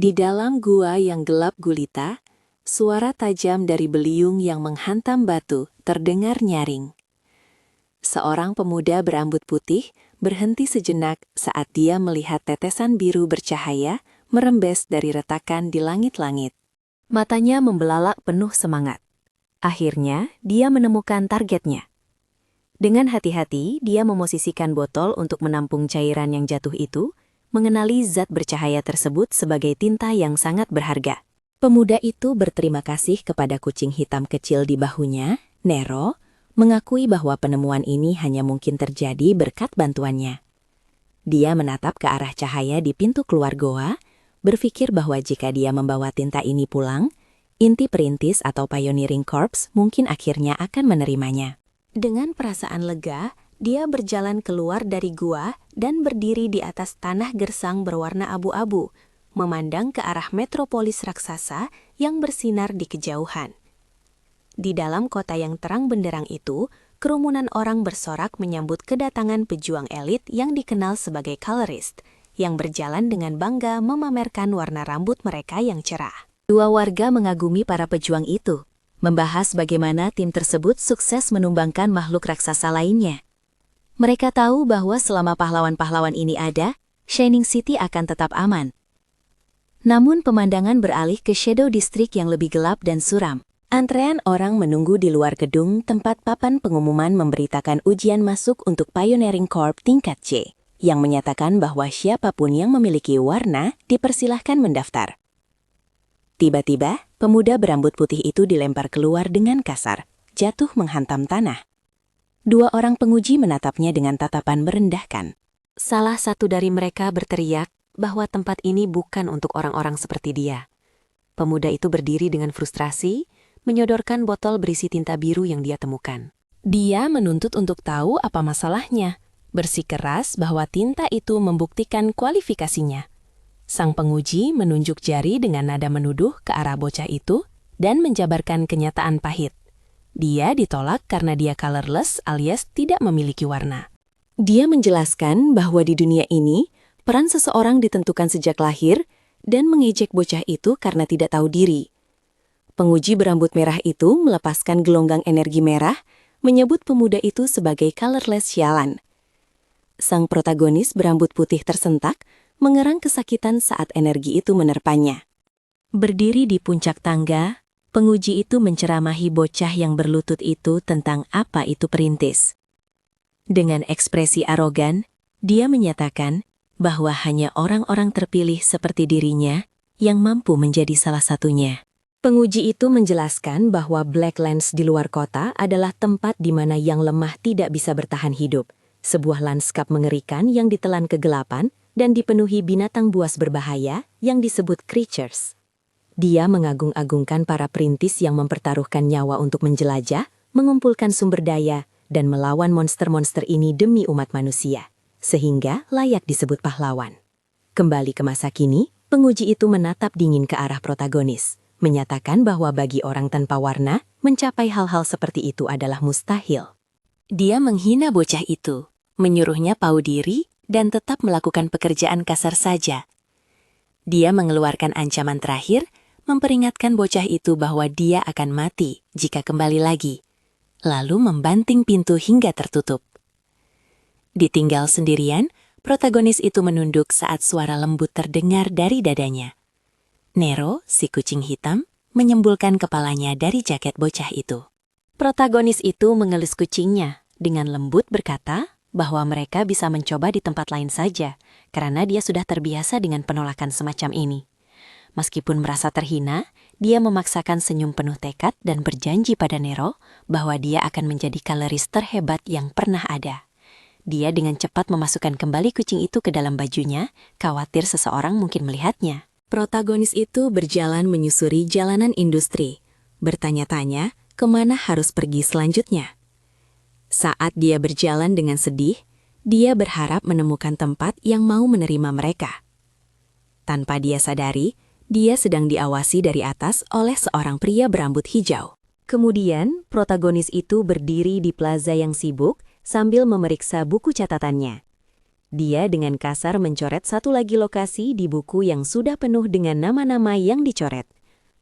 Di dalam gua yang gelap gulita, suara tajam dari beliung yang menghantam batu terdengar nyaring. Seorang pemuda berambut putih berhenti sejenak saat dia melihat tetesan biru bercahaya merembes dari retakan di langit-langit. Matanya membelalak penuh semangat. Akhirnya, dia menemukan targetnya. Dengan hati-hati, dia memosisikan botol untuk menampung cairan yang jatuh itu, mengenali zat bercahaya tersebut sebagai tinta yang sangat berharga. Pemuda itu berterima kasih kepada kucing hitam kecil di bahunya, Nero, mengakui bahwa penemuan ini hanya mungkin terjadi berkat bantuannya. Dia menatap ke arah cahaya di pintu keluar goa, berpikir bahwa jika dia membawa tinta ini pulang, inti perintis atau Pioneering Corps mungkin akhirnya akan menerimanya. Dengan perasaan lega, dia berjalan keluar dari gua dan berdiri di atas tanah gersang berwarna abu-abu, memandang ke arah metropolis raksasa yang bersinar di kejauhan. Di dalam kota yang terang benderang itu, kerumunan orang bersorak menyambut kedatangan pejuang elit yang dikenal sebagai colorist, yang berjalan dengan bangga memamerkan warna rambut mereka yang cerah. Dua warga mengagumi para pejuang itu, membahas bagaimana tim tersebut sukses menumbangkan makhluk raksasa lainnya. Mereka tahu bahwa selama pahlawan-pahlawan ini ada, Shining City akan tetap aman. Namun pemandangan beralih ke Shadow District yang lebih gelap dan suram. Antrean orang menunggu di luar gedung tempat papan pengumuman memberitakan ujian masuk untuk Pioneering Corps tingkat C, yang menyatakan bahwa siapapun yang memiliki warna dipersilahkan mendaftar. Tiba-tiba, pemuda berambut putih itu dilempar keluar dengan kasar, jatuh menghantam tanah. Dua orang penguji menatapnya dengan tatapan merendahkan. Salah satu dari mereka berteriak bahwa tempat ini bukan untuk orang-orang seperti dia. Pemuda itu berdiri dengan frustrasi, menyodorkan botol berisi tinta biru yang dia temukan. Dia menuntut untuk tahu apa masalahnya, bersikeras bahwa tinta itu membuktikan kualifikasinya. Sang penguji menunjuk jari dengan nada menuduh ke arah bocah itu dan menjabarkan kenyataan pahit. Dia ditolak karena dia colorless alias tidak memiliki warna. Dia menjelaskan bahwa di dunia ini, peran seseorang ditentukan sejak lahir dan mengejek bocah itu karena tidak tahu diri. Penguji berambut merah itu melepaskan gelonggang energi merah, menyebut pemuda itu sebagai colorless sialan. Sang protagonis berambut putih tersentak, mengerang kesakitan saat energi itu menerpanya. Berdiri di puncak tangga, penguji itu menceramahi bocah yang berlutut itu tentang apa itu perintis. Dengan ekspresi arogan, dia menyatakan bahwa hanya orang-orang terpilih seperti dirinya yang mampu menjadi salah satunya. Penguji itu menjelaskan bahwa Blacklands di luar kota adalah tempat di mana yang lemah tidak bisa bertahan hidup, sebuah lanskap mengerikan yang ditelan kegelapan dan dipenuhi binatang buas berbahaya yang disebut creatures. Dia mengagung-agungkan para perintis yang mempertaruhkan nyawa untuk menjelajah, mengumpulkan sumber daya, dan melawan monster-monster ini demi umat manusia, sehingga layak disebut pahlawan. Kembali ke masa kini, penguji itu menatap dingin ke arah protagonis, menyatakan bahwa bagi orang tanpa warna, mencapai hal-hal seperti itu adalah mustahil. Dia menghina bocah itu, menyuruhnya tahu diri, dan tetap melakukan pekerjaan kasar saja. Dia mengeluarkan ancaman terakhir, memperingatkan bocah itu bahwa dia akan mati jika kembali lagi, lalu membanting pintu hingga tertutup. Ditinggal sendirian, protagonis itu menunduk saat suara lembut terdengar dari dadanya. Nero, si kucing hitam, menyembulkan kepalanya dari jaket bocah itu. Protagonis itu mengelus kucingnya, dengan lembut berkata bahwa mereka bisa mencoba di tempat lain saja, karena dia sudah terbiasa dengan penolakan semacam ini. Meskipun merasa terhina, dia memaksakan senyum penuh tekad dan berjanji pada Nero bahwa dia akan menjadi colorist terhebat yang pernah ada. Dia dengan cepat memasukkan kembali kucing itu ke dalam bajunya, khawatir seseorang mungkin melihatnya. Protagonis itu berjalan menyusuri jalanan industri, bertanya-tanya kemana harus pergi selanjutnya. Saat dia berjalan dengan sedih, dia berharap menemukan tempat yang mau menerima mereka. Tanpa dia sadari, dia sedang diawasi dari atas oleh seorang pria berambut hijau. Kemudian, protagonis itu berdiri di plaza yang sibuk sambil memeriksa buku catatannya. Dia dengan kasar mencoret satu lagi lokasi di buku yang sudah penuh dengan nama-nama yang dicoret,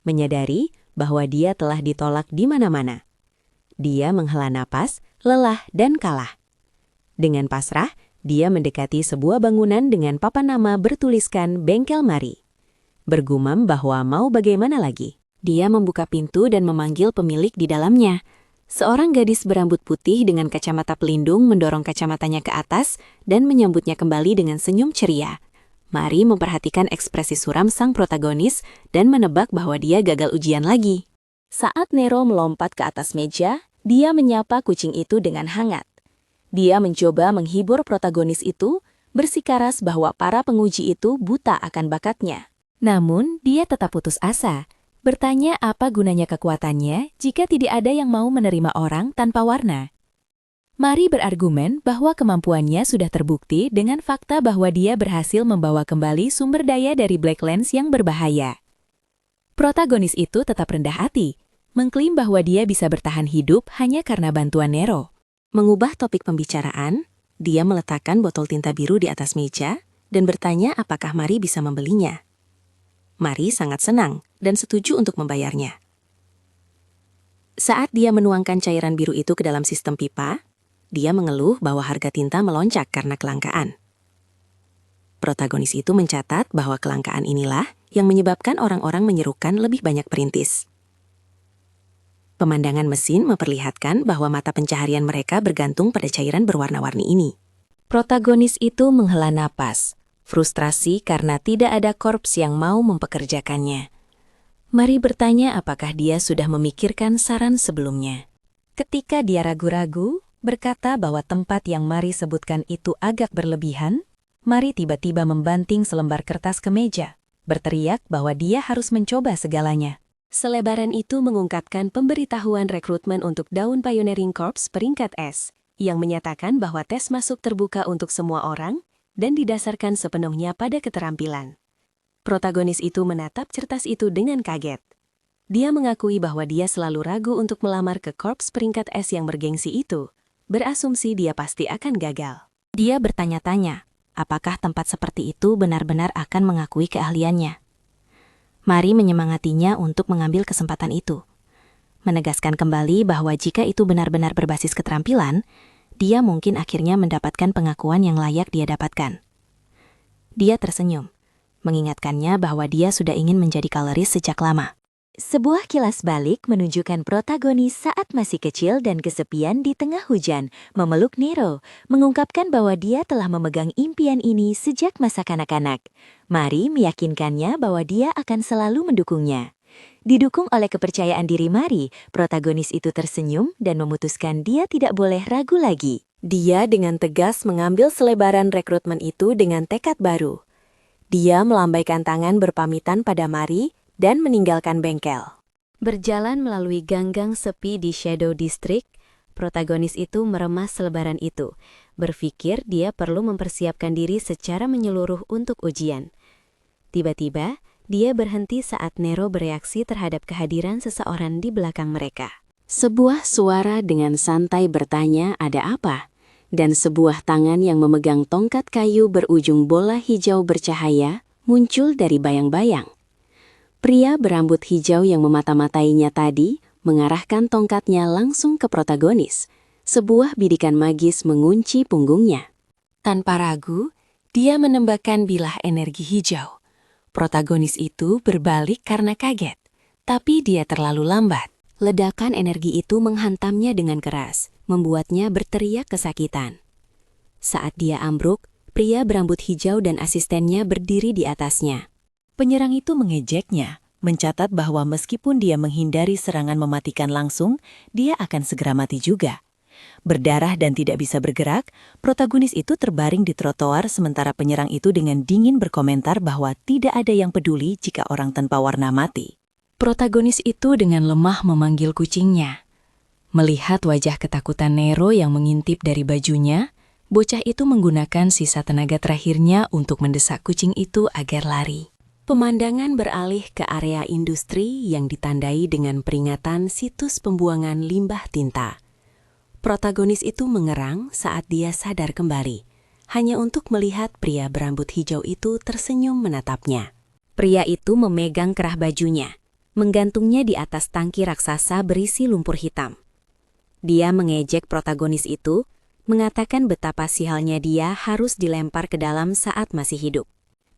menyadari bahwa dia telah ditolak di mana-mana. Dia menghela napas, lelah, dan kalah. Dengan pasrah, dia mendekati sebuah bangunan dengan papan nama bertuliskan Bengkel Mari. Bergumam bahwa mau bagaimana lagi. Dia membuka pintu dan memanggil pemilik di dalamnya. Seorang gadis berambut putih dengan kacamata pelindung mendorong kacamatanya ke atas dan menyambutnya kembali dengan senyum ceria. Mari memperhatikan ekspresi suram sang protagonis dan menebak bahwa dia gagal ujian lagi. Saat Nero melompat ke atas meja, dia menyapa kucing itu dengan hangat. Dia mencoba menghibur protagonis itu, bersikeras bahwa para penguji itu buta akan bakatnya. Namun, dia tetap putus asa. Bertanya apa gunanya kekuatannya jika tidak ada yang mau menerima orang tanpa warna. Mari berargumen bahwa kemampuannya sudah terbukti dengan fakta bahwa dia berhasil membawa kembali sumber daya dari Black Lens yang berbahaya. Protagonis itu tetap rendah hati, mengklaim bahwa dia bisa bertahan hidup hanya karena bantuan Nero. Mengubah topik pembicaraan, dia meletakkan botol tinta biru di atas meja dan bertanya apakah Mari bisa membelinya. Mari sangat senang dan setuju untuk membayarnya. Saat dia menuangkan cairan biru itu ke dalam sistem pipa, dia mengeluh bahwa harga tinta melonjak karena kelangkaan. Protagonis itu mencatat bahwa kelangkaan inilah yang menyebabkan orang-orang menyerukan lebih banyak perintis. Pemandangan mesin memperlihatkan bahwa mata pencaharian mereka bergantung pada cairan berwarna-warni ini. Protagonis itu menghela napas, frustrasi karena tidak ada korps yang mau mempekerjakannya. Mari bertanya apakah dia sudah memikirkan saran sebelumnya. Ketika dia ragu-ragu, berkata bahwa tempat yang Mari sebutkan itu agak berlebihan, Mari tiba-tiba membanting selembar kertas ke meja, berteriak bahwa dia harus mencoba segalanya. Selebaran itu mengungkapkan pemberitahuan rekrutmen untuk Dawn Pioneering Corps peringkat S, yang menyatakan bahwa tes masuk terbuka untuk semua orang dan didasarkan sepenuhnya pada keterampilan. Protagonis itu menatap cerdas itu dengan kaget. Dia mengakui bahwa dia selalu ragu untuk melamar ke korps peringkat S yang bergengsi itu, berasumsi dia pasti akan gagal. Dia bertanya-tanya, apakah tempat seperti itu benar-benar akan mengakui keahliannya. Mari menyemangatinya untuk mengambil kesempatan itu. Menegaskan kembali bahwa jika itu benar-benar berbasis keterampilan, dia mungkin akhirnya mendapatkan pengakuan yang layak dia dapatkan. Dia tersenyum, mengingatkannya bahwa dia sudah ingin menjadi kaloris sejak lama. Sebuah kilas balik menunjukkan protagonis saat masih kecil dan kesepian di tengah hujan, memeluk Nero, mengungkapkan bahwa dia telah memegang impian ini sejak masa kanak-kanak. Mari meyakinkannya bahwa dia akan selalu mendukungnya. Didukung oleh kepercayaan diri Mari, protagonis itu tersenyum dan memutuskan dia tidak boleh ragu lagi. Dia dengan tegas mengambil selebaran rekrutmen itu dengan tekad baru. Dia melambaikan tangan berpamitan pada Mari dan meninggalkan bengkel. Berjalan melalui gang-gang sepi di Shadow District, protagonis itu meremas selebaran itu, berpikir dia perlu mempersiapkan diri secara menyeluruh untuk ujian. Tiba-tiba, dia berhenti saat Nero bereaksi terhadap kehadiran seseorang di belakang mereka. Sebuah suara dengan santai bertanya ada apa, dan sebuah tangan yang memegang tongkat kayu berujung bola hijau bercahaya muncul dari bayang-bayang. Pria berambut hijau yang memata-matainya tadi mengarahkan tongkatnya langsung ke protagonis. Sebuah bidikan magis mengunci punggungnya. Tanpa ragu, dia menembakkan bilah energi hijau. Protagonis itu berbalik karena kaget, tapi dia terlalu lambat. Ledakan energi itu menghantamnya dengan keras, membuatnya berteriak kesakitan. Saat dia ambruk, pria berambut hijau dan asistennya berdiri di atasnya. Penyerang itu mengejeknya, mencatat bahwa meskipun dia menghindari serangan mematikan langsung, dia akan segera mati juga. Berdarah dan tidak bisa bergerak, protagonis itu terbaring di trotoar sementara penyerang itu dengan dingin berkomentar bahwa tidak ada yang peduli jika orang tanpa warna mati. Protagonis itu dengan lemah memanggil kucingnya. Melihat wajah ketakutan Nero yang mengintip dari bajunya, bocah itu menggunakan sisa tenaga terakhirnya untuk mendesak kucing itu agar lari. Pemandangan beralih ke area industri yang ditandai dengan peringatan situs pembuangan limbah tinta. Protagonis itu mengerang saat dia sadar kembali. hanya untuk melihat pria berambut hijau itu tersenyum menatapnya. Pria itu memegang kerah bajunya, menggantungnya di atas tangki raksasa berisi lumpur hitam. Dia mengejek protagonis itu, mengatakan betapa sialnya dia harus dilempar ke dalam saat masih hidup.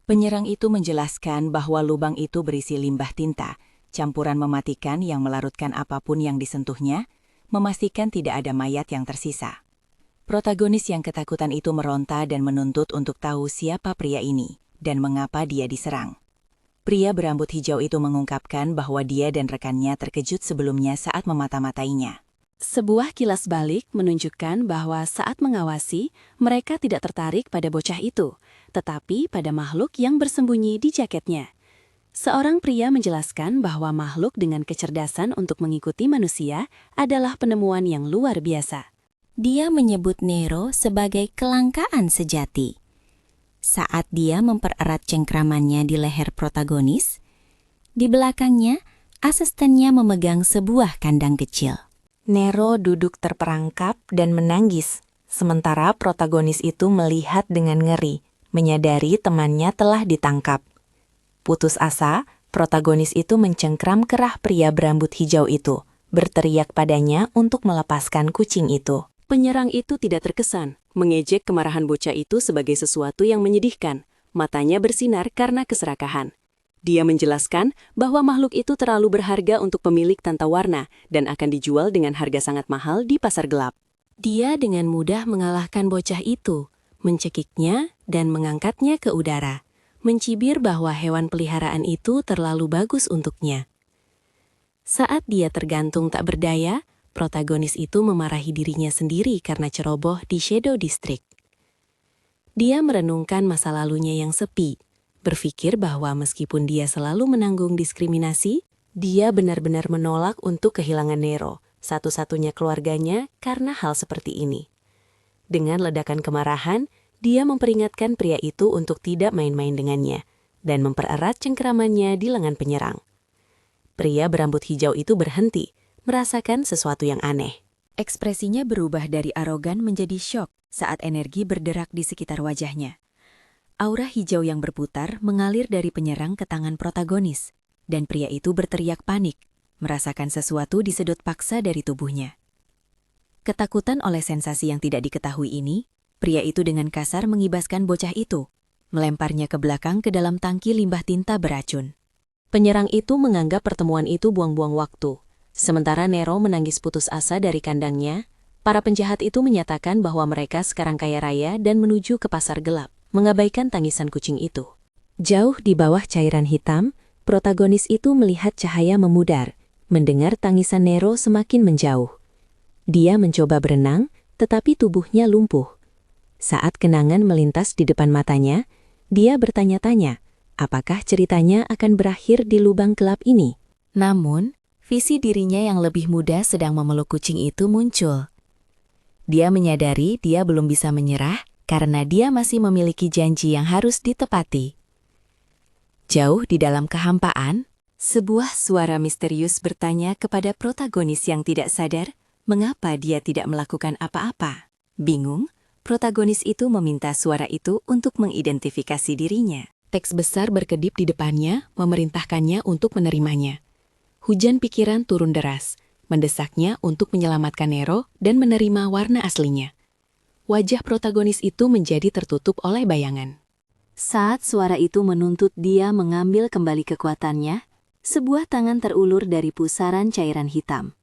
Penyerang itu menjelaskan bahwa lubang itu berisi limbah tinta, campuran mematikan yang melarutkan apapun yang disentuhnya, memastikan tidak ada mayat yang tersisa. Protagonis yang ketakutan itu meronta dan menuntut untuk tahu siapa pria ini dan mengapa dia diserang. Pria berambut hijau itu mengungkapkan bahwa dia dan rekannya terkejut sebelumnya saat memata-matainya. Sebuah kilas balik menunjukkan bahwa saat mengawasi, mereka tidak tertarik pada bocah itu, tetapi pada makhluk yang bersembunyi di jaketnya. Seorang pria menjelaskan bahwa makhluk dengan kecerdasan untuk mengikuti manusia adalah penemuan yang luar biasa. Dia menyebut Nero sebagai kelangkaan sejati. Saat dia mempererat cengkramannya di leher protagonis, di belakangnya asistennya memegang sebuah kandang kecil. Nero duduk terperangkap dan menangis, sementara protagonis itu melihat dengan ngeri, menyadari temannya telah ditangkap. Putus asa, protagonis itu mencengkram kerah pria berambut hijau itu, berteriak padanya untuk melepaskan kucing itu. Penyerang itu tidak terkesan, mengejek kemarahan bocah itu sebagai sesuatu yang menyedihkan. Matanya bersinar karena keserakahan. Dia menjelaskan bahwa makhluk itu terlalu berharga untuk pemilik tanta warna dan akan dijual dengan harga sangat mahal di pasar gelap. Dia dengan mudah mengalahkan bocah itu, mencekiknya dan mengangkatnya ke udara, mencibir bahwa hewan peliharaan itu terlalu bagus untuknya. Saat dia tergantung tak berdaya, protagonis itu memarahi dirinya sendiri karena ceroboh di Shadow District. Dia merenungkan masa lalunya yang sepi, berpikir bahwa meskipun dia selalu menanggung diskriminasi, dia benar-benar menolak untuk kehilangan Nero, satu-satunya keluarganya, karena hal seperti ini. Dengan ledakan kemarahan, dia memperingatkan pria itu untuk tidak main-main dengannya, dan mempererat cengkeramannya di lengan penyerang. Pria berambut hijau itu berhenti, merasakan sesuatu yang aneh. Ekspresinya berubah dari arogan menjadi syok saat energi berderak di sekitar wajahnya. Aura hijau yang berputar mengalir dari penyerang ke tangan protagonis, dan pria itu berteriak panik, merasakan sesuatu disedot paksa dari tubuhnya. Ketakutan oleh sensasi yang tidak diketahui ini, pria itu dengan kasar mengibaskan bocah itu, melemparnya ke belakang ke dalam tangki limbah tinta beracun. Penyerang itu menganggap pertemuan itu buang-buang waktu. Sementara Nero menangis putus asa dari kandangnya, para penjahat itu menyatakan bahwa mereka sekarang kaya raya dan menuju ke pasar gelap, mengabaikan tangisan kucing itu. Jauh di bawah cairan hitam, protagonis itu melihat cahaya memudar, mendengar tangisan Nero semakin menjauh. Dia mencoba berenang, tetapi tubuhnya lumpuh. Saat kenangan melintas di depan matanya, dia bertanya-tanya, apakah ceritanya akan berakhir di lubang gelap ini? Namun, visi dirinya yang lebih muda sedang memeluk kucing itu muncul. Dia menyadari dia belum bisa menyerah karena dia masih memiliki janji yang harus ditepati. Jauh di dalam kehampaan, sebuah suara misterius bertanya kepada protagonis yang tidak sadar mengapa dia tidak melakukan apa-apa. Bingung, protagonis itu meminta suara itu untuk mengidentifikasi dirinya. Teks besar berkedip di depannya, memerintahkannya untuk menerimanya. Hujan pikiran turun deras, mendesaknya untuk menyelamatkan Nero dan menerima warna aslinya. Wajah protagonis itu menjadi tertutup oleh bayangan. Saat suara itu menuntut dia mengambil kembali kekuatannya, sebuah tangan terulur dari pusaran cairan hitam.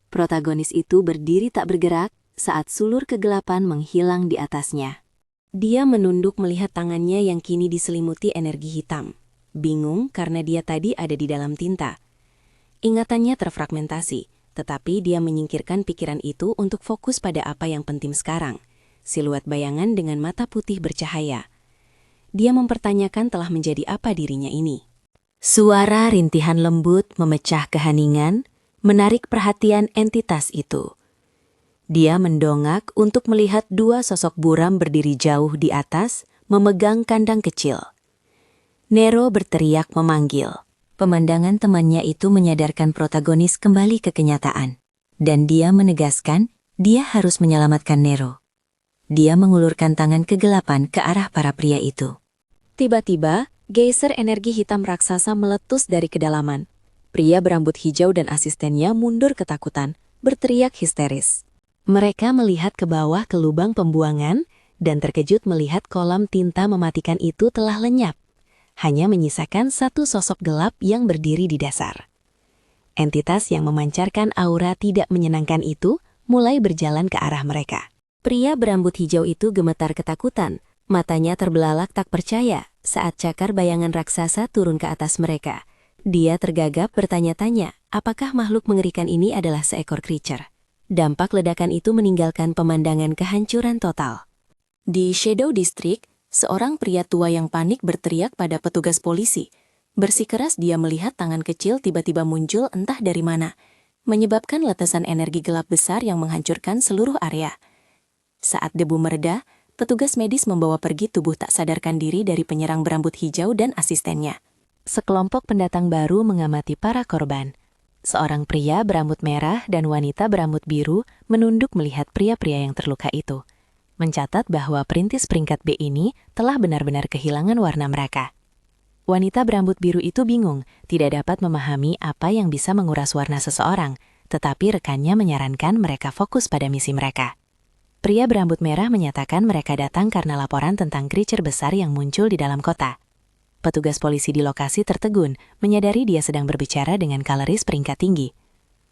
Protagonis itu berdiri tak bergerak saat sulur kegelapan menghilang di atasnya. Dia menunduk melihat tangannya yang kini diselimuti energi hitam. Bingung karena dia tadi ada di dalam tinta. Ingatannya terfragmentasi, tetapi dia menyingkirkan pikiran itu untuk fokus pada apa yang penting sekarang. Siluet bayangan dengan mata putih bercahaya. Dia mempertanyakan telah menjadi apa dirinya ini. Suara rintihan lembut memecah keheningan, menarik perhatian entitas itu. Dia mendongak untuk melihat dua sosok buram berdiri jauh di atas, memegang kandang kecil. Nero berteriak memanggil. Pemandangan temannya itu menyadarkan protagonis kembali ke kenyataan, dan dia menegaskan dia harus menyelamatkan Nero. Dia mengulurkan tangan kegelapan ke arah para pria itu. Tiba-tiba, geyser energi hitam raksasa meletus dari kedalaman. Pria berambut hijau dan asistennya mundur ketakutan, berteriak histeris. Mereka melihat ke bawah ke lubang pembuangan dan terkejut melihat kolam tinta mematikan itu telah lenyap. Hanya menyisakan satu sosok gelap yang berdiri di dasar. Entitas yang memancarkan aura tidak menyenangkan itu mulai berjalan ke arah mereka. Pria berambut hijau itu gemetar ketakutan, matanya terbelalak tak percaya saat cakar bayangan raksasa turun ke atas mereka. Dia tergagap bertanya-tanya, apakah makhluk mengerikan ini adalah seekor creature? Dampak ledakan itu meninggalkan pemandangan kehancuran total. Di Shadow District, seorang pria tua yang panik berteriak pada petugas polisi. Bersikeras dia melihat tangan kecil tiba-tiba muncul entah dari mana, menyebabkan letusan energi gelap besar yang menghancurkan seluruh area. Saat debu mereda, petugas medis membawa pergi tubuh tak sadarkan diri dari penyerang berambut hijau dan asistennya. Sekelompok pendatang baru mengamati para korban. Seorang pria berambut merah dan wanita berambut biru menunduk melihat pria-pria yang terluka itu. Mencatat bahwa perintis peringkat B ini telah benar-benar kehilangan warna mereka. Wanita berambut biru itu bingung, tidak dapat memahami apa yang bisa menguras warna seseorang, tetapi rekannya menyarankan mereka fokus pada misi mereka. Pria berambut merah menyatakan mereka datang karena laporan tentang creature besar yang muncul di dalam kota. Petugas polisi di lokasi tertegun, menyadari dia sedang berbicara dengan kaleris peringkat tinggi.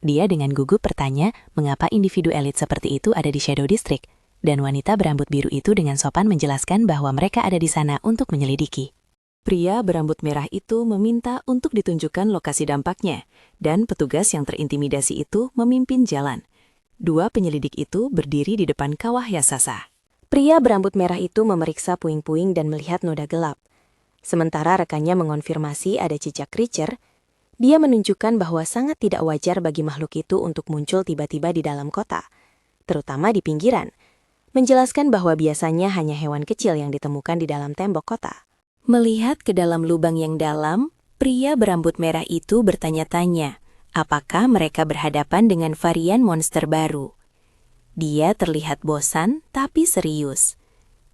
Dia dengan gugup bertanya mengapa individu elit seperti itu ada di Shadow District, dan wanita berambut biru itu dengan sopan menjelaskan bahwa mereka ada di sana untuk menyelidiki. Pria berambut merah itu meminta untuk ditunjukkan lokasi dampaknya, dan petugas yang terintimidasi itu memimpin jalan. Dua penyelidik itu berdiri di depan kawah Yasasa. Pria berambut merah itu memeriksa puing-puing dan melihat noda gelap. Sementara rekannya mengonfirmasi ada cicak creature, dia menunjukkan bahwa sangat tidak wajar bagi makhluk itu untuk muncul tiba-tiba di dalam kota, terutama di pinggiran, menjelaskan bahwa biasanya hanya hewan kecil yang ditemukan di dalam tembok kota. Melihat ke dalam lubang yang dalam, pria berambut merah itu bertanya-tanya, apakah mereka berhadapan dengan varian monster baru. Dia terlihat bosan tapi serius.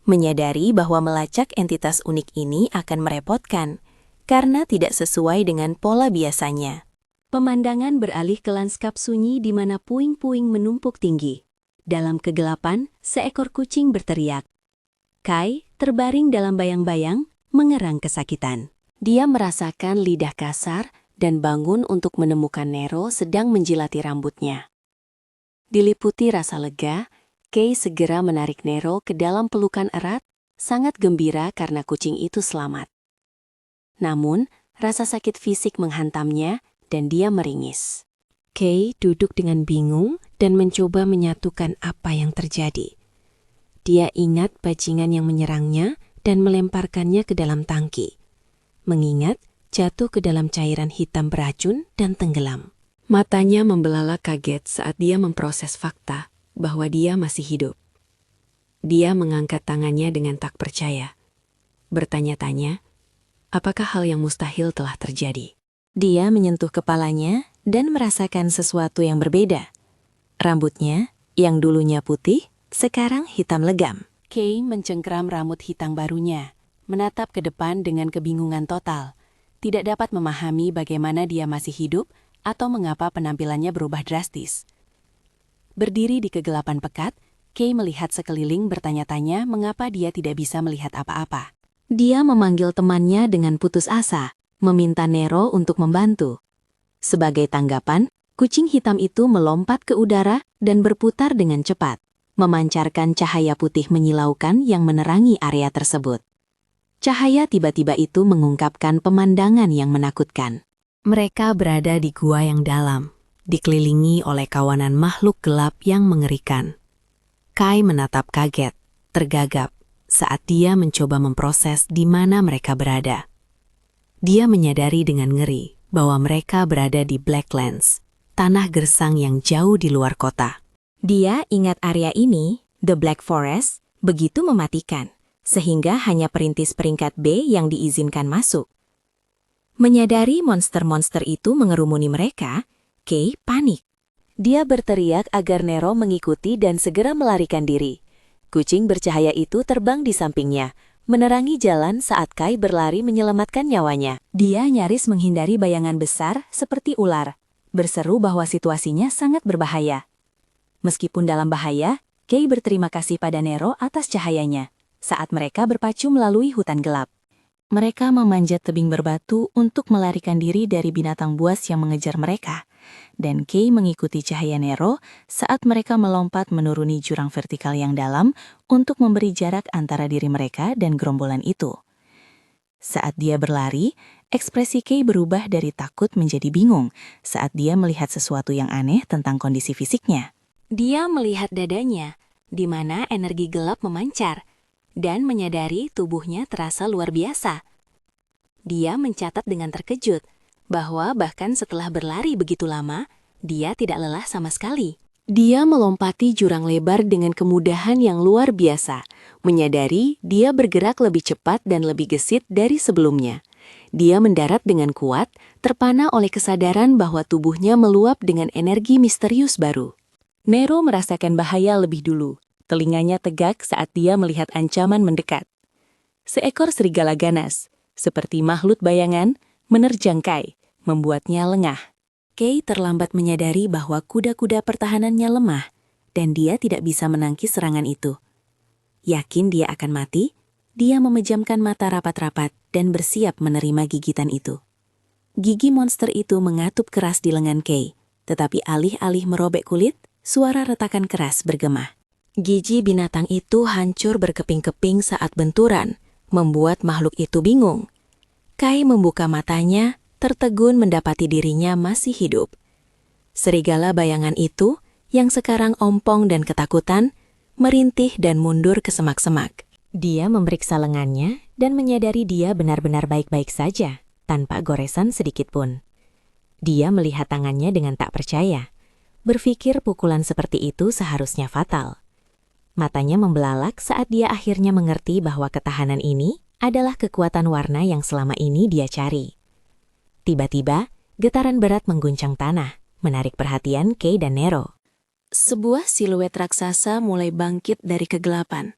Menyadari bahwa melacak entitas unik ini akan merepotkan, karena tidak sesuai dengan pola biasanya. Pemandangan beralih ke lanskap sunyi di mana puing-puing menumpuk tinggi. Dalam kegelapan, seekor kucing berteriak. Kai terbaring dalam bayang-bayang, mengerang kesakitan. Dia merasakan lidah kasar dan bangun untuk menemukan Nero sedang menjilati rambutnya. Diliputi rasa lega, Kay segera menarik Nero ke dalam pelukan erat, sangat gembira karena kucing itu selamat. Namun, rasa sakit fisik menghantamnya dan dia meringis. Kay duduk dengan bingung dan mencoba menyatukan apa yang terjadi. Dia ingat bajingan yang menyerangnya dan melemparkannya ke dalam tangki. Mengingat jatuh ke dalam cairan hitam beracun dan tenggelam. Matanya membelalak kaget saat dia memproses fakta bahwa dia masih hidup. Dia mengangkat tangannya dengan tak percaya. Bertanya-tanya, apakah hal yang mustahil telah terjadi? Dia menyentuh kepalanya dan merasakan sesuatu yang berbeda. Rambutnya, yang dulunya putih, sekarang hitam legam. Kay mencengkram rambut hitam barunya, menatap ke depan dengan kebingungan total. Tidak dapat memahami bagaimana dia masih hidup atau mengapa penampilannya berubah drastis. Berdiri di kegelapan pekat, Kay melihat sekeliling bertanya-tanya mengapa dia tidak bisa melihat apa-apa. Dia memanggil temannya dengan putus asa, meminta Nero untuk membantu. Sebagai tanggapan, kucing hitam itu melompat ke udara dan berputar dengan cepat, memancarkan cahaya putih menyilaukan yang menerangi area tersebut. Cahaya tiba-tiba itu mengungkapkan pemandangan yang menakutkan. Mereka berada di gua yang dalam, dikelilingi oleh kawanan makhluk gelap yang mengerikan. Kai menatap kaget, tergagap, saat dia mencoba memproses di mana mereka berada. Dia menyadari dengan ngeri bahwa mereka berada di Blacklands, tanah gersang yang jauh di luar kota. Dia ingat area ini, The Black Forest, begitu mematikan, sehingga hanya perintis peringkat B yang diizinkan masuk. Menyadari monster-monster itu mengerumuni mereka, Kay panik. Dia berteriak agar Nero mengikuti dan segera melarikan diri. Kucing bercahaya itu terbang di sampingnya, menerangi jalan saat Kai berlari menyelamatkan nyawanya. Dia nyaris menghindari bayangan besar seperti ular, berseru bahwa situasinya sangat berbahaya. Meskipun dalam bahaya, Kai berterima kasih pada Nero atas cahayanya saat mereka berpacu melalui hutan gelap. Mereka memanjat tebing berbatu untuk melarikan diri dari binatang buas yang mengejar mereka, dan Kai mengikuti cahaya Nero saat mereka melompat menuruni jurang vertikal yang dalam untuk memberi jarak antara diri mereka dan gerombolan itu. Saat dia berlari, ekspresi Kai berubah dari takut menjadi bingung saat dia melihat sesuatu yang aneh tentang kondisi fisiknya. Dia melihat dadanya, di mana energi gelap memancar, dan menyadari tubuhnya terasa luar biasa. Dia mencatat dengan terkejut bahwa bahkan setelah berlari begitu lama, dia tidak lelah sama sekali. Dia melompati jurang lebar dengan kemudahan yang luar biasa, menyadari dia bergerak lebih cepat dan lebih gesit dari sebelumnya. Dia mendarat dengan kuat, terpana oleh kesadaran bahwa tubuhnya meluap dengan energi misterius baru. Nero merasakan bahaya lebih dulu. Telinganya tegak saat dia melihat ancaman mendekat. Seekor serigala ganas, seperti makhluk bayangan, menerjang Kai, membuatnya lengah. Kai terlambat menyadari bahwa kuda-kuda pertahanannya lemah, dan dia tidak bisa menangkis serangan itu. Yakin dia akan mati, dia memejamkan mata rapat-rapat dan bersiap menerima gigitan itu. Gigi monster itu mengatup keras di lengan Kai, tetapi alih-alih merobek kulit, suara retakan keras bergema. Gigi binatang itu hancur berkeping-keping saat benturan, membuat makhluk itu bingung. Kai membuka matanya, tertegun mendapati dirinya masih hidup. Serigala bayangan itu, yang sekarang ompong dan ketakutan, merintih dan mundur ke semak-semak. Dia memeriksa lengannya dan menyadari dia benar-benar baik-baik saja, tanpa goresan sedikit pun. Dia melihat tangannya dengan tak percaya, berpikir pukulan seperti itu seharusnya fatal. Matanya membelalak saat dia akhirnya mengerti bahwa ketahanan ini adalah kekuatan warna yang selama ini dia cari. Tiba-tiba, getaran berat mengguncang tanah, menarik perhatian Kai dan Nero. Sebuah siluet raksasa mulai bangkit dari kegelapan.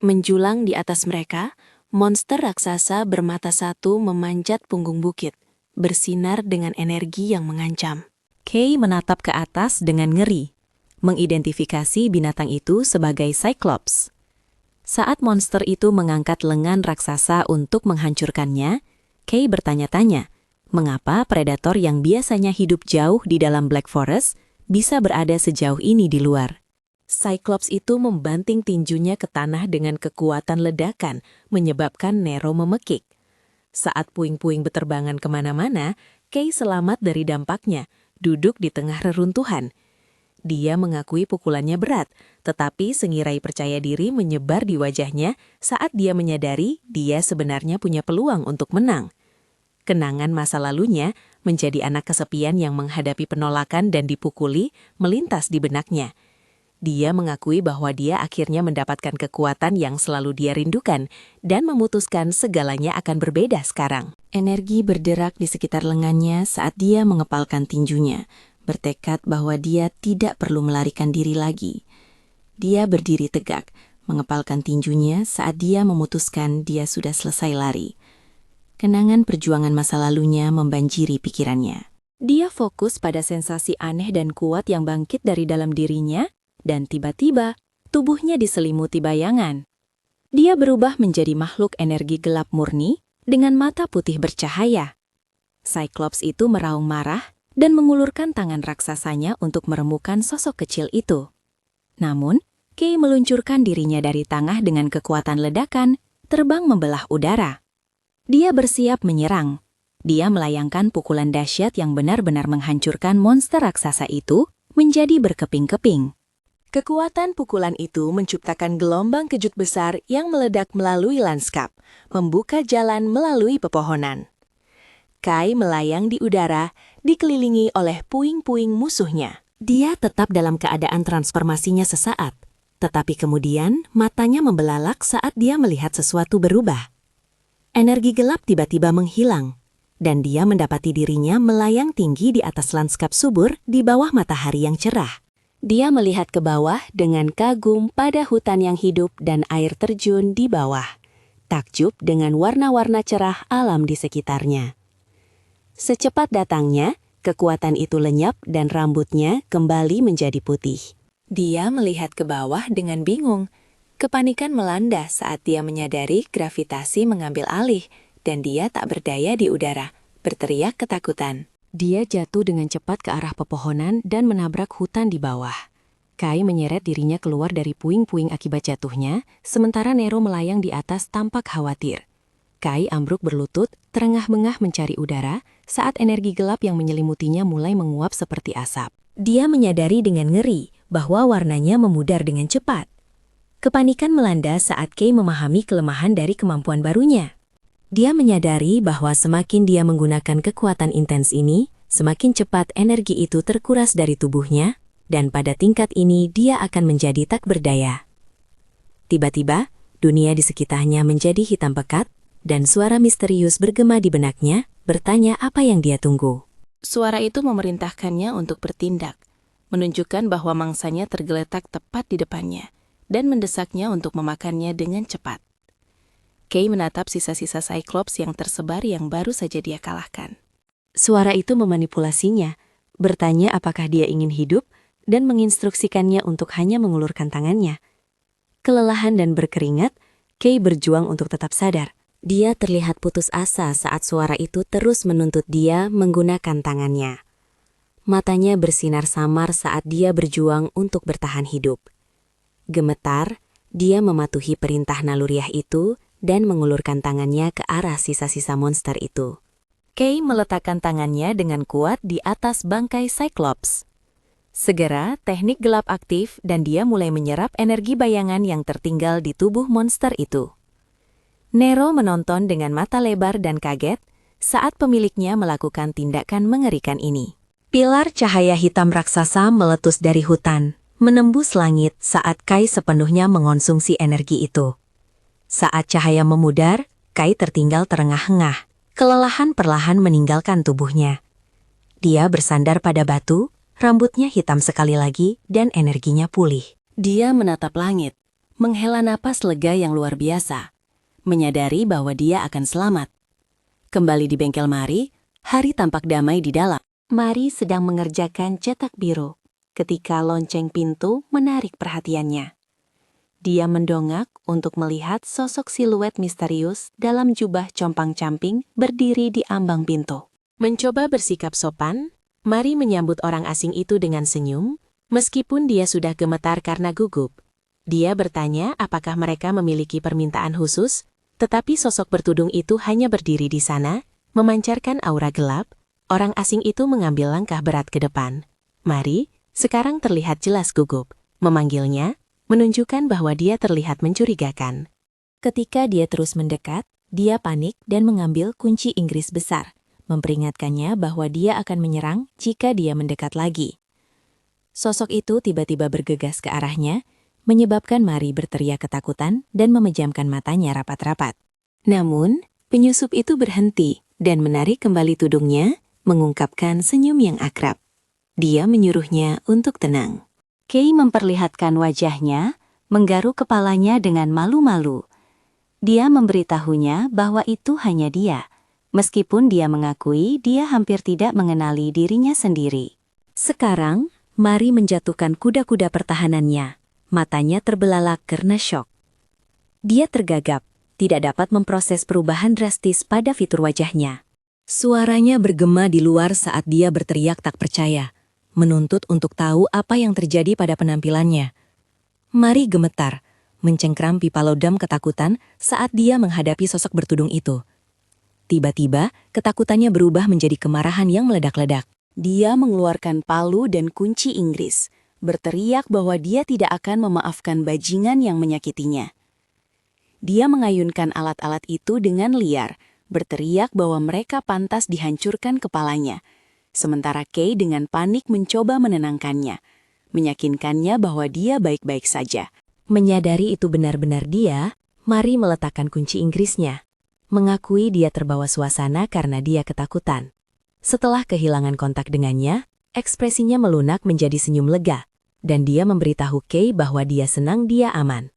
Menjulang di atas mereka, monster raksasa bermata satu memanjat punggung bukit, bersinar dengan energi yang mengancam. Kai menatap ke atas dengan ngeri, mengidentifikasi binatang itu sebagai Cyclops. Saat monster itu mengangkat lengan raksasa untuk menghancurkannya, Kai bertanya-tanya, mengapa predator yang biasanya hidup jauh di dalam Black Forest bisa berada sejauh ini di luar. Cyclops itu membanting tinjunya ke tanah dengan kekuatan ledakan, menyebabkan Nero memekik. Saat puing-puing beterbangan kemana-mana, Kai selamat dari dampaknya, duduk di tengah reruntuhan. Dia mengakui pukulannya berat, tetapi sengirai percaya diri menyebar di wajahnya saat dia menyadari dia sebenarnya punya peluang untuk menang. Kenangan masa lalunya menjadi anak kesepian yang menghadapi penolakan dan dipukuli melintas di benaknya. Dia mengakui bahwa dia akhirnya mendapatkan kekuatan yang selalu dia rindukan dan memutuskan segalanya akan berbeda sekarang. Energi berderak di sekitar lengannya saat dia mengepalkan tinjunya, bertekad bahwa dia tidak perlu melarikan diri lagi. Dia berdiri tegak, mengepalkan tinjunya saat dia memutuskan dia sudah selesai lari. Kenangan perjuangan masa lalunya membanjiri pikirannya. Dia fokus pada sensasi aneh dan kuat yang bangkit dari dalam dirinya, dan tiba-tiba tubuhnya diselimuti bayangan. Dia berubah menjadi makhluk energi gelap murni dengan mata putih bercahaya. Cyclops itu meraung marah dan mengulurkan tangan raksasanya untuk meremukan sosok kecil itu. Namun, Kai meluncurkan dirinya dari tangah dengan kekuatan ledakan, terbang membelah udara. Dia bersiap menyerang. Dia melayangkan pukulan dahsyat yang benar-benar menghancurkan monster raksasa itu menjadi berkeping-keping. Kekuatan pukulan itu menciptakan gelombang kejut besar yang meledak melalui lanskap, membuka jalan melalui pepohonan. Kai melayang di udara, dikelilingi oleh puing-puing musuhnya. Dia tetap dalam keadaan transformasinya sesaat, tetapi kemudian matanya membelalak saat dia melihat sesuatu berubah. Energi gelap tiba-tiba menghilang, dan dia mendapati dirinya melayang tinggi di atas lanskap subur di bawah matahari yang cerah. Dia melihat ke bawah dengan kagum pada hutan yang hidup dan air terjun di bawah. Takjub dengan warna-warna cerah alam di sekitarnya. Secepat datangnya, kekuatan itu lenyap dan rambutnya kembali menjadi putih. Dia melihat ke bawah dengan bingung. Kepanikan melanda saat dia menyadari gravitasi mengambil alih dan dia tak berdaya di udara, berteriak ketakutan. Dia jatuh dengan cepat ke arah pepohonan dan menabrak hutan di bawah. Kai menyeret dirinya keluar dari puing-puing akibat jatuhnya, sementara Nero melayang di atas tampak khawatir. Kai ambruk berlutut, terengah-engah mencari udara, saat energi gelap yang menyelimutinya mulai menguap seperti asap. Dia menyadari dengan ngeri bahwa warnanya memudar dengan cepat. Kepanikan melanda saat Kai memahami kelemahan dari kemampuan barunya. Dia menyadari bahwa semakin dia menggunakan kekuatan intens ini, semakin cepat energi itu terkuras dari tubuhnya, dan pada tingkat ini dia akan menjadi tak berdaya. Tiba-tiba, dunia di sekitarnya menjadi hitam pekat, dan suara misterius bergema di benaknya, bertanya apa yang dia tunggu. Suara itu memerintahkannya untuk bertindak, menunjukkan bahwa mangsanya tergeletak tepat di depannya, dan mendesaknya untuk memakannya dengan cepat. Kai menatap sisa-sisa Cyclops yang tersebar yang baru saja dia kalahkan. Suara itu memanipulasinya, bertanya apakah dia ingin hidup, dan menginstruksikannya untuk hanya mengulurkan tangannya. Kelelahan dan berkeringat, Kai berjuang untuk tetap sadar. Dia terlihat putus asa saat suara itu terus menuntut dia menggunakan tangannya. Matanya bersinar samar saat dia berjuang untuk bertahan hidup. Gemetar, dia mematuhi perintah naluriah itu dan mengulurkan tangannya ke arah sisa-sisa monster itu. Kai meletakkan tangannya dengan kuat di atas bangkai Cyclops. Segera, teknik gelap aktif dan dia mulai menyerap energi bayangan yang tertinggal di tubuh monster itu. Nero menonton dengan mata lebar dan kaget saat pemiliknya melakukan tindakan mengerikan ini. Pilar cahaya hitam raksasa meletus dari hutan, menembus langit saat Kai sepenuhnya mengonsumsi energi itu. Saat cahaya memudar, Kai tertinggal terengah-engah. Kelelahan perlahan meninggalkan tubuhnya. Dia bersandar pada batu, rambutnya hitam sekali lagi, dan energinya pulih. Dia menatap langit, menghela napas lega yang luar biasa, menyadari bahwa dia akan selamat. Kembali di bengkel Mari, hari tampak damai di dalam. Mari sedang mengerjakan cetak biru, ketika lonceng pintu menarik perhatiannya. Dia mendongak untuk melihat sosok siluet misterius dalam jubah compang-camping berdiri di ambang pintu. Mencoba bersikap sopan, Mari menyambut orang asing itu dengan senyum, meskipun dia sudah gemetar karena gugup. Dia bertanya apakah mereka memiliki permintaan khusus, tetapi sosok bertudung itu hanya berdiri di sana, memancarkan aura gelap. Orang asing itu mengambil langkah berat ke depan. Mari, sekarang terlihat jelas gugup, memanggilnya, menunjukkan bahwa dia terlihat mencurigakan. Ketika dia terus mendekat, dia panik dan mengambil kunci Inggris besar, memperingatkannya bahwa dia akan menyerang jika dia mendekat lagi. Sosok itu tiba-tiba bergegas ke arahnya, menyebabkan Mari berteriak ketakutan dan memejamkan matanya rapat-rapat. Namun, penyusup itu berhenti dan menarik kembali tudungnya, mengungkapkan senyum yang akrab. Dia menyuruhnya untuk tenang. Kai memperlihatkan wajahnya, menggaruk kepalanya dengan malu-malu. Dia memberitahunya bahwa itu hanya dia, meskipun dia mengakui dia hampir tidak mengenali dirinya sendiri. Sekarang, Mari menjatuhkan kuda-kuda pertahanannya. Matanya terbelalak karena syok. Dia tergagap, tidak dapat memproses perubahan drastis pada fitur wajahnya. Suaranya bergema di luar saat dia berteriak tak percaya, menuntut untuk tahu apa yang terjadi pada penampilannya. Mari gemetar, mencengkram pipa lodam ketakutan saat dia menghadapi sosok bertudung itu. Tiba-tiba, ketakutannya berubah menjadi kemarahan yang meledak-ledak. Dia mengeluarkan palu dan kunci Inggris, berteriak bahwa dia tidak akan memaafkan bajingan yang menyakitinya. Dia mengayunkan alat-alat itu dengan liar, berteriak bahwa mereka pantas dihancurkan kepalanya, sementara Kai dengan panik mencoba menenangkannya, meyakinkannya bahwa dia baik-baik saja. Menyadari itu benar-benar dia, Mari meletakkan kunci Inggrisnya, mengakui dia terbawa suasana karena dia ketakutan. Setelah kehilangan kontak dengannya, ekspresinya melunak menjadi senyum lega. dan dia memberitahu Kay bahwa dia senang dia aman.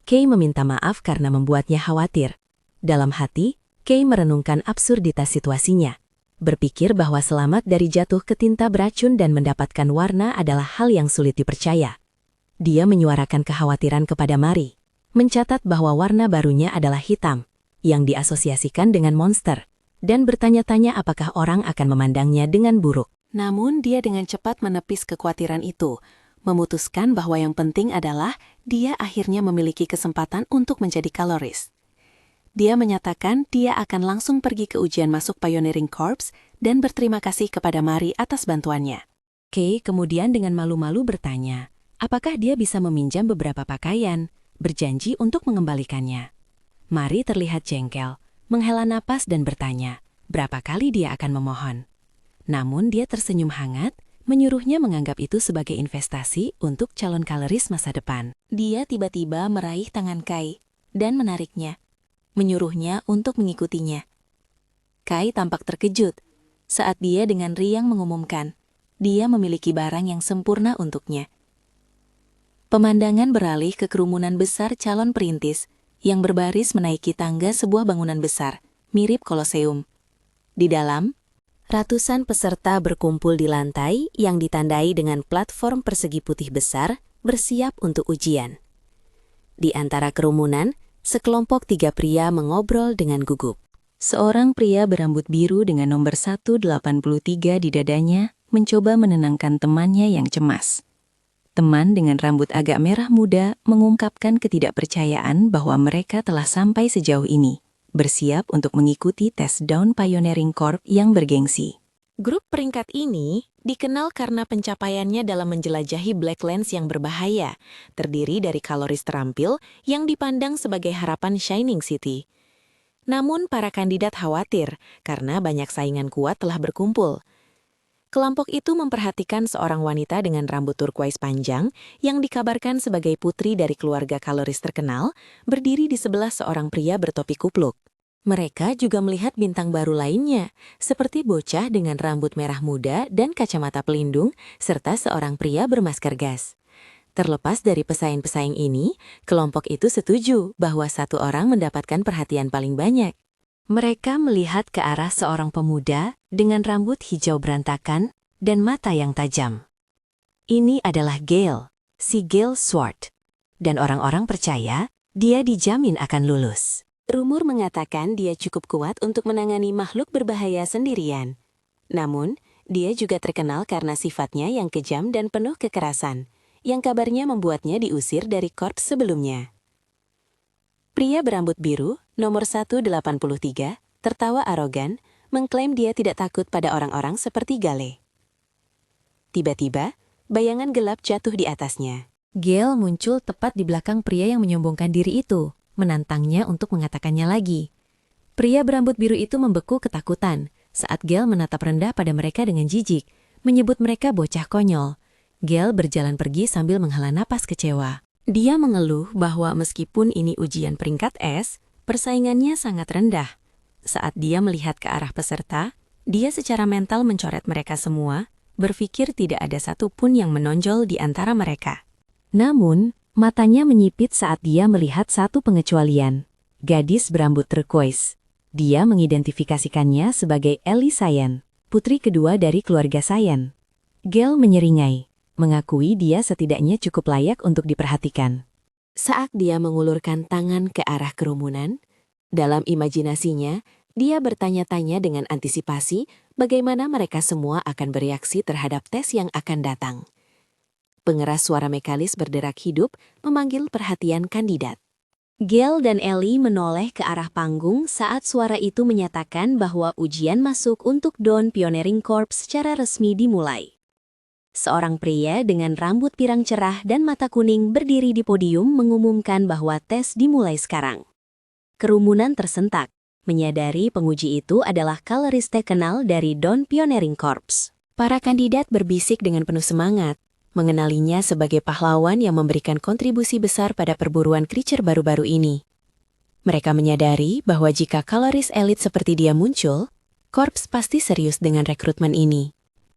Kay meminta maaf karena membuatnya khawatir. Dalam hati, Kay merenungkan absurditas situasinya. Berpikir bahwa selamat dari jatuh ke tinta beracun dan mendapatkan warna adalah hal yang sulit dipercaya. Dia menyuarakan kekhawatiran kepada Mary, mencatat bahwa warna barunya adalah hitam, yang diasosiasikan dengan monster, dan bertanya-tanya apakah orang akan memandangnya dengan buruk. Namun dia dengan cepat menepis kekhawatiran itu, memutuskan bahwa yang penting adalah dia akhirnya memiliki kesempatan untuk menjadi kaloris. Dia menyatakan dia akan langsung pergi ke ujian masuk Pioneering Corps dan berterima kasih kepada Mary atas bantuannya. Kay kemudian dengan malu-malu bertanya, apakah dia bisa meminjam beberapa pakaian, berjanji untuk mengembalikannya. Mary terlihat jengkel, menghela napas dan bertanya, berapa kali dia akan memohon. Namun dia tersenyum hangat, menyuruhnya menganggap itu sebagai investasi untuk calon kaloris masa depan. Dia tiba-tiba meraih tangan Kay dan menariknya, menyuruhnya untuk mengikutinya. Kay tampak terkejut saat dia dengan riang mengumumkan dia memiliki barang yang sempurna untuknya. Pemandangan beralih ke kerumunan besar calon perintis yang berbaris menaiki tangga sebuah bangunan besar, mirip Koloseum. Di dalam, ratusan peserta berkumpul di lantai yang ditandai dengan platform persegi putih besar bersiap untuk ujian. Di antara kerumunan, sekelompok 3 pria mengobrol dengan gugup. Seorang pria berambut biru dengan nomor 183 di dadanya mencoba menenangkan temannya yang cemas. Teman dengan rambut agak merah muda mengungkapkan ketidakpercayaan bahwa mereka telah sampai sejauh ini, bersiap untuk mengikuti tes Dawn Pioneering Corps yang bergengsi. Grup peringkat ini dikenal karena pencapaiannya dalam menjelajahi Blacklands yang berbahaya, terdiri dari kaloris terampil yang dipandang sebagai harapan Shining City. Namun para kandidat khawatir karena banyak saingan kuat telah berkumpul. Kelompok itu memperhatikan seorang wanita dengan rambut turquoise panjang yang dikabarkan sebagai putri dari keluarga kaloris terkenal, berdiri di sebelah seorang pria bertopi kupluk. Mereka juga melihat bintang baru lainnya, seperti bocah dengan rambut merah muda dan kacamata pelindung, serta seorang pria bermasker gas. Terlepas dari pesaing-pesaing ini, kelompok itu setuju bahwa satu orang mendapatkan perhatian paling banyak. Mereka melihat ke arah seorang pemuda dengan rambut hijau berantakan dan mata yang tajam. Ini adalah Gale, si Gale Sword. Dan orang-orang percaya dia dijamin akan lulus. Rumor mengatakan dia cukup kuat untuk menangani makhluk berbahaya sendirian. Namun, dia juga terkenal karena sifatnya yang kejam dan penuh kekerasan, yang kabarnya membuatnya diusir dari korps sebelumnya. Pria berambut biru, nomor 183, tertawa arogan, mengklaim dia tidak takut pada orang-orang seperti Gale. Tiba-tiba, bayangan gelap jatuh di atasnya. Gale muncul tepat di belakang pria yang menyombongkan diri itu, menantangnya untuk mengatakannya lagi. Pria berambut biru itu membeku ketakutan saat Gale menatap rendah pada mereka dengan jijik, menyebut mereka bocah konyol. Gale berjalan pergi sambil menghela napas kecewa. Dia mengeluh bahwa meskipun ini ujian peringkat S, persaingannya sangat rendah. Saat dia melihat ke arah peserta, dia secara mental mencoret mereka semua, berpikir tidak ada satupun yang menonjol di antara mereka. Namun, matanya menyipit saat dia melihat satu pengecualian, gadis berambut turquoise. Dia mengidentifikasikannya sebagai Ellie Sayen, putri kedua dari keluarga Sayen. Gale menyeringai, mengakui dia setidaknya cukup layak untuk diperhatikan. Saat dia mengulurkan tangan ke arah kerumunan, dalam imajinasinya, dia bertanya-tanya dengan antisipasi bagaimana mereka semua akan bereaksi terhadap tes yang akan datang. Pengeras suara mekanis berderak hidup memanggil perhatian kandidat. Gale dan Ellie menoleh ke arah panggung saat suara itu menyatakan bahwa ujian masuk untuk Dawn Pioneering Corps secara resmi dimulai. Seorang pria dengan rambut pirang cerah dan mata kuning berdiri di podium mengumumkan bahwa tes dimulai sekarang. Kerumunan tersentak, menyadari penguji itu adalah kaloris terkenal dari Dawn Pioneering Corps. Para kandidat berbisik dengan penuh semangat, mengenalinya sebagai pahlawan yang memberikan kontribusi besar pada perburuan creature baru-baru ini. Mereka menyadari bahwa jika kaloris elit seperti dia muncul, Corps pasti serius dengan rekrutmen ini.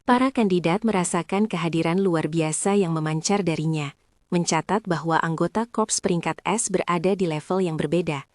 Para kandidat merasakan kehadiran luar biasa yang memancar darinya, mencatat bahwa anggota korps peringkat S berada di level yang berbeda.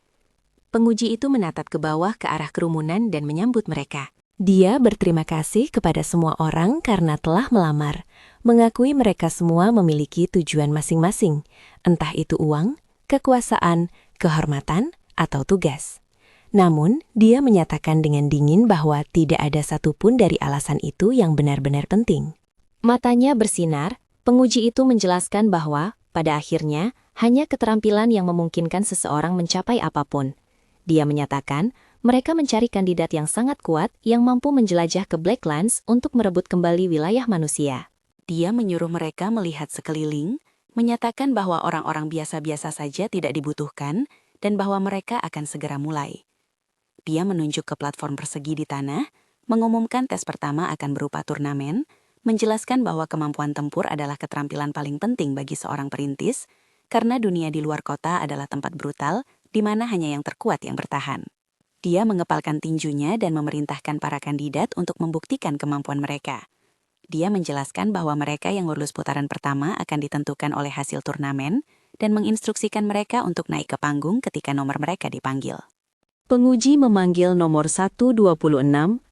Penguji itu menatap ke bawah ke arah kerumunan dan menyambut mereka. Dia berterima kasih kepada semua orang karena telah melamar, mengakui mereka semua memiliki tujuan masing-masing, entah itu uang, kekuasaan, kehormatan, atau tugas. Namun, dia menyatakan dengan dingin bahwa tidak ada satupun dari alasan itu yang benar-benar penting. Matanya bersinar, penguji itu menjelaskan bahwa, pada akhirnya, hanya keterampilan yang memungkinkan seseorang mencapai apapun. Dia menyatakan, mereka mencari kandidat yang sangat kuat yang mampu menjelajah ke Blacklands untuk merebut kembali wilayah manusia. Dia menyuruh mereka melihat sekeliling, menyatakan bahwa orang-orang biasa-biasa saja tidak dibutuhkan, dan bahwa mereka akan segera mulai. Dia menunjuk ke platform persegi di tanah, mengumumkan tes pertama akan berupa turnamen, menjelaskan bahwa kemampuan tempur adalah keterampilan paling penting bagi seorang perintis, karena dunia di luar kota adalah tempat brutal, di mana hanya yang terkuat yang bertahan. Dia mengepalkan tinjunya dan memerintahkan para kandidat untuk membuktikan kemampuan mereka. Dia menjelaskan bahwa mereka yang lulus putaran pertama akan ditentukan oleh hasil turnamen, dan menginstruksikan mereka untuk naik ke panggung ketika nomor mereka dipanggil. Penguji memanggil nomor 126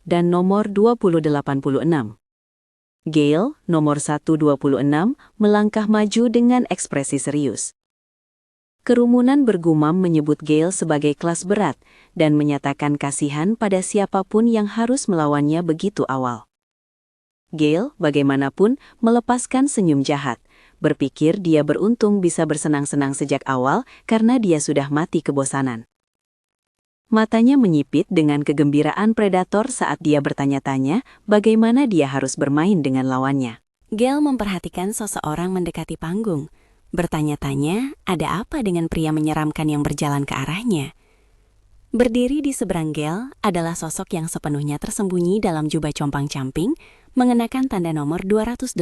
dan nomor 2086. Gale, nomor 126, melangkah maju dengan ekspresi serius. Kerumunan bergumam menyebut Gale sebagai kelas berat dan menyatakan kasihan pada siapapun yang harus melawannya begitu awal. Gale, bagaimanapun, melepaskan senyum jahat, berpikir dia beruntung bisa bersenang-senang sejak awal karena dia sudah mati kebosanan. Matanya menyipit dengan kegembiraan predator saat dia bertanya-tanya bagaimana dia harus bermain dengan lawannya. Gale memperhatikan seseorang mendekati panggung. Bertanya-tanya, ada apa dengan pria menyeramkan yang berjalan ke arahnya? Berdiri di seberang Gale adalah sosok yang sepenuhnya tersembunyi dalam jubah compang-camping, mengenakan tanda nomor 286.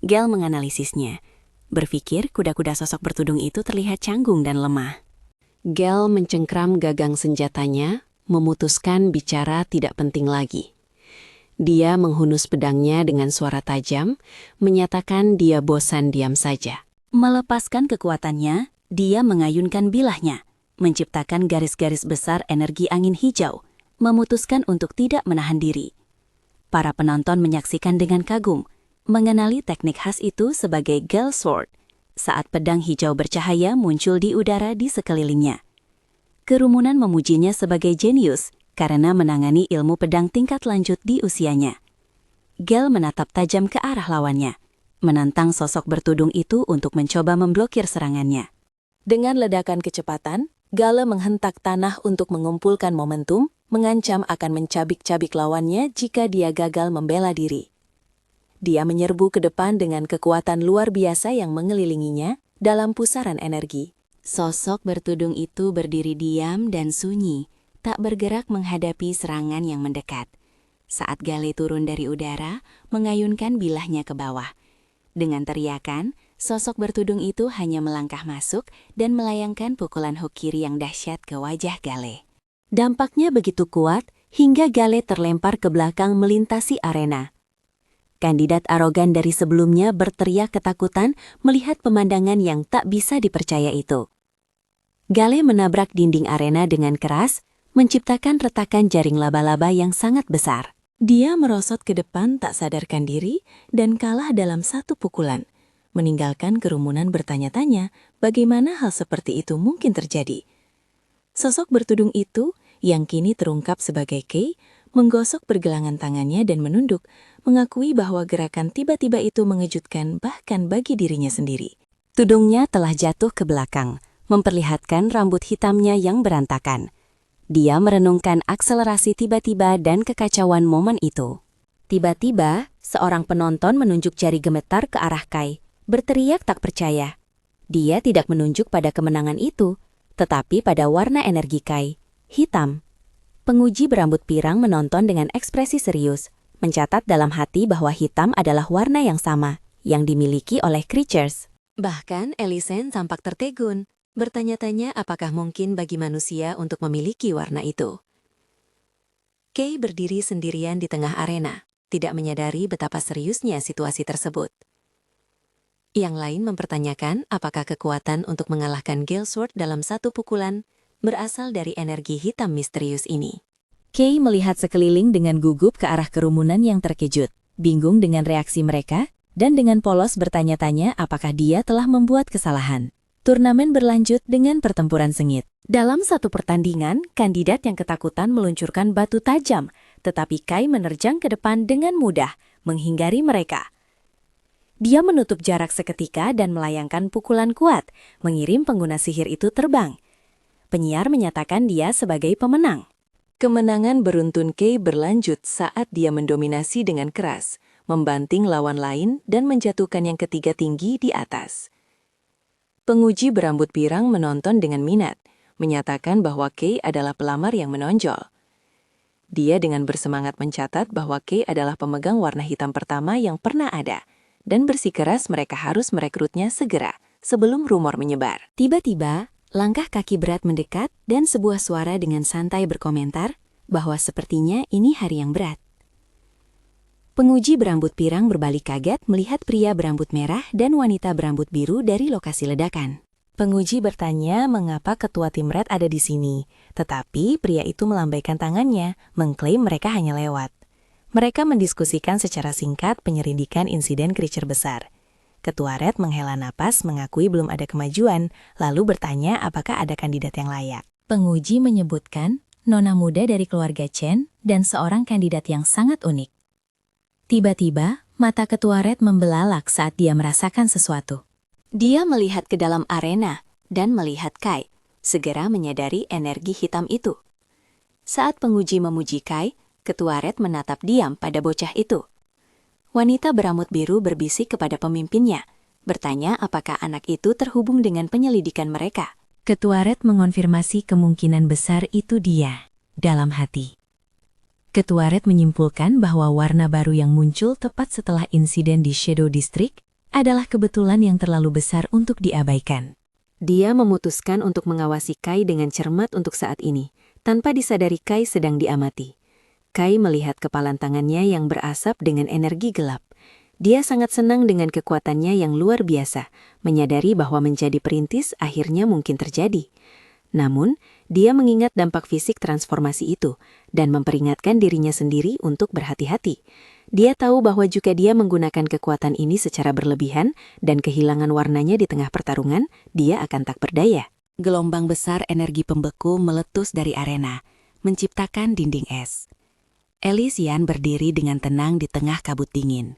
Gale menganalisisnya. Berpikir kuda-kuda sosok bertudung itu terlihat canggung dan lemah. Gale mencengkram gagang senjatanya, memutuskan bicara tidak penting lagi. Dia menghunus pedangnya dengan suara tajam, menyatakan dia bosan diam saja. Melepaskan kekuatannya, dia mengayunkan bilahnya, menciptakan garis-garis besar energi angin hijau, memutuskan untuk tidak menahan diri. Para penonton menyaksikan dengan kagum, mengenali teknik khas itu sebagai Gale Sword, saat pedang hijau bercahaya muncul di udara di sekelilingnya. Kerumunan memujinya sebagai jenius karena menangani ilmu pedang tingkat lanjut di usianya. Gale menatap tajam ke arah lawannya, menantang sosok bertudung itu untuk mencoba memblokir serangannya. Dengan ledakan kecepatan, Gale menghentak tanah untuk mengumpulkan momentum, mengancam akan mencabik-cabik lawannya jika dia gagal membela diri. Dia menyerbu ke depan dengan kekuatan luar biasa yang mengelilinginya dalam pusaran energi. Sosok bertudung itu berdiri diam dan sunyi, tak bergerak menghadapi serangan yang mendekat. Saat Gale turun dari udara, mengayunkan bilahnya ke bawah. Dengan teriakan, sosok bertudung itu hanya melangkah masuk dan melayangkan pukulan hook kiri yang dahsyat ke wajah Gale. Dampaknya begitu kuat hingga Gale terlempar ke belakang melintasi arena. Kandidat arogan dari sebelumnya berteriak ketakutan melihat pemandangan yang tak bisa dipercaya itu. Gale menabrak dinding arena dengan keras, menciptakan retakan jaring laba-laba yang sangat besar. Dia merosot ke depan tak sadarkan diri dan kalah dalam satu pukulan, meninggalkan kerumunan bertanya-tanya bagaimana hal seperti itu mungkin terjadi. Sosok bertudung itu, yang kini terungkap sebagai Kay, menggosok pergelangan tangannya dan menunduk, mengakui bahwa gerakan tiba-tiba itu mengejutkan bahkan bagi dirinya sendiri. Tudungnya telah jatuh ke belakang, memperlihatkan rambut hitamnya yang berantakan. Dia merenungkan akselerasi tiba-tiba dan kekacauan momen itu. Tiba-tiba, seorang penonton menunjuk jari gemetar ke arah Kay, berteriak tak percaya. Dia tidak menunjuk pada kemenangan itu, tetapi pada warna energi Kay, hitam. Penguji berambut pirang menonton dengan ekspresi serius, mencatat dalam hati bahwa hitam adalah warna yang sama, yang dimiliki oleh creatures. Bahkan Alicent tampak tertegun, bertanya-tanya apakah mungkin bagi manusia untuk memiliki warna itu. Kay berdiri sendirian di tengah arena, tidak menyadari betapa seriusnya situasi tersebut. Yang lain mempertanyakan apakah kekuatan untuk mengalahkan Galesworth dalam satu pukulan berasal dari energi hitam misterius ini. Kay melihat sekeliling dengan gugup ke arah kerumunan yang terkejut, bingung dengan reaksi mereka, dan dengan polos bertanya-tanya apakah dia telah membuat kesalahan. Turnamen berlanjut dengan pertempuran sengit. Dalam satu pertandingan, kandidat yang ketakutan meluncurkan batu tajam, tetapi Kay menerjang ke depan dengan mudah, menghindari mereka. Dia menutup jarak seketika dan melayangkan pukulan kuat, mengirim pengguna sihir itu terbang. Penyiar menyatakan dia sebagai pemenang. Kemenangan beruntun Kay berlanjut saat dia mendominasi dengan keras, membanting lawan lain dan menjatuhkan yang ketiga tinggi di atas. Penguji berambut pirang menonton dengan minat, menyatakan bahwa Kay adalah pelamar yang menonjol. Dia dengan bersemangat mencatat bahwa Kay adalah pemegang warna hitam pertama yang pernah ada, dan bersikeras mereka harus merekrutnya segera sebelum rumor menyebar. Tiba-tiba, langkah kaki berat mendekat dan sebuah suara dengan santai berkomentar bahwa sepertinya ini hari yang berat. Penguji berambut pirang berbalik kaget melihat pria berambut merah dan wanita berambut biru dari lokasi ledakan. Penguji bertanya mengapa ketua tim Red ada di sini, tetapi pria itu melambaikan tangannya, mengklaim mereka hanya lewat. Mereka mendiskusikan secara singkat penyelidikan insiden creature besar. Ketua Red menghela napas mengakui belum ada kemajuan, lalu bertanya apakah ada kandidat yang layak. Penguji menyebutkan nona muda dari keluarga Chen dan seorang kandidat yang sangat unik. Tiba-tiba, mata Ketua Red membelalak saat dia merasakan sesuatu. Dia melihat ke dalam arena dan melihat Kay, segera menyadari energi hitam itu. Saat penguji memuji Kay, Ketua Red menatap diam pada bocah itu. Wanita berambut biru berbisik kepada pemimpinnya, bertanya apakah anak itu terhubung dengan penyelidikan mereka. Ketua Red mengonfirmasi kemungkinan besar itu dia, dalam hati. Ketua Red menyimpulkan bahwa warna baru yang muncul tepat setelah insiden di Shadow District adalah kebetulan yang terlalu besar untuk diabaikan. Dia memutuskan untuk mengawasi Kay dengan cermat untuk saat ini, tanpa disadari Kay sedang diamati. Kay melihat kepalan tangannya yang berasap dengan energi gelap. Dia sangat senang dengan kekuatannya yang luar biasa, menyadari bahwa menjadi perintis akhirnya mungkin terjadi. Namun, dia mengingat dampak fisik transformasi itu dan memperingatkan dirinya sendiri untuk berhati-hati. Dia tahu bahwa jika dia menggunakan kekuatan ini secara berlebihan dan kehilangan warnanya di tengah pertarungan, dia akan tak berdaya. Gelombang besar energi pembeku meletus dari arena, menciptakan dinding es. Elysian berdiri dengan tenang di tengah kabut dingin.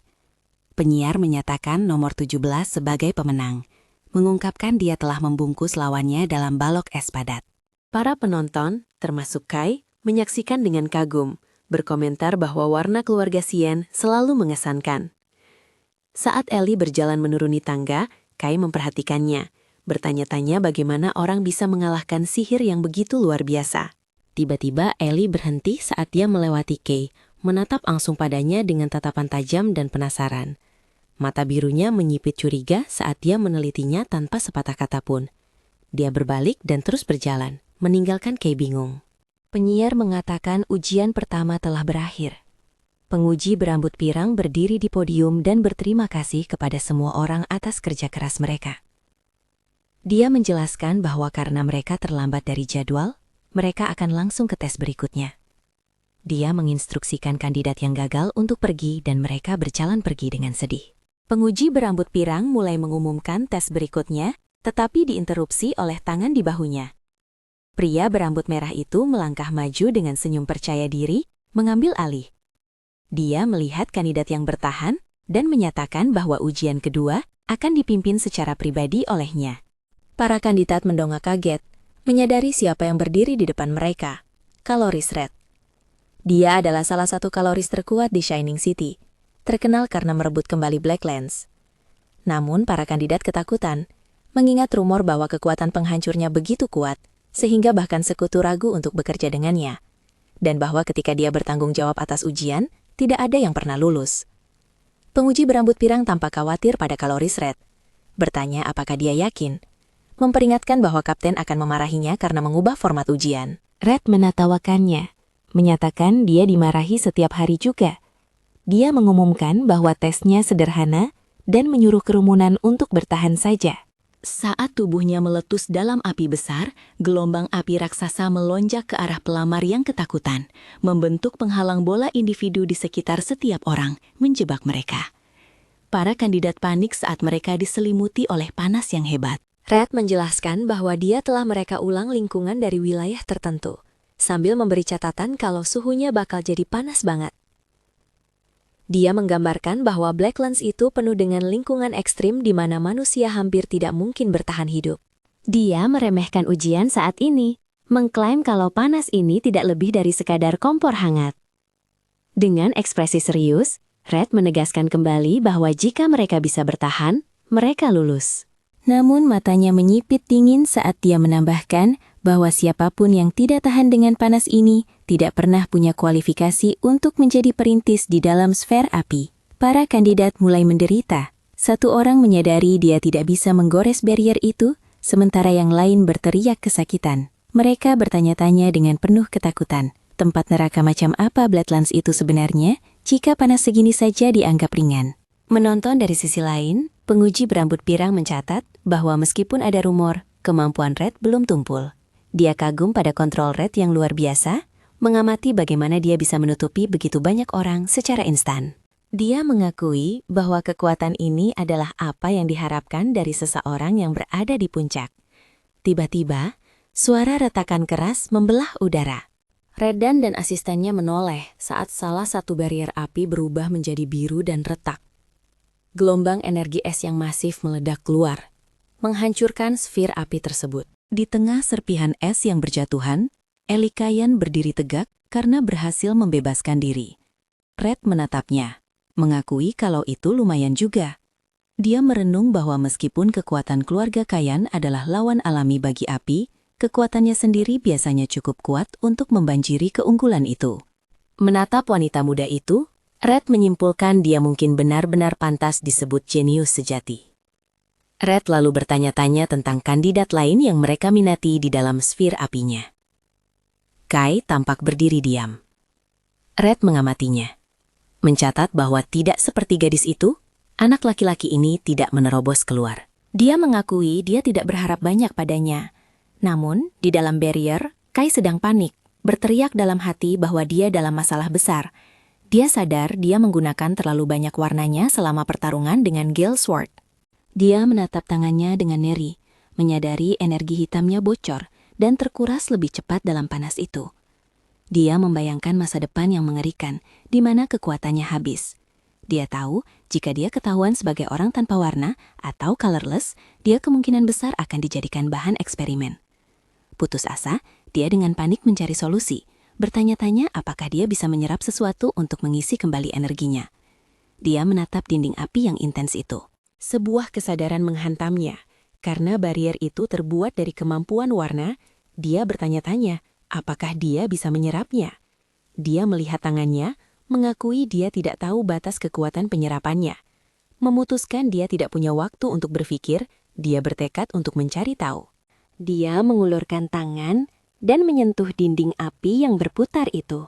Penyiar menyatakan nomor 17 sebagai pemenang, mengungkapkan dia telah membungkus lawannya dalam balok es padat. Para penonton, termasuk Kay, menyaksikan dengan kagum, berkomentar bahwa warna keluarga Xian selalu mengesankan. Saat Ellie berjalan menuruni tangga, Kay memperhatikannya, bertanya-tanya bagaimana orang bisa mengalahkan sihir yang begitu luar biasa. Tiba-tiba Ellie berhenti saat dia melewati Kay, menatap langsung padanya dengan tatapan tajam dan penasaran. Mata birunya menyipit curiga saat dia menelitinya tanpa sepatah kata pun. Dia berbalik dan terus berjalan, meninggalkan Kay bingung. Penyiar mengatakan ujian pertama telah berakhir. Penguji berambut pirang berdiri di podium dan berterima kasih kepada semua orang atas kerja keras mereka. Dia menjelaskan bahwa karena mereka terlambat dari jadwal, mereka akan langsung ke tes berikutnya. Dia menginstruksikan kandidat yang gagal untuk pergi dan mereka berjalan pergi dengan sedih. Penguji berambut pirang mulai mengumumkan tes berikutnya, tetapi diinterupsi oleh tangan di bahunya. Pria berambut merah itu melangkah maju dengan senyum percaya diri, mengambil alih. Dia melihat kandidat yang bertahan dan menyatakan bahwa ujian kedua akan dipimpin secara pribadi olehnya. Para kandidat mendongak kaget, menyadari siapa yang berdiri di depan mereka, Caloris Red. Dia adalah salah satu kaloris terkuat di Shining City, terkenal karena merebut kembali Blacklands. Namun para kandidat ketakutan, mengingat rumor bahwa kekuatan penghancurnya begitu kuat, sehingga bahkan sekutu ragu untuk bekerja dengannya. Dan bahwa ketika dia bertanggung jawab atas ujian, tidak ada yang pernah lulus. Penguji berambut pirang tampak khawatir pada Caloris Red. Bertanya apakah dia yakin. Memperingatkan bahwa kapten akan memarahinya karena mengubah format ujian. Red menatawakannya, menyatakan dia dimarahi setiap hari juga. Dia mengumumkan bahwa tesnya sederhana dan menyuruh kerumunan untuk bertahan saja. Saat tubuhnya meletus dalam api besar, gelombang api raksasa melonjak ke arah pelamar yang ketakutan, membentuk penghalang bola individu di sekitar setiap orang, menjebak mereka. Para kandidat panik saat mereka diselimuti oleh panas yang hebat. Red menjelaskan bahwa dia telah mereka ulang lingkungan dari wilayah tertentu, sambil memberi catatan kalau suhunya bakal jadi panas banget. Dia menggambarkan bahwa Blacklands itu penuh dengan lingkungan ekstrim di mana manusia hampir tidak mungkin bertahan hidup. Dia meremehkan ujian saat ini, mengklaim kalau panas ini tidak lebih dari sekadar kompor hangat. Dengan ekspresi serius, Red menegaskan kembali bahwa jika mereka bisa bertahan, mereka lulus. Namun matanya menyipit dingin saat dia menambahkan bahwa siapapun yang tidak tahan dengan panas ini tidak pernah punya kualifikasi untuk menjadi perintis di dalam sfer api. Para kandidat mulai menderita. Satu orang menyadari dia tidak bisa menggores barrier itu, sementara yang lain berteriak kesakitan. Mereka bertanya-tanya dengan penuh ketakutan. Tempat neraka macam apa Bloodlands itu sebenarnya, jika panas segini saja dianggap ringan? Menonton dari sisi lain, penguji berambut pirang mencatat bahwa meskipun ada rumor, kemampuan Red belum tumpul. Dia kagum pada kontrol Red yang luar biasa, mengamati bagaimana dia bisa menutupi begitu banyak orang secara instan. Dia mengakui bahwa kekuatan ini adalah apa yang diharapkan dari seseorang yang berada di puncak. Tiba-tiba, suara retakan keras membelah udara. Redan dan asistennya menoleh saat salah satu barrier api berubah menjadi biru dan retak. Gelombang energi es yang masif meledak keluar, menghancurkan sfer api tersebut. Di tengah serpihan es yang berjatuhan, Elikayan berdiri tegak karena berhasil membebaskan diri. Red menatapnya, mengakui kalau itu lumayan juga. Dia merenung bahwa meskipun kekuatan keluarga Kayan adalah lawan alami bagi api, kekuatannya sendiri biasanya cukup kuat untuk membanjiri keunggulan itu. Menatap wanita muda itu, Red menyimpulkan dia mungkin benar-benar pantas disebut jenius sejati. Red lalu bertanya-tanya tentang kandidat lain yang mereka minati di dalam sfer apinya. Kai tampak berdiri diam. Red mengamatinya, mencatat bahwa tidak seperti gadis itu, anak laki-laki ini tidak menerobos keluar. Dia mengakui dia tidak berharap banyak padanya. Namun, di dalam barrier, Kai sedang panik, berteriak dalam hati bahwa dia dalam masalah besar. Dia sadar dia menggunakan terlalu banyak warnanya selama pertarungan dengan Gale Sword. Dia menatap tangannya dengan ngeri, menyadari energi hitamnya bocor dan terkuras lebih cepat dalam panas itu. Dia membayangkan masa depan yang mengerikan, di mana kekuatannya habis. Dia tahu, jika dia ketahuan sebagai orang tanpa warna atau colorless, dia kemungkinan besar akan dijadikan bahan eksperimen. Putus asa, dia dengan panik mencari solusi, bertanya-tanya apakah dia bisa menyerap sesuatu untuk mengisi kembali energinya. Dia menatap dinding api yang intens itu. Sebuah kesadaran menghantamnya. Karena barrier itu terbuat dari kemampuan warna, dia bertanya-tanya, apakah dia bisa menyerapnya? Dia melihat tangannya, mengakui dia tidak tahu batas kekuatan penyerapannya. Memutuskan dia tidak punya waktu untuk berpikir, dia bertekad untuk mencari tahu. Dia mengulurkan tangan dan menyentuh dinding api yang berputar itu.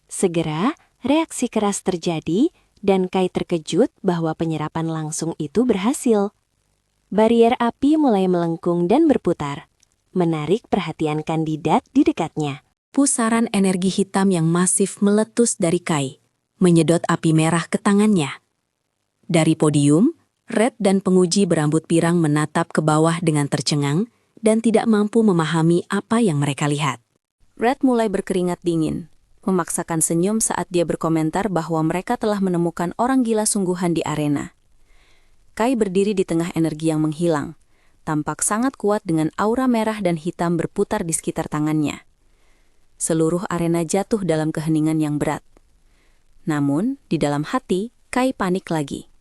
Segera, reaksi keras terjadi, dan Kai terkejut bahwa penyerapan langsung itu berhasil. Barrier api mulai melengkung dan berputar, menarik perhatian kandidat di dekatnya. Pusaran energi hitam yang masif meletus dari Kai, menyedot api merah ke tangannya. Dari podium, Red dan penguji berambut pirang menatap ke bawah dengan tercengang dan tidak mampu memahami apa yang mereka lihat. Red mulai berkeringat dingin, memaksakan senyum saat dia berkomentar bahwa mereka telah menemukan orang gila sungguhan di arena. Kai berdiri di tengah energi yang menghilang, tampak sangat kuat dengan aura merah dan hitam berputar di sekitar tangannya. Seluruh arena jatuh dalam keheningan yang berat. Namun, di dalam hati, Kai panik lagi.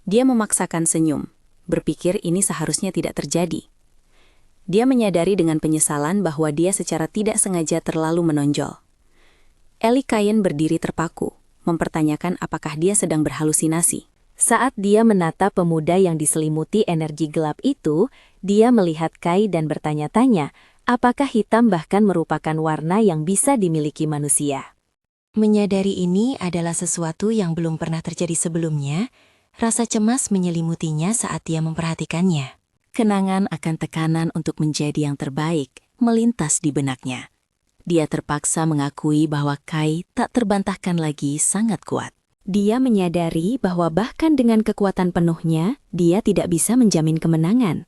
Dia memaksakan senyum, berpikir ini seharusnya tidak terjadi. Dia menyadari dengan penyesalan bahwa dia secara tidak sengaja terlalu menonjol. Elikayan berdiri terpaku, mempertanyakan apakah dia sedang berhalusinasi. Saat dia menatap pemuda yang diselimuti energi gelap itu, dia melihat Kai dan bertanya-tanya, apakah hitam bahkan merupakan warna yang bisa dimiliki manusia. Menyadari ini adalah sesuatu yang belum pernah terjadi sebelumnya, rasa cemas menyelimutinya saat dia memperhatikannya. Kenangan akan tekanan untuk menjadi yang terbaik melintas di benaknya. Dia terpaksa mengakui bahwa Kai tak terbantahkan lagi sangat kuat. Dia menyadari bahwa bahkan dengan kekuatan penuhnya, dia tidak bisa menjamin kemenangan.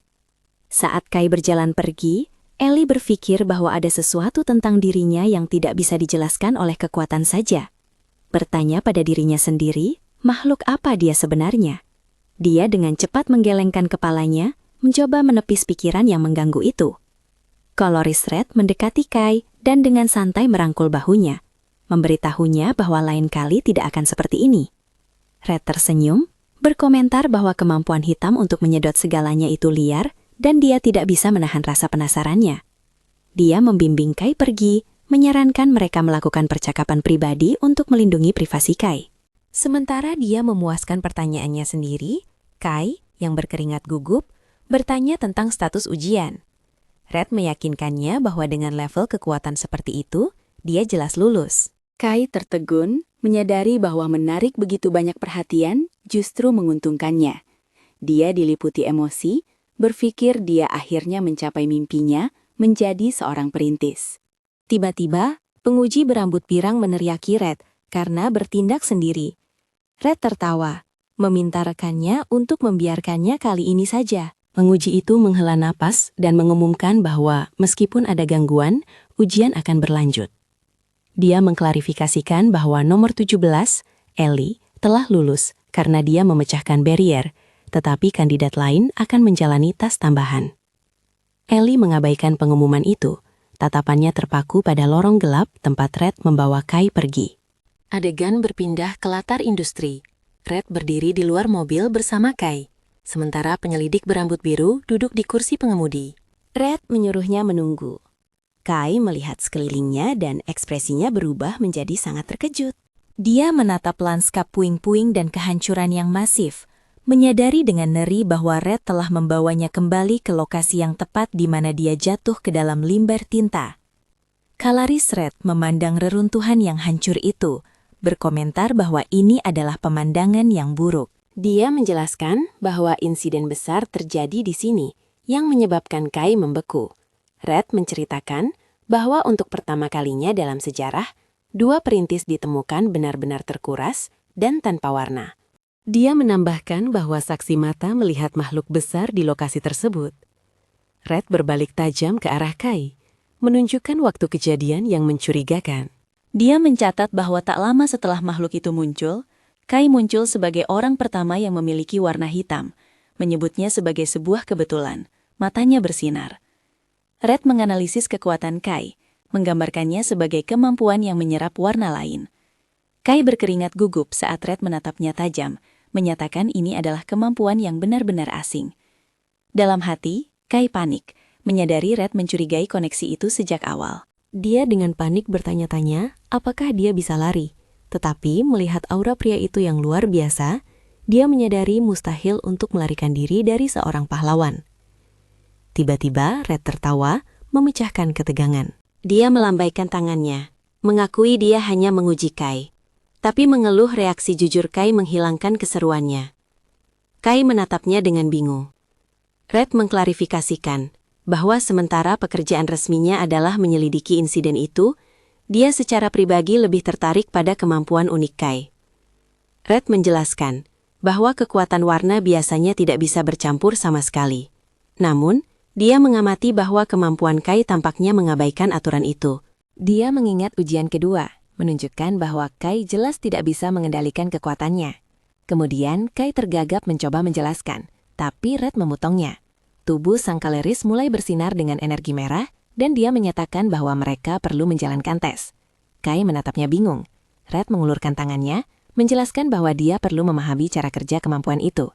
Saat Kai berjalan pergi, Ellie berpikir bahwa ada sesuatu tentang dirinya yang tidak bisa dijelaskan oleh kekuatan saja. Bertanya pada dirinya sendiri, makhluk apa dia sebenarnya? Dia dengan cepat menggelengkan kepalanya, mencoba menepis pikiran yang mengganggu itu. Koloris Red mendekati Kai dan dengan santai merangkul bahunya, memberitahunya bahwa lain kali tidak akan seperti ini. Red tersenyum, berkomentar bahwa kemampuan hitam untuk menyedot segalanya itu liar, dan dia tidak bisa menahan rasa penasarannya. Dia membimbing Kai pergi, menyarankan mereka melakukan percakapan pribadi untuk melindungi privasi Kai. Sementara dia memuaskan pertanyaannya sendiri, Kai, yang berkeringat gugup, bertanya tentang status ujian. Red meyakinkannya bahwa dengan level kekuatan seperti itu, dia jelas lulus. Kai tertegun, menyadari bahwa menarik begitu banyak perhatian justru menguntungkannya. Dia diliputi emosi, berpikir dia akhirnya mencapai mimpinya menjadi seorang perintis. Tiba-tiba, penguji berambut pirang meneriaki Red karena bertindak sendiri. Red tertawa, meminta rekannya untuk membiarkannya kali ini saja. Penguji itu menghela napas dan mengumumkan bahwa meskipun ada gangguan, ujian akan berlanjut. Dia mengklarifikasikan bahwa nomor 17, Ellie, telah lulus karena dia memecahkan barrier, tetapi kandidat lain akan menjalani tes tambahan. Ellie mengabaikan pengumuman itu. Tatapannya terpaku pada lorong gelap tempat Red membawa Kai pergi. Adegan berpindah ke latar industri. Red berdiri di luar mobil bersama Kai, sementara penyelidik berambut biru duduk di kursi pengemudi. Red menyuruhnya menunggu. Kai melihat sekelilingnya dan ekspresinya berubah menjadi sangat terkejut. Dia menatap lanskap puing-puing dan kehancuran yang masif, menyadari dengan ngeri bahwa Red telah membawanya kembali ke lokasi yang tepat di mana dia jatuh ke dalam limber tinta. Kalaris Red memandang reruntuhan yang hancur itu, berkomentar bahwa ini adalah pemandangan yang buruk. Dia menjelaskan bahwa insiden besar terjadi di sini, yang menyebabkan Kai membeku. Red menceritakan bahwa untuk pertama kalinya dalam sejarah, 2 perintis ditemukan benar-benar terkuras dan tanpa warna. Dia menambahkan bahwa saksi mata melihat makhluk besar di lokasi tersebut. Red berbalik tajam ke arah Kai, menunjukkan waktu kejadian yang mencurigakan. Dia mencatat bahwa tak lama setelah makhluk itu muncul, Kai muncul sebagai orang pertama yang memiliki warna hitam, menyebutnya sebagai sebuah kebetulan, matanya bersinar. Red menganalisis kekuatan Kai, menggambarkannya sebagai kemampuan yang menyerap warna lain. Kai berkeringat gugup saat Red menatapnya tajam, menyatakan ini adalah kemampuan yang benar-benar asing. Dalam hati, Kai panik, menyadari Red mencurigai koneksi itu sejak awal. Dia dengan panik bertanya-tanya apakah dia bisa lari. Tetapi melihat aura pria itu yang luar biasa, dia menyadari mustahil untuk melarikan diri dari seorang pahlawan. Tiba-tiba Red tertawa, memecahkan ketegangan. Dia melambaikan tangannya, mengakui dia hanya menguji Kai. Tapi mengeluh reaksi jujur Kai menghilangkan keseruannya. Kai menatapnya dengan bingung. Red mengklarifikasikan bahwa sementara pekerjaan resminya adalah menyelidiki insiden itu, dia secara pribadi lebih tertarik pada kemampuan unik Kai. Red menjelaskan bahwa kekuatan warna biasanya tidak bisa bercampur sama sekali. Namun, dia mengamati bahwa kemampuan Kai tampaknya mengabaikan aturan itu. Dia mengingat ujian kedua, menunjukkan bahwa Kai jelas tidak bisa mengendalikan kekuatannya. Kemudian, Kai tergagap mencoba menjelaskan, tapi Red memotongnya. Tubuh sang kaleris mulai bersinar dengan energi merah, dan dia menyatakan bahwa mereka perlu menjalankan tes. Kai menatapnya bingung. Red mengulurkan tangannya, menjelaskan bahwa dia perlu memahami cara kerja kemampuan itu.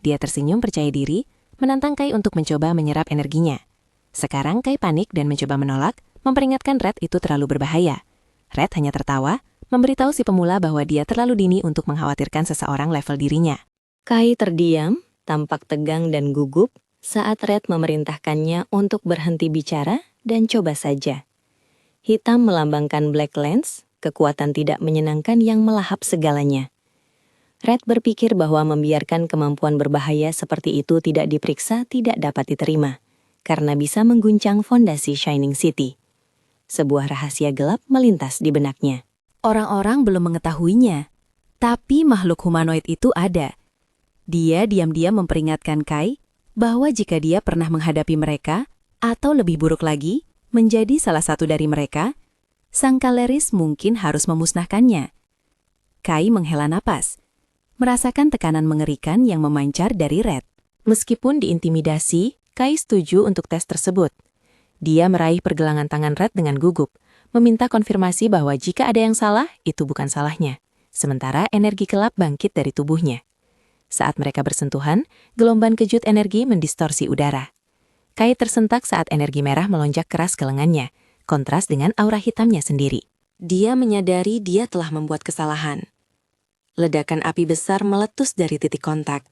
Dia tersenyum percaya diri, menantang Kai untuk mencoba menyerap energinya. Sekarang Kai panik dan mencoba menolak, memperingatkan Red itu terlalu berbahaya. Red hanya tertawa, memberitahu si pemula bahwa dia terlalu dini untuk mengkhawatirkan seseorang level dirinya. Kai terdiam, tampak tegang dan gugup, saat Red memerintahkannya untuk berhenti bicara dan coba saja. Hitam melambangkan Black Lens, kekuatan tidak menyenangkan yang melahap segalanya. Red berpikir bahwa membiarkan kemampuan berbahaya seperti itu tidak diperiksa tidak dapat diterima, karena bisa mengguncang fondasi Shining City. Sebuah rahasia gelap melintas di benaknya. Orang-orang belum mengetahuinya, tapi makhluk humanoid itu ada. Dia diam-diam memperingatkan Kai bahwa jika dia pernah menghadapi mereka, atau lebih buruk lagi, menjadi salah satu dari mereka, sang Kaleris mungkin harus memusnahkannya. Kai menghela napas, merasakan tekanan mengerikan yang memancar dari Red. Meskipun diintimidasi, Kai setuju untuk tes tersebut. Dia meraih pergelangan tangan Red dengan gugup, meminta konfirmasi bahwa jika ada yang salah, itu bukan salahnya. Sementara energi gelap bangkit dari tubuhnya. Saat mereka bersentuhan, gelombang kejut energi mendistorsi udara. Kai tersentak saat energi merah melonjak keras ke lengannya, kontras dengan aura hitamnya sendiri. Dia menyadari dia telah membuat kesalahan. Ledakan api besar meletus dari titik kontak,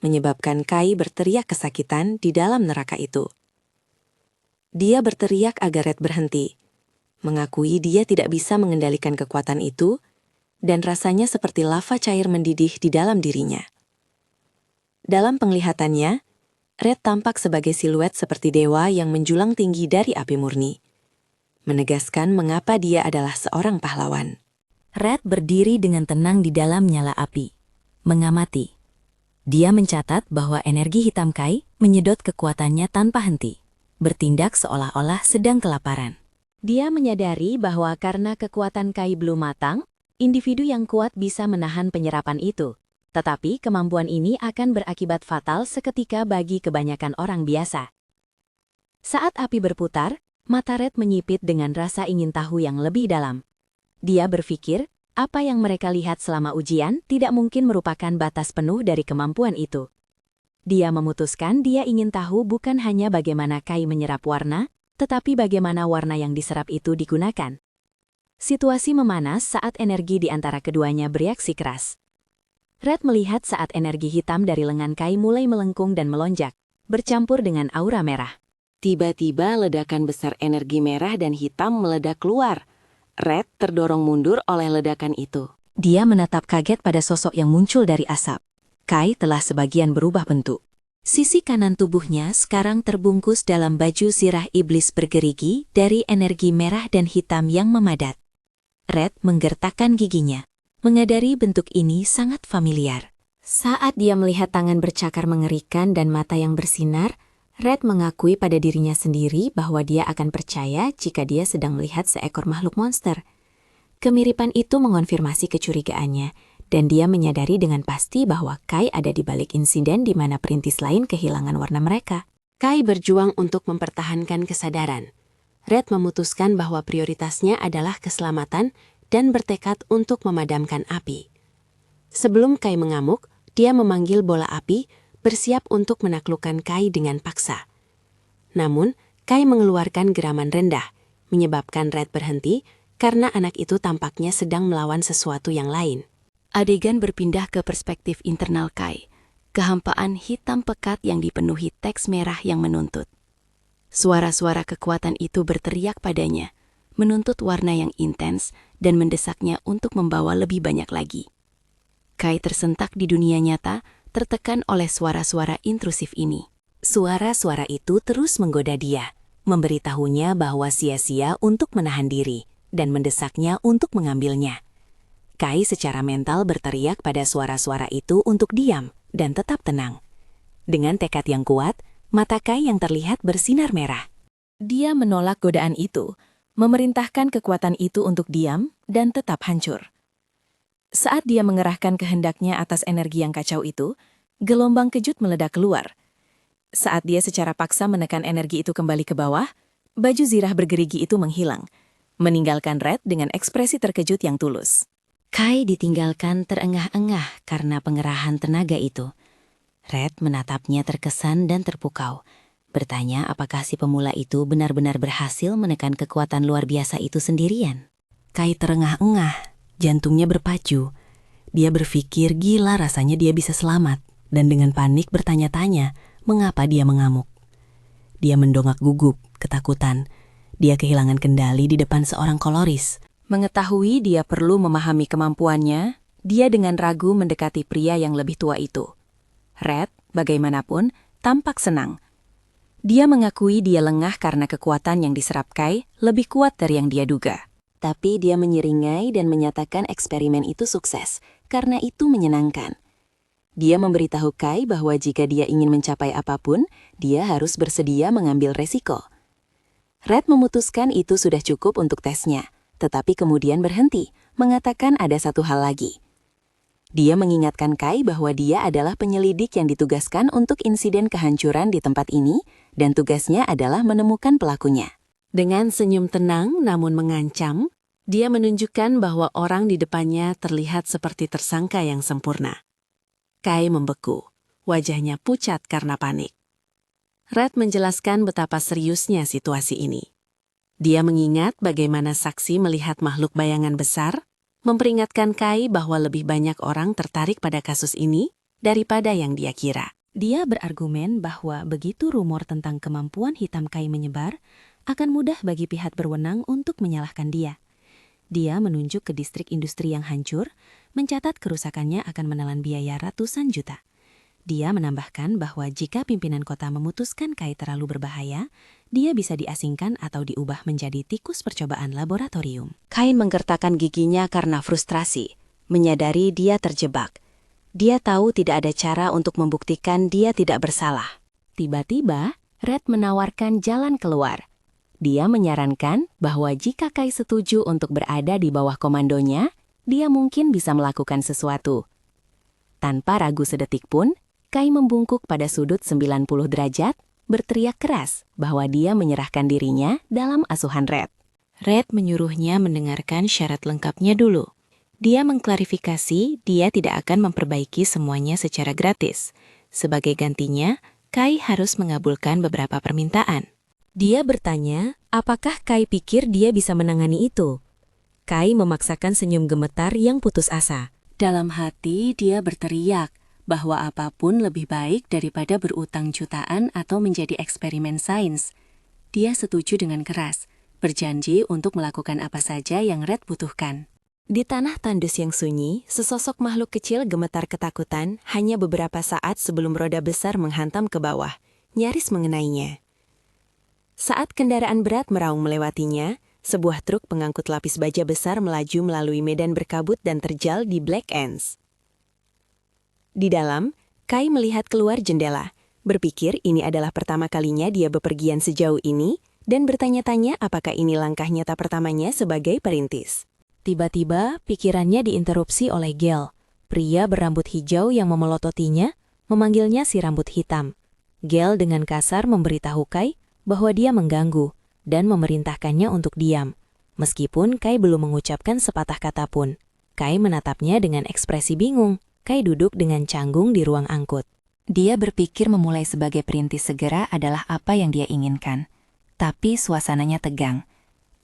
menyebabkan Kai berteriak kesakitan di dalam neraka itu. Dia berteriak agar Red berhenti, mengakui dia tidak bisa mengendalikan kekuatan itu, dan rasanya seperti lava cair mendidih di dalam dirinya. Dalam penglihatannya, Red tampak sebagai siluet seperti dewa yang menjulang tinggi dari api murni, menegaskan mengapa dia adalah seorang pahlawan. Red berdiri dengan tenang di dalam nyala api, mengamati. Dia mencatat bahwa energi hitam Kai menyedot kekuatannya tanpa henti, bertindak seolah-olah sedang kelaparan. Dia menyadari bahwa karena kekuatan Kai belum matang, individu yang kuat bisa menahan penyerapan itu. Tetapi kemampuan ini akan berakibat fatal seketika bagi kebanyakan orang biasa. Saat api berputar, mata Red menyipit dengan rasa ingin tahu yang lebih dalam. Dia berpikir, apa yang mereka lihat selama ujian tidak mungkin merupakan batas penuh dari kemampuan itu. Dia memutuskan dia ingin tahu bukan hanya bagaimana Kai menyerap warna, tetapi bagaimana warna yang diserap itu digunakan. Situasi memanas saat energi di antara keduanya bereaksi keras. Red melihat saat energi hitam dari lengan Kai mulai melengkung dan melonjak, bercampur dengan aura merah. Tiba-tiba ledakan besar energi merah dan hitam meledak keluar. Red terdorong mundur oleh ledakan itu. Dia menatap kaget pada sosok yang muncul dari asap. Kai telah sebagian berubah bentuk. Sisi kanan tubuhnya sekarang terbungkus dalam baju zirah iblis bergerigi dari energi merah dan hitam yang memadat. Red menggertakkan giginya, menyadari bentuk ini sangat familiar. Saat dia melihat tangan bercakar mengerikan dan mata yang bersinar, Red mengakui pada dirinya sendiri bahwa dia akan percaya jika dia sedang melihat seekor makhluk monster. Kemiripan itu mengonfirmasi kecurigaannya, dan dia menyadari dengan pasti bahwa Kai ada di balik insiden di mana perintis lain kehilangan warna mereka. Kai berjuang untuk mempertahankan kesadaran. Red memutuskan bahwa prioritasnya adalah keselamatan dan bertekad untuk memadamkan api. Sebelum Kai mengamuk, dia memanggil bola api, bersiap untuk menaklukkan Kai dengan paksa. Namun, Kai mengeluarkan geraman rendah, menyebabkan Red berhenti karena anak itu tampaknya sedang melawan sesuatu yang lain. Adegan berpindah ke perspektif internal Kai, kehampaan hitam pekat yang dipenuhi teks merah yang menuntut. Suara-suara kekuatan itu berteriak padanya, menuntut warna yang intens dan mendesaknya untuk membawa lebih banyak lagi. Kai tersentak di dunia nyata, tertekan oleh suara-suara intrusif ini. Suara-suara itu terus menggoda dia, memberitahunya bahwa sia-sia untuk menahan diri, dan mendesaknya untuk mengambilnya. Kai secara mental berteriak pada suara-suara itu untuk diam dan tetap tenang. Dengan tekad yang kuat, mata Kai yang terlihat bersinar merah. Dia menolak godaan itu, memerintahkan kekuatan itu untuk diam dan tetap hancur. Saat dia mengerahkan kehendaknya atas energi yang kacau itu, gelombang kejut meledak keluar. Saat dia secara paksa menekan energi itu kembali ke bawah, baju zirah bergerigi itu menghilang, meninggalkan Red dengan ekspresi terkejut yang tulus. Kai ditinggalkan terengah-engah karena pengerahan tenaga itu. Red menatapnya terkesan dan terpukau, bertanya apakah si pemula itu benar-benar berhasil menekan kekuatan luar biasa itu sendirian. Kai terengah-engah, jantungnya berpacu. Dia berpikir gila rasanya dia bisa selamat, dan dengan panik bertanya-tanya mengapa dia mengamuk. Dia mendongak gugup, ketakutan. Dia kehilangan kendali di depan seorang koloris, Mengetahui dia perlu memahami kemampuannya, dia dengan ragu mendekati pria yang lebih tua itu. Red, bagaimanapun, tampak senang. Dia mengakui dia lengah karena kekuatan yang diserap Kai lebih kuat dari yang dia duga. Tapi dia menyeringai dan menyatakan eksperimen itu sukses, karena itu menyenangkan. Dia memberitahu Kai bahwa jika dia ingin mencapai apapun, dia harus bersedia mengambil resiko. Red memutuskan itu sudah cukup untuk tesnya, tetapi kemudian berhenti, mengatakan ada satu hal lagi. Dia mengingatkan Kai bahwa dia adalah penyelidik yang ditugaskan untuk insiden kehancuran di tempat ini, dan tugasnya adalah menemukan pelakunya. Dengan senyum tenang namun mengancam, dia menunjukkan bahwa orang di depannya terlihat seperti tersangka yang sempurna. Kai membeku, wajahnya pucat karena panik. Red menjelaskan betapa seriusnya situasi ini. Dia mengingat bagaimana saksi melihat makhluk bayangan besar, memperingatkan Kai bahwa lebih banyak orang tertarik pada kasus ini daripada yang dia kira. Dia berargumen bahwa begitu rumor tentang kemampuan hitam Kai menyebar, akan mudah bagi pihak berwenang untuk menyalahkan dia. Dia menunjuk ke distrik industri yang hancur, mencatat kerusakannya akan menelan biaya ratusan juta. Dia menambahkan bahwa jika pimpinan kota memutuskan Kai terlalu berbahaya, dia bisa diasingkan atau diubah menjadi tikus percobaan laboratorium. Kai menggertakkan giginya karena frustrasi, menyadari dia terjebak. Dia tahu tidak ada cara untuk membuktikan dia tidak bersalah. Tiba-tiba, Red menawarkan jalan keluar. Dia menyarankan bahwa jika Kai setuju untuk berada di bawah komandonya, dia mungkin bisa melakukan sesuatu. Tanpa ragu sedetik pun, Kai membungkuk pada sudut 90 derajat, berteriak keras bahwa dia menyerahkan dirinya dalam asuhan Red. Red menyuruhnya mendengarkan syarat lengkapnya dulu. Dia mengklarifikasi dia tidak akan memperbaiki semuanya secara gratis. Sebagai gantinya, Kai harus mengabulkan beberapa permintaan. Dia bertanya, apakah Kai pikir dia bisa menangani itu? Kai memaksakan senyum gemetar yang putus asa. Dalam hati dia berteriak bahwa apapun lebih baik daripada berutang jutaan atau menjadi eksperimen sains. Dia setuju dengan keras, berjanji untuk melakukan apa saja yang Red butuhkan. Di tanah tandus yang sunyi, sesosok makhluk kecil gemetar ketakutan hanya beberapa saat sebelum roda besar menghantam ke bawah, nyaris mengenainya. Saat kendaraan berat meraung melewatinya, sebuah truk pengangkut lapis baja besar melaju melalui medan berkabut dan terjal di Black Ants. Di dalam, Kai melihat keluar jendela, berpikir ini adalah pertama kalinya dia bepergian sejauh ini, dan bertanya-tanya apakah ini langkah nyata pertamanya sebagai perintis. Tiba-tiba, pikirannya diinterupsi oleh Gale, pria berambut hijau yang memelototinya, memanggilnya si rambut hitam. Gale dengan kasar memberitahu Kai bahwa dia mengganggu, dan memerintahkannya untuk diam. Meskipun Kai belum mengucapkan sepatah kata pun, Kai menatapnya dengan ekspresi bingung. Kai duduk dengan canggung di ruang angkut. Dia berpikir memulai sebagai perintis segera adalah apa yang dia inginkan. Tapi suasananya tegang.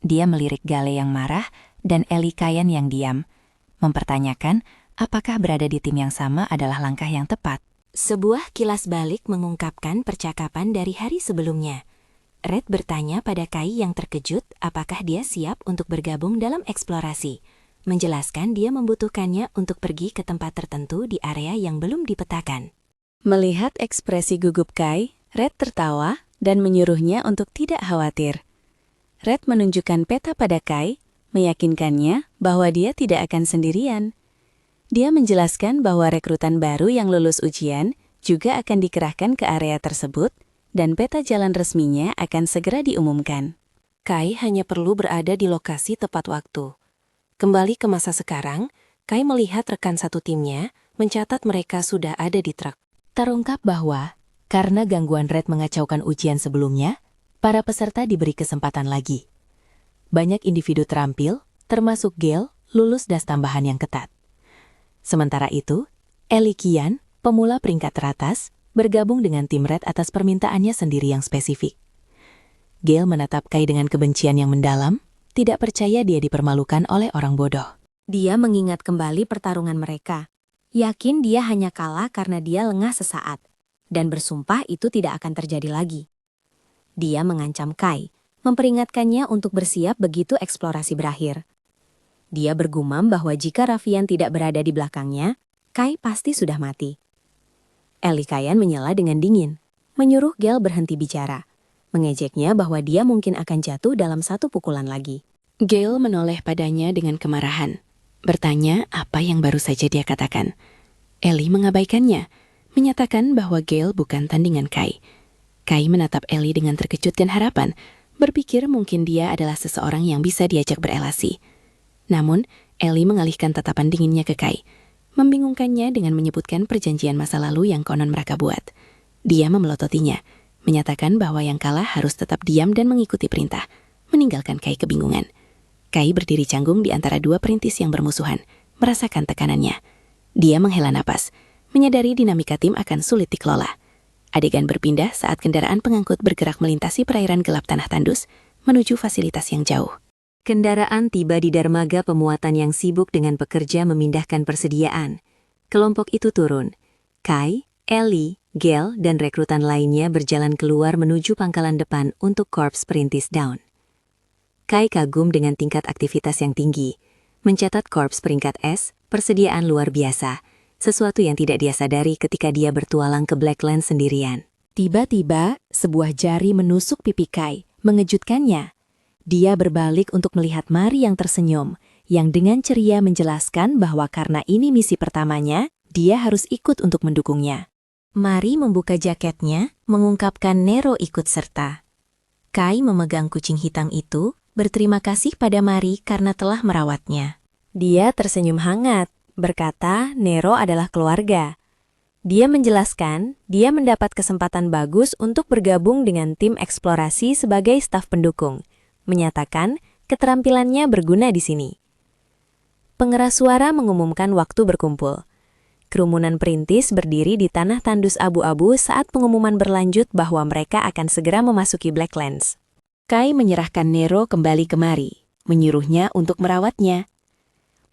Dia melirik Gale yang marah dan Eli Kayan yang diam, mempertanyakan apakah berada di tim yang sama adalah langkah yang tepat. Sebuah kilas balik mengungkapkan percakapan dari hari sebelumnya. Red bertanya pada Kai yang terkejut apakah dia siap untuk bergabung dalam eksplorasi. Menjelaskan dia membutuhkannya untuk pergi ke tempat tertentu di area yang belum dipetakan. Melihat ekspresi gugup Kai, Red tertawa dan menyuruhnya untuk tidak khawatir. Red menunjukkan peta pada Kai, meyakinkannya bahwa dia tidak akan sendirian. Dia menjelaskan bahwa rekrutan baru yang lulus ujian juga akan dikerahkan ke area tersebut dan peta jalan resminya akan segera diumumkan. Kai hanya perlu berada di lokasi tepat waktu. Kembali ke masa sekarang, Kai melihat rekan satu timnya mencatat mereka sudah ada di truk. Terungkap bahwa, karena gangguan Red mengacaukan ujian sebelumnya, para peserta diberi kesempatan lagi. Banyak individu terampil, termasuk Gale, lulus das tambahan yang ketat. Sementara itu, Eli Kian, pemula peringkat teratas, bergabung dengan tim Red atas permintaannya sendiri yang spesifik. Gale menatap Kai dengan kebencian yang mendalam, tidak percaya dia dipermalukan oleh orang bodoh. Dia mengingat kembali pertarungan mereka. Yakin dia hanya kalah karena dia lengah sesaat. Dan bersumpah itu tidak akan terjadi lagi. Dia mengancam Kai, memperingatkannya untuk bersiap begitu eksplorasi berakhir. Dia bergumam bahwa jika Raffian tidak berada di belakangnya, Kai pasti sudah mati. Ellie Kayan menyela dengan dingin, menyuruh Gale berhenti bicara, mengejeknya bahwa dia mungkin akan jatuh dalam satu pukulan lagi. Gale menoleh padanya dengan kemarahan, bertanya apa yang baru saja dia katakan. Ellie mengabaikannya, menyatakan bahwa Gale bukan tandingan Kai. Kai menatap Ellie dengan terkejut dan harapan, berpikir mungkin dia adalah seseorang yang bisa diajak berelasi. Namun, Ellie mengalihkan tatapan dinginnya ke Kai, membingungkannya dengan menyebutkan perjanjian masa lalu yang konon mereka buat. Dia memelototinya, menyatakan bahwa yang kalah harus tetap diam dan mengikuti perintah, meninggalkan Kai kebingungan. Kai berdiri canggung di antara dua perintis yang bermusuhan, merasakan tekanannya. Dia menghela napas, menyadari dinamika tim akan sulit dikelola. Adegan berpindah saat kendaraan pengangkut bergerak melintasi perairan gelap tanah tandus menuju fasilitas yang jauh. Kendaraan tiba di dermaga pemuatan yang sibuk dengan pekerja memindahkan persediaan. Kelompok itu turun. Kai, Ellie, Gale, dan rekrutan lainnya berjalan keluar menuju pangkalan depan untuk Korps Perintis Dawn. Kai kagum dengan tingkat aktivitas yang tinggi, mencatat Korps peringkat S, persediaan luar biasa, sesuatu yang tidak dia sadari ketika dia bertualang ke Blacklands sendirian. Tiba-tiba, sebuah jari menusuk pipi Kai, mengejutkannya. Dia berbalik untuk melihat Mari yang tersenyum, yang dengan ceria menjelaskan bahwa karena ini misi pertamanya, dia harus ikut untuk mendukungnya. Mari membuka jaketnya, mengungkapkan Nero ikut serta. Kai memegang kucing hitam itu, berterima kasih pada Mari karena telah merawatnya. Dia tersenyum hangat, berkata Nero adalah keluarga. Dia menjelaskan, dia mendapat kesempatan bagus untuk bergabung dengan tim eksplorasi sebagai staf pendukung, menyatakan keterampilannya berguna di sini. Pengeras suara mengumumkan waktu berkumpul. Kerumunan perintis berdiri di tanah tandus abu-abu saat pengumuman berlanjut bahwa mereka akan segera memasuki Blacklands. Kai menyerahkan Nero kembali ke Mari, menyuruhnya untuk merawatnya.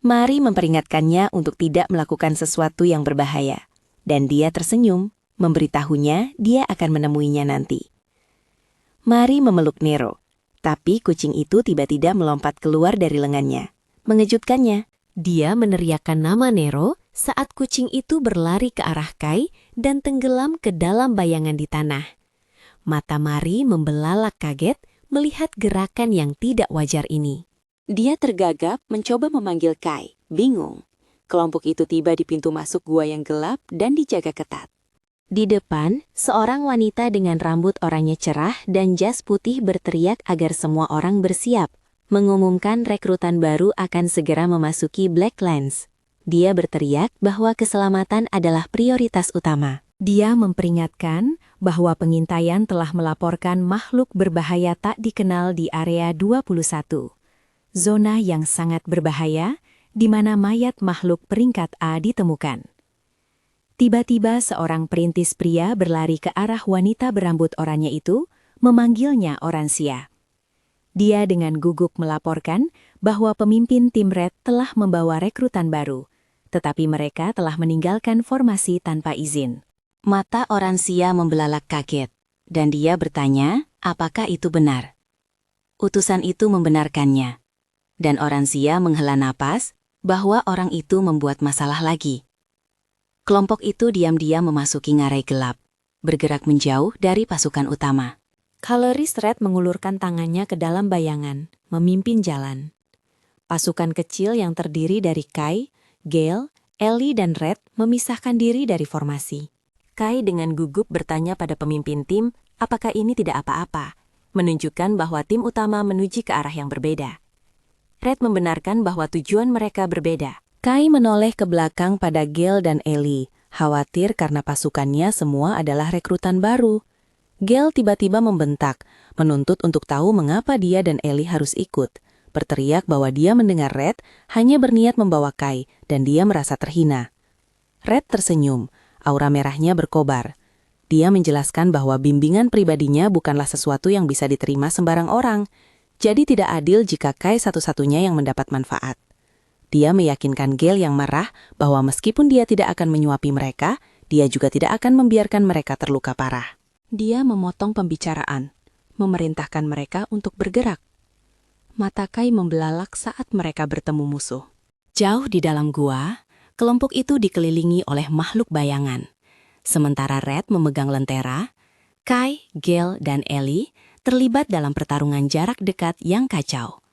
Mari memperingatkannya untuk tidak melakukan sesuatu yang berbahaya, dan dia tersenyum, memberitahunya dia akan menemuinya nanti. Mari memeluk Nero, tapi kucing itu tiba-tiba melompat keluar dari lengannya, mengejutkannya. Dia meneriakkan nama Nero saat kucing itu berlari ke arah Kai dan tenggelam ke dalam bayangan di tanah. Mata Mari membelalak kaget melihat gerakan yang tidak wajar ini. Dia tergagap mencoba memanggil Kai, bingung. Kelompok itu tiba di pintu masuk gua yang gelap dan dijaga ketat. Di depan, seorang wanita dengan rambut oranye cerah dan jas putih berteriak agar semua orang bersiap, mengumumkan rekrutan baru akan segera memasuki Blacklands. Dia berteriak bahwa keselamatan adalah prioritas utama. Dia memperingatkan bahwa pengintaian telah melaporkan makhluk berbahaya tak dikenal di area 21. Zona yang sangat berbahaya, di mana mayat makhluk peringkat A ditemukan. Tiba-tiba seorang perintis pria berlari ke arah wanita berambut oranye itu, memanggilnya Oransia. Dia dengan gugup melaporkan bahwa pemimpin tim Red telah membawa rekrutan baru, tetapi mereka telah meninggalkan formasi tanpa izin. Mata Oransia membelalak kaget, dan dia bertanya, apakah itu benar? Utusan itu membenarkannya, dan Oransia menghela napas bahwa orang itu membuat masalah lagi. Kelompok itu diam-diam memasuki ngarai gelap, bergerak menjauh dari pasukan utama. Kaloris Red mengulurkan tangannya ke dalam bayangan, memimpin jalan. Pasukan kecil yang terdiri dari Kai, Gale, Ellie, dan Red memisahkan diri dari formasi. Kai dengan gugup bertanya pada pemimpin tim apakah ini tidak apa-apa, menunjukkan bahwa tim utama menuju ke arah yang berbeda. Red membenarkan bahwa tujuan mereka berbeda. Kai menoleh ke belakang pada Gale dan Ellie, khawatir karena pasukannya semua adalah rekrutan baru. Gale tiba-tiba membentak, menuntut untuk tahu mengapa dia dan Ellie harus ikut. Berteriak bahwa dia mendengar Red hanya berniat membawa Kai dan dia merasa terhina. Red tersenyum, aura merahnya berkobar. Dia menjelaskan bahwa bimbingan pribadinya bukanlah sesuatu yang bisa diterima sembarang orang. Jadi tidak adil jika Kai satu-satunya yang mendapat manfaat. Dia meyakinkan Gale yang marah bahwa meskipun dia tidak akan menyuapi mereka, dia juga tidak akan membiarkan mereka terluka parah. Dia memotong pembicaraan, memerintahkan mereka untuk bergerak. Mata Kai membelalak saat mereka bertemu musuh. Jauh di dalam gua, kelompok itu dikelilingi oleh makhluk bayangan. Sementara Red memegang lentera, Kai, Gale, dan Ellie terlibat dalam pertarungan jarak dekat yang kacau.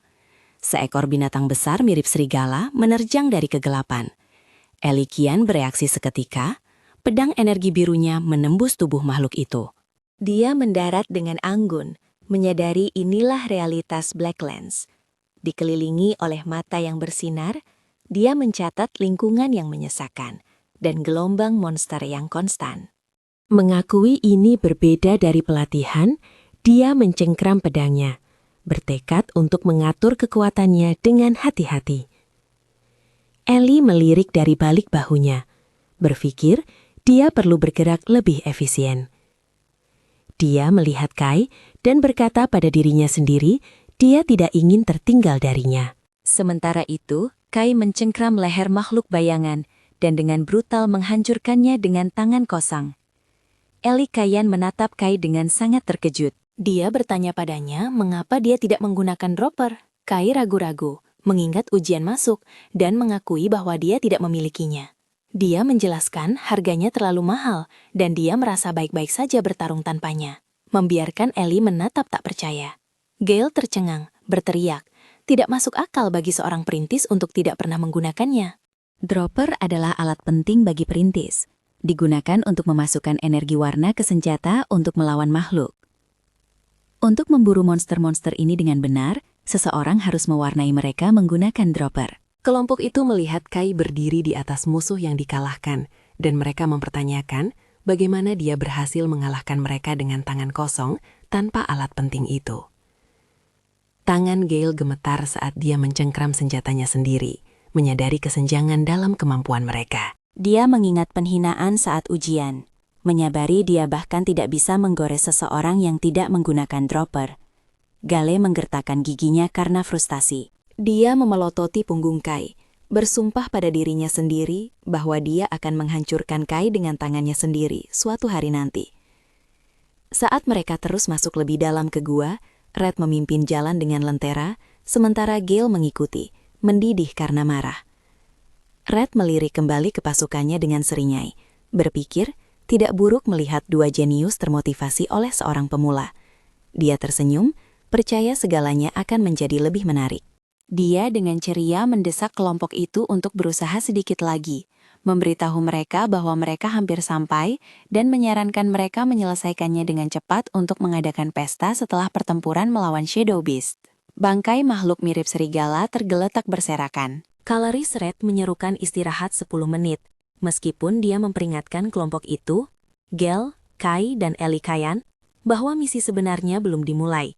Seekor binatang besar mirip serigala menerjang dari kegelapan. Ellie kian bereaksi seketika, pedang energi birunya menembus tubuh makhluk itu. Dia mendarat dengan anggun, menyadari inilah realitas Blacklands. Dikelilingi oleh mata yang bersinar, dia mencatat lingkungan yang menyesakan dan gelombang monster yang konstan. Mengakui ini berbeda dari pelatihan, dia mencengkram pedangnya, bertekad untuk mengatur kekuatannya dengan hati-hati. Ellie melirik dari balik bahunya, berpikir dia perlu bergerak lebih efisien. Dia melihat Kai dan berkata pada dirinya sendiri, dia tidak ingin tertinggal darinya. Sementara itu, Kai mencengkram leher makhluk bayangan dan dengan brutal menghancurkannya dengan tangan kosong. Ellie Kayan menatap Kai dengan sangat terkejut. Dia bertanya padanya mengapa dia tidak menggunakan dropper. Kai ragu-ragu, mengingat ujian masuk dan mengakui bahwa dia tidak memilikinya. Dia menjelaskan harganya terlalu mahal dan dia merasa baik-baik saja bertarung tanpanya. Membiarkan Ellie menatap tak percaya. Gale tercengang, berteriak, tidak masuk akal bagi seorang perintis untuk tidak pernah menggunakannya. Dropper adalah alat penting bagi perintis. Digunakan untuk memasukkan energi warna ke senjata untuk melawan makhluk. Untuk memburu monster-monster ini dengan benar, seseorang harus mewarnai mereka menggunakan dropper. Kelompok itu melihat Kai berdiri di atas musuh yang dikalahkan, dan mereka mempertanyakan bagaimana dia berhasil mengalahkan mereka dengan tangan kosong tanpa alat penting itu. Tangan Gale gemetar saat dia mencengkram senjatanya sendiri, menyadari kesenjangan dalam kemampuan mereka. Dia mengingat penghinaan saat ujian. Menyabari dia bahkan tidak bisa menggores seseorang yang tidak menggunakan dropper. Gale menggertakkan giginya karena frustasi. Dia memelototi punggung Kai, bersumpah pada dirinya sendiri bahwa dia akan menghancurkan Kai dengan tangannya sendiri suatu hari nanti. Saat mereka terus masuk lebih dalam ke gua, Red memimpin jalan dengan lentera, sementara Gale mengikuti, mendidih karena marah. Red melirik kembali ke pasukannya dengan seringai, berpikir tidak buruk melihat dua jenius termotivasi oleh seorang pemula. Dia tersenyum, percaya segalanya akan menjadi lebih menarik. Dia dengan ceria mendesak kelompok itu untuk berusaha sedikit lagi, memberitahu mereka bahwa mereka hampir sampai dan menyarankan mereka menyelesaikannya dengan cepat untuk mengadakan pesta setelah pertempuran melawan Shadow Beast. Bangkai makhluk mirip serigala tergeletak berserakan. Kalaris Red menyerukan istirahat 10 menit, meskipun dia memperingatkan kelompok itu, Gale, Kai, dan Ellie Kayan, bahwa misi sebenarnya belum dimulai.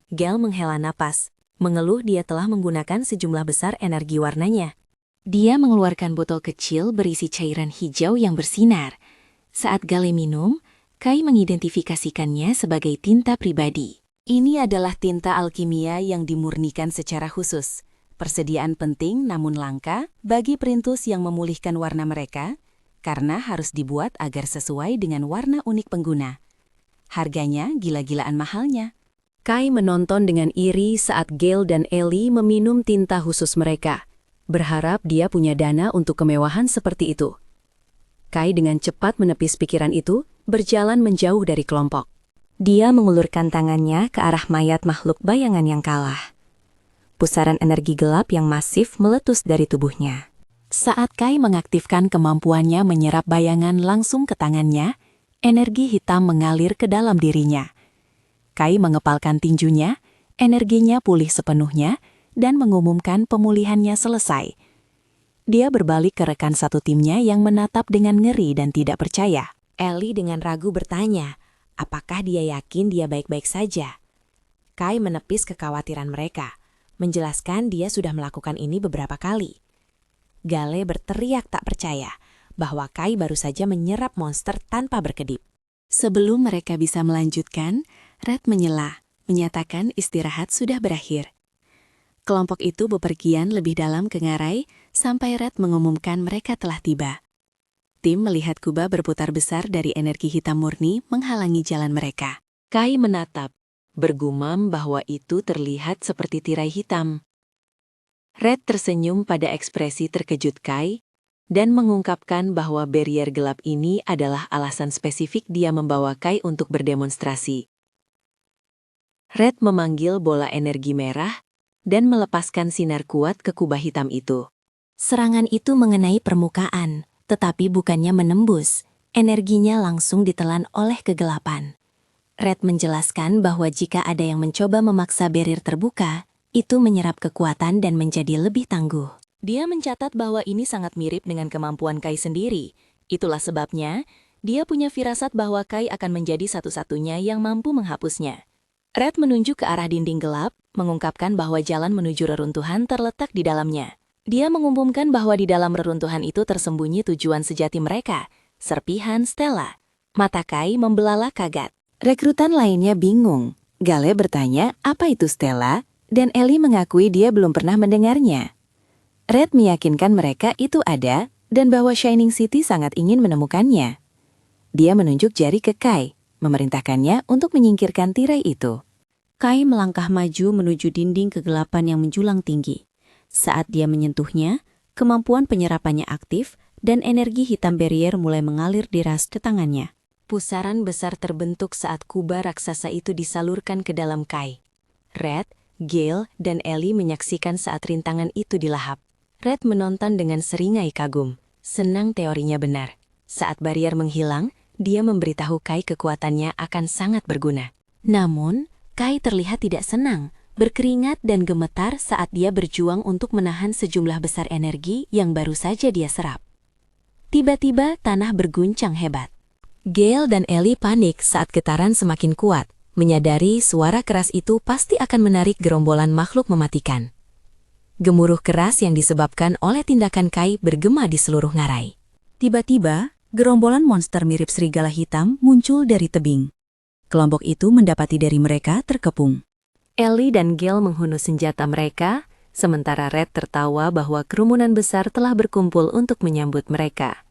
Gale menghela napas, mengeluh dia telah menggunakan sejumlah besar energi warnanya. Dia mengeluarkan botol kecil berisi cairan hijau yang bersinar. Saat Gale minum, Kai mengidentifikasikannya sebagai tinta pribadi. Ini adalah tinta alkimia yang dimurnikan secara khusus. Persediaan penting namun langka bagi perintis yang memulihkan warna mereka, karena harus dibuat agar sesuai dengan warna unik pengguna. Harganya gila-gilaan mahalnya. Kai menonton dengan iri saat Gale dan Ellie meminum tinta khusus mereka, berharap dia punya dana untuk kemewahan seperti itu. Kai dengan cepat menepis pikiran itu, berjalan menjauh dari kelompok. Dia mengulurkan tangannya ke arah mayat makhluk bayangan yang kalah. Pusaran energi gelap yang masif meletus dari tubuhnya. Saat Kai mengaktifkan kemampuannya menyerap bayangan langsung ke tangannya, energi hitam mengalir ke dalam dirinya. Kai mengepalkan tinjunya, energinya pulih sepenuhnya, dan mengumumkan pemulihannya selesai. Dia berbalik ke rekan satu timnya yang menatap dengan ngeri dan tidak percaya. Ellie dengan ragu bertanya, apakah dia yakin dia baik-baik saja? Kai menepis kekhawatiran mereka, menjelaskan dia sudah melakukan ini beberapa kali. Gale berteriak tak percaya bahwa Kai baru saja menyerap monster tanpa berkedip. Sebelum mereka bisa melanjutkan, Red menyela, menyatakan istirahat sudah berakhir. Kelompok itu bepergian lebih dalam ke ngarai sampai Red mengumumkan mereka telah tiba. Tim melihat kubah berputar besar dari energi hitam murni menghalangi jalan mereka. Kai menatap, bergumam bahwa itu terlihat seperti tirai hitam. Red tersenyum pada ekspresi terkejut Kai dan mengungkapkan bahwa barrier gelap ini adalah alasan spesifik dia membawa Kai untuk berdemonstrasi. Red memanggil bola energi merah dan melepaskan sinar kuat ke kubah hitam itu. Serangan itu mengenai permukaan, tetapi bukannya menembus. Energinya langsung ditelan oleh kegelapan. Red menjelaskan bahwa jika ada yang mencoba memaksa barrier terbuka, itu menyerap kekuatan dan menjadi lebih tangguh. Dia mencatat bahwa ini sangat mirip dengan kemampuan Kai sendiri. Itulah sebabnya, dia punya firasat bahwa Kai akan menjadi satu-satunya yang mampu menghapusnya. Red menunjuk ke arah dinding gelap, mengungkapkan bahwa jalan menuju reruntuhan terletak di dalamnya. Dia mengumumkan bahwa di dalam reruntuhan itu tersembunyi tujuan sejati mereka, serpihan Stella. Mata Kai membelalak kaget. Rekrutan lainnya bingung. Gale bertanya apa itu Stella, dan Ellie mengakui dia belum pernah mendengarnya. Red meyakinkan mereka itu ada, dan bahwa Shining City sangat ingin menemukannya. Dia menunjuk jari ke Kai, memerintahkannya untuk menyingkirkan tirai itu. Kai melangkah maju menuju dinding kegelapan yang menjulang tinggi. Saat dia menyentuhnya, kemampuan penyerapannya aktif, dan energi hitam barrier mulai mengalir deras ke tangannya. Pusaran besar terbentuk saat kubah raksasa itu disalurkan ke dalam Kai. Red, Gale, dan Ellie menyaksikan saat rintangan itu dilahap. Red menonton dengan seringai kagum. Senang teorinya benar. Saat barrier menghilang, dia memberitahu Kai kekuatannya akan sangat berguna. Namun, Kai terlihat tidak senang, berkeringat dan gemetar saat dia berjuang untuk menahan sejumlah besar energi yang baru saja dia serap. Tiba-tiba tanah berguncang hebat. Gale dan Ellie panik saat getaran semakin kuat, menyadari suara keras itu pasti akan menarik gerombolan makhluk mematikan. Gemuruh keras yang disebabkan oleh tindakan Kai bergema di seluruh ngarai. Tiba-tiba, gerombolan monster mirip serigala hitam muncul dari tebing. Kelompok itu mendapati dari mereka terkepung. Ellie dan Gale menghunus senjata mereka, sementara Red tertawa bahwa kerumunan besar telah berkumpul untuk menyambut mereka.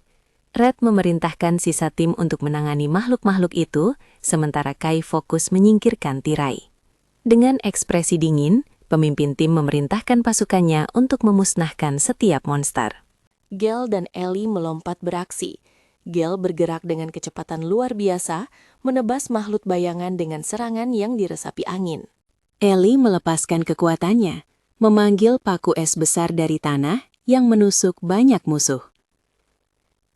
Red memerintahkan sisa tim untuk menangani makhluk-makhluk itu, sementara Kai fokus menyingkirkan tirai. Dengan ekspresi dingin, pemimpin tim memerintahkan pasukannya untuk memusnahkan setiap monster. Gale dan Ellie melompat beraksi. Gale bergerak dengan kecepatan luar biasa, menebas makhluk bayangan dengan serangan yang diresapi angin. Ellie melepaskan kekuatannya, memanggil paku es besar dari tanah yang menusuk banyak musuh.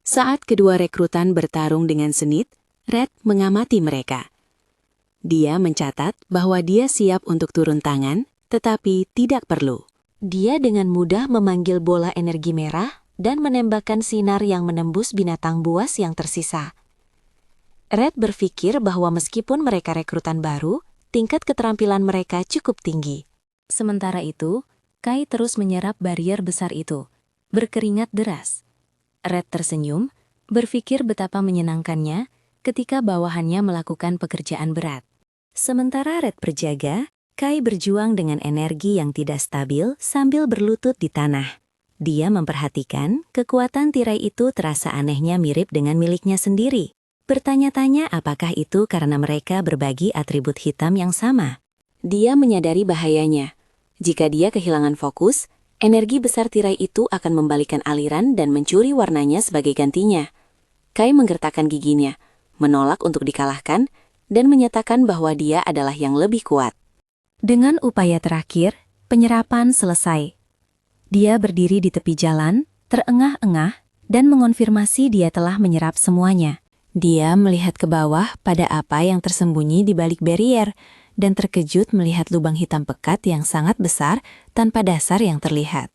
Saat kedua rekrutan bertarung dengan sengit, Red mengamati mereka. Dia mencatat bahwa dia siap untuk turun tangan, tetapi tidak perlu. Dia dengan mudah memanggil bola energi merah dan menembakkan sinar yang menembus binatang buas yang tersisa. Red berpikir bahwa meskipun mereka rekrutan baru, tingkat keterampilan mereka cukup tinggi. Sementara itu, Kai terus menyerap barrier besar itu, berkeringat deras. Red tersenyum, berpikir betapa menyenangkannya ketika bawahannya melakukan pekerjaan berat. Sementara Red berjaga, Kai berjuang dengan energi yang tidak stabil sambil berlutut di tanah. Dia memperhatikan kekuatan tirai itu terasa anehnya mirip dengan miliknya sendiri. Bertanya-tanya apakah itu karena mereka berbagi atribut hitam yang sama. Dia menyadari bahayanya. Jika dia kehilangan fokus, energi besar tirai itu akan membalikan aliran dan mencuri warnanya sebagai gantinya. Kai menggertakkan giginya, menolak untuk dikalahkan, dan menyatakan bahwa dia adalah yang lebih kuat. Dengan upaya terakhir, penyerapan selesai. Dia berdiri di tepi jalan, terengah-engah, dan mengonfirmasi dia telah menyerap semuanya. Dia melihat ke bawah pada apa yang tersembunyi di balik barrier, dan terkejut melihat lubang hitam pekat yang sangat besar tanpa dasar yang terlihat.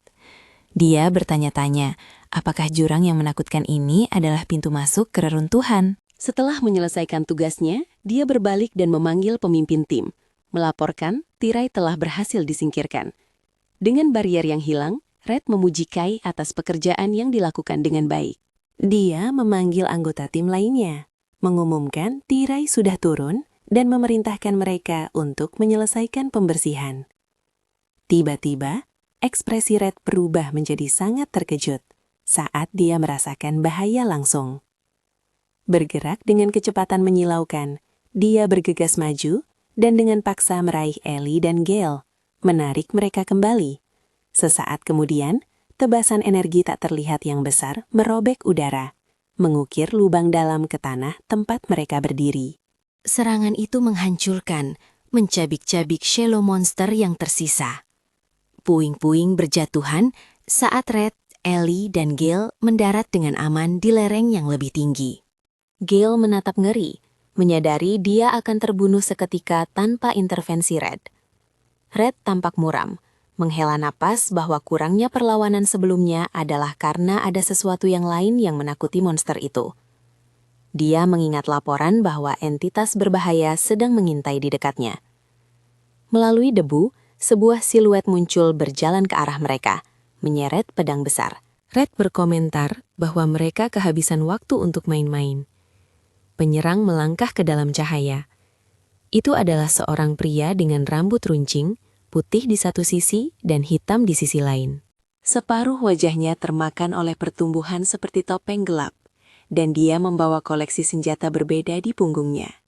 Dia bertanya-tanya, apakah jurang yang menakutkan ini adalah pintu masuk ke reruntuhan? Setelah menyelesaikan tugasnya, dia berbalik dan memanggil pemimpin tim, melaporkan tirai telah berhasil disingkirkan. Dengan barrier yang hilang, Red memuji Kai atas pekerjaan yang dilakukan dengan baik. Dia memanggil anggota tim lainnya, mengumumkan tirai sudah turun dan memerintahkan mereka untuk menyelesaikan pembersihan. Tiba-tiba, ekspresi Red berubah menjadi sangat terkejut saat dia merasakan bahaya langsung. Bergerak dengan kecepatan menyilaukan, dia bergegas maju dan dengan paksa meraih Ellie dan Gale, menarik mereka kembali. Sesaat kemudian, tebasan energi tak terlihat yang besar merobek udara, mengukir lubang dalam ke tanah tempat mereka berdiri. Serangan itu menghancurkan, mencabik-cabik Shadow Monster yang tersisa. Puing-puing berjatuhan saat Red, Ellie, dan Gale mendarat dengan aman di lereng yang lebih tinggi. Gale menatap ngeri, menyadari dia akan terbunuh seketika tanpa intervensi Red. Red tampak muram, menghela napas bahwa kurangnya perlawanan sebelumnya adalah karena ada sesuatu yang lain yang menakuti monster itu. Dia mengingat laporan bahwa entitas berbahaya sedang mengintai di dekatnya. Melalui debu, sebuah siluet muncul berjalan ke arah mereka, menyeret pedang besar. Red berkomentar bahwa mereka kehabisan waktu untuk main-main. Penyerang melangkah ke dalam cahaya. Itu adalah seorang pria dengan rambut runcing, putih di satu sisi dan hitam di sisi lain. Separuh wajahnya termakan oleh pertumbuhan seperti topeng gelap, dan dia membawa koleksi senjata berbeda di punggungnya.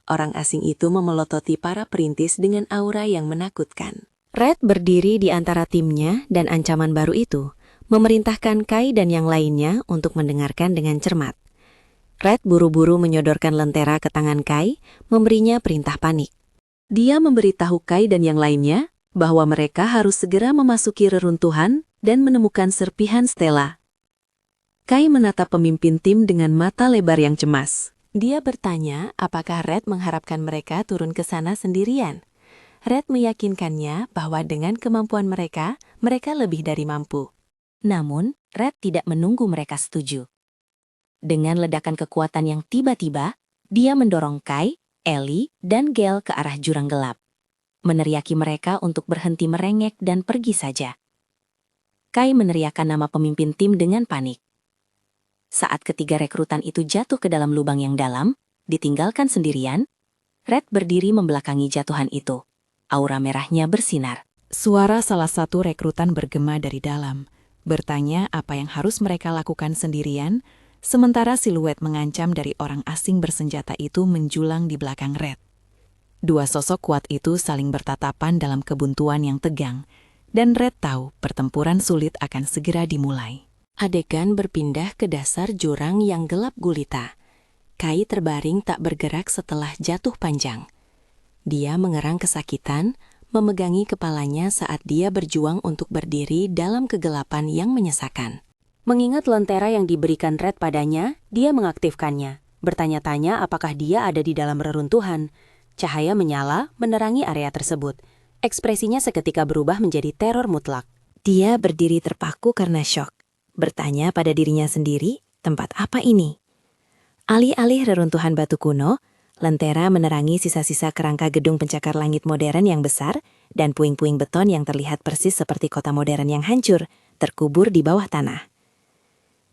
Orang asing itu memelototi para perintis dengan aura yang menakutkan. Red berdiri di antara timnya dan ancaman baru itu, memerintahkan Kai dan yang lainnya untuk mendengarkan dengan cermat. Red buru-buru menyodorkan lentera ke tangan Kai, memberinya perintah panik. Dia memberitahu Kai dan yang lainnya bahwa mereka harus segera memasuki reruntuhan dan menemukan serpihan stela. Kai menatap pemimpin tim dengan mata lebar yang cemas. Dia bertanya apakah Red mengharapkan mereka turun ke sana sendirian. Red meyakinkannya bahwa dengan kemampuan mereka, mereka lebih dari mampu. Namun, Red tidak menunggu mereka setuju. Dengan ledakan kekuatan yang tiba-tiba, dia mendorong Kai, Ellie, dan Gale ke arah jurang gelap. Meneriaki mereka untuk berhenti merengek dan pergi saja. Kai meneriakkan nama pemimpin tim dengan panik. Saat ketiga rekrutan itu jatuh ke dalam lubang yang dalam, ditinggalkan sendirian, Red berdiri membelakangi jatuhan itu. Aura merahnya bersinar. Suara salah satu rekrutan bergema dari dalam, bertanya apa yang harus mereka lakukan sendirian, sementara siluet mengancam dari orang asing bersenjata itu menjulang di belakang Red. Dua sosok kuat itu saling bertatapan dalam kebuntuan yang tegang, dan Red tahu pertempuran sulit akan segera dimulai. Adegan berpindah ke dasar jurang yang gelap gulita. Kai terbaring tak bergerak setelah jatuh panjang. Dia mengerang kesakitan, memegangi kepalanya saat dia berjuang untuk berdiri dalam kegelapan yang menyesakan. Mengingat lentera yang diberikan Red padanya, dia mengaktifkannya. Bertanya-tanya apakah dia ada di dalam reruntuhan. Cahaya menyala, menerangi area tersebut. Ekspresinya seketika berubah menjadi teror mutlak. Dia berdiri terpaku karena syok. Bertanya pada dirinya sendiri, tempat apa ini? Alih-alih reruntuhan batu kuno, lentera menerangi sisa-sisa kerangka gedung pencakar langit modern yang besar dan puing-puing beton yang terlihat persis seperti kota modern yang hancur, terkubur di bawah tanah.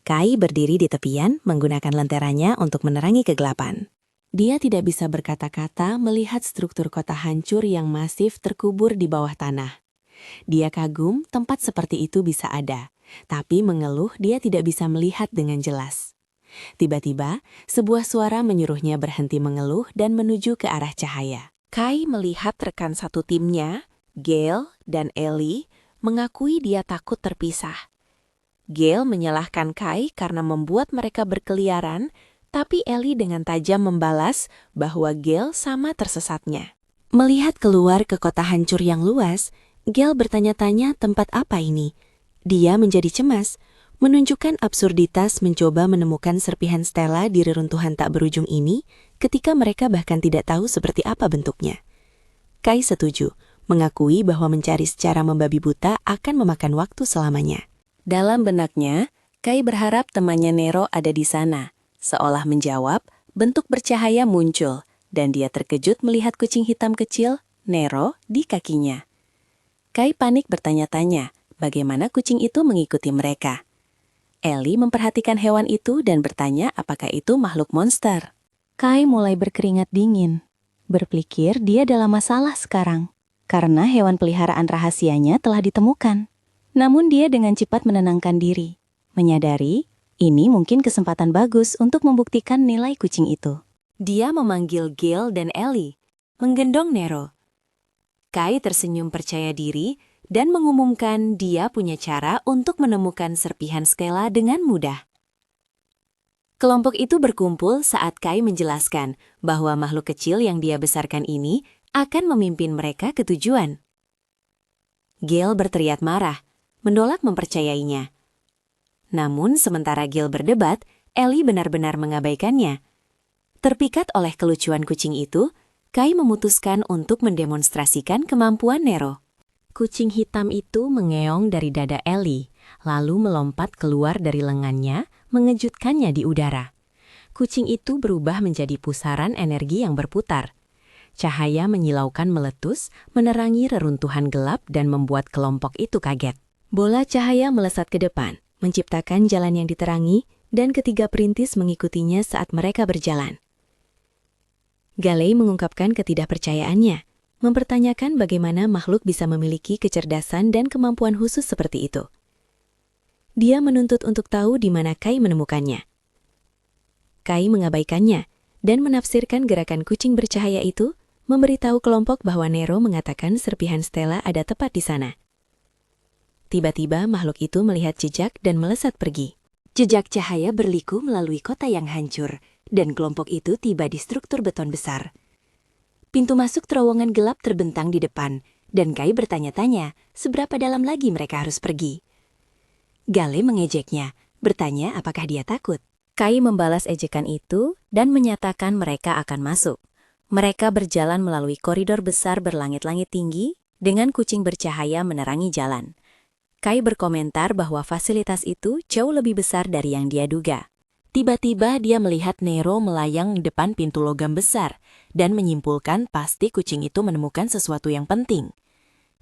Kai berdiri di tepian menggunakan lenteranya untuk menerangi kegelapan. Dia tidak bisa berkata-kata melihat struktur kota hancur yang masif terkubur di bawah tanah. Dia kagum tempat seperti itu bisa ada, tapi mengeluh dia tidak bisa melihat dengan jelas. Tiba-tiba, sebuah suara menyuruhnya berhenti mengeluh dan menuju ke arah cahaya. Kai melihat rekan satu timnya, Gale dan Ellie, mengakui dia takut terpisah. Gale menyalahkan Kai karena membuat mereka berkeliaran, tapi Ellie dengan tajam membalas bahwa Gale sama tersesatnya. Melihat keluar ke kota hancur yang luas, Gale bertanya-tanya tempat apa ini. Dia menjadi cemas, menunjukkan absurditas mencoba menemukan serpihan stela di reruntuhan tak berujung ini ketika mereka bahkan tidak tahu seperti apa bentuknya. Kai setuju, mengakui bahwa mencari secara membabi buta akan memakan waktu selamanya. Dalam benaknya, Kai berharap temannya Nero ada di sana. Seolah menjawab, bentuk bercahaya muncul, dan dia terkejut melihat kucing hitam kecil, Nero, di kakinya. Kai panik bertanya-tanya, bagaimana kucing itu mengikuti mereka. Ellie memperhatikan hewan itu dan bertanya apakah itu makhluk monster. Kai mulai berkeringat dingin. Berpikir dia dalam masalah sekarang, karena hewan peliharaan rahasianya telah ditemukan. Namun dia dengan cepat menenangkan diri, menyadari ini mungkin kesempatan bagus untuk membuktikan nilai kucing itu. Dia memanggil Gale dan Ellie, menggendong Nero. Kai tersenyum percaya diri dan mengumumkan dia punya cara untuk menemukan serpihan Stella dengan mudah. Kelompok itu berkumpul saat Kai menjelaskan bahwa makhluk kecil yang dia besarkan ini akan memimpin mereka ke tujuan. Gale berteriak marah, menolak mempercayainya. Namun sementara Gale berdebat, Ellie benar-benar mengabaikannya. Terpikat oleh kelucuan kucing itu, Kai memutuskan untuk mendemonstrasikan kemampuan Nero. Kucing hitam itu mengeong dari dada Ellie, lalu melompat keluar dari lengannya, mengejutkannya di udara. Kucing itu berubah menjadi pusaran energi yang berputar. Cahaya menyilaukan meletus, menerangi reruntuhan gelap dan membuat kelompok itu kaget. Bola cahaya melesat ke depan, menciptakan jalan yang diterangi, dan ketiga perintis mengikutinya saat mereka berjalan. Gale mengungkapkan ketidakpercayaannya, mempertanyakan bagaimana makhluk bisa memiliki kecerdasan dan kemampuan khusus seperti itu. Dia menuntut untuk tahu di mana Kai menemukannya. Kai mengabaikannya dan menafsirkan gerakan kucing bercahaya itu, memberitahu kelompok bahwa Nero mengatakan serpihan Stella ada tepat di sana. Tiba-tiba makhluk itu melihat jejak dan melesat pergi. Jejak cahaya berliku melalui kota yang hancur, dan kelompok itu tiba di struktur beton besar. Pintu masuk terowongan gelap terbentang di depan, dan Kai bertanya-tanya seberapa dalam lagi mereka harus pergi. Gale mengejeknya, bertanya apakah dia takut. Kai membalas ejekan itu dan menyatakan mereka akan masuk. Mereka berjalan melalui koridor besar berlangit-langit tinggi, dengan kucing bercahaya menerangi jalan. Kai berkomentar bahwa fasilitas itu jauh lebih besar dari yang dia duga. Tiba-tiba dia melihat Nero melayang di depan pintu logam besar dan menyimpulkan pasti kucing itu menemukan sesuatu yang penting.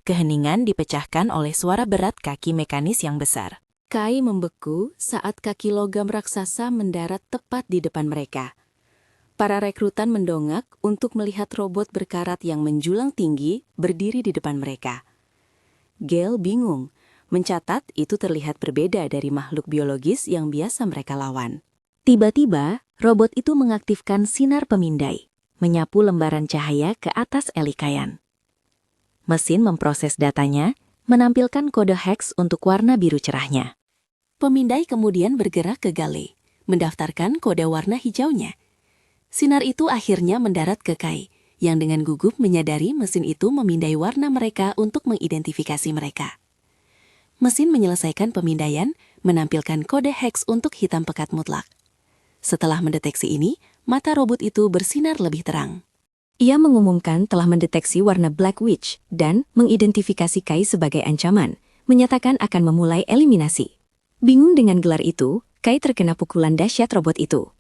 Keheningan dipecahkan oleh suara berat kaki mekanis yang besar. Kai membeku saat kaki logam raksasa mendarat tepat di depan mereka. Para rekrutan mendongak untuk melihat robot berkarat yang menjulang tinggi berdiri di depan mereka. Gale bingung. Mencatat itu terlihat berbeda dari makhluk biologis yang biasa mereka lawan. Tiba-tiba, robot itu mengaktifkan sinar pemindai, menyapu lembaran cahaya ke atas Elikayan. Mesin memproses datanya, menampilkan kode hex untuk warna biru cerahnya. Pemindai kemudian bergerak ke Gale, mendaftarkan kode warna hijaunya. Sinar itu akhirnya mendarat ke Kai, yang dengan gugup menyadari mesin itu memindai warna mereka untuk mengidentifikasi mereka. Mesin menyelesaikan pemindaian, menampilkan kode hex untuk hitam pekat mutlak. Setelah mendeteksi ini, mata robot itu bersinar lebih terang. Ia mengumumkan telah mendeteksi warna Black Witch dan mengidentifikasi Kai sebagai ancaman, menyatakan akan memulai eliminasi. Bingung dengan gelar itu, Kai terkena pukulan dahsyat robot itu.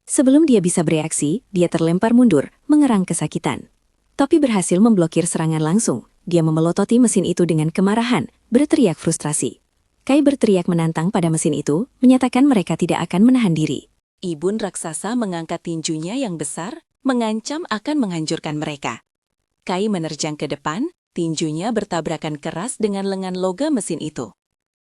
Sebelum dia bisa bereaksi, dia terlempar mundur, mengerang kesakitan. Topi berhasil memblokir serangan langsung. Dia memelototi mesin itu dengan kemarahan, berteriak frustrasi. Kai berteriak menantang pada mesin itu, menyatakan mereka tidak akan menahan diri. Ibun raksasa mengangkat tinjunya yang besar, mengancam akan menghancurkan mereka. Kai menerjang ke depan, tinjunya bertabrakan keras dengan lengan logam mesin itu.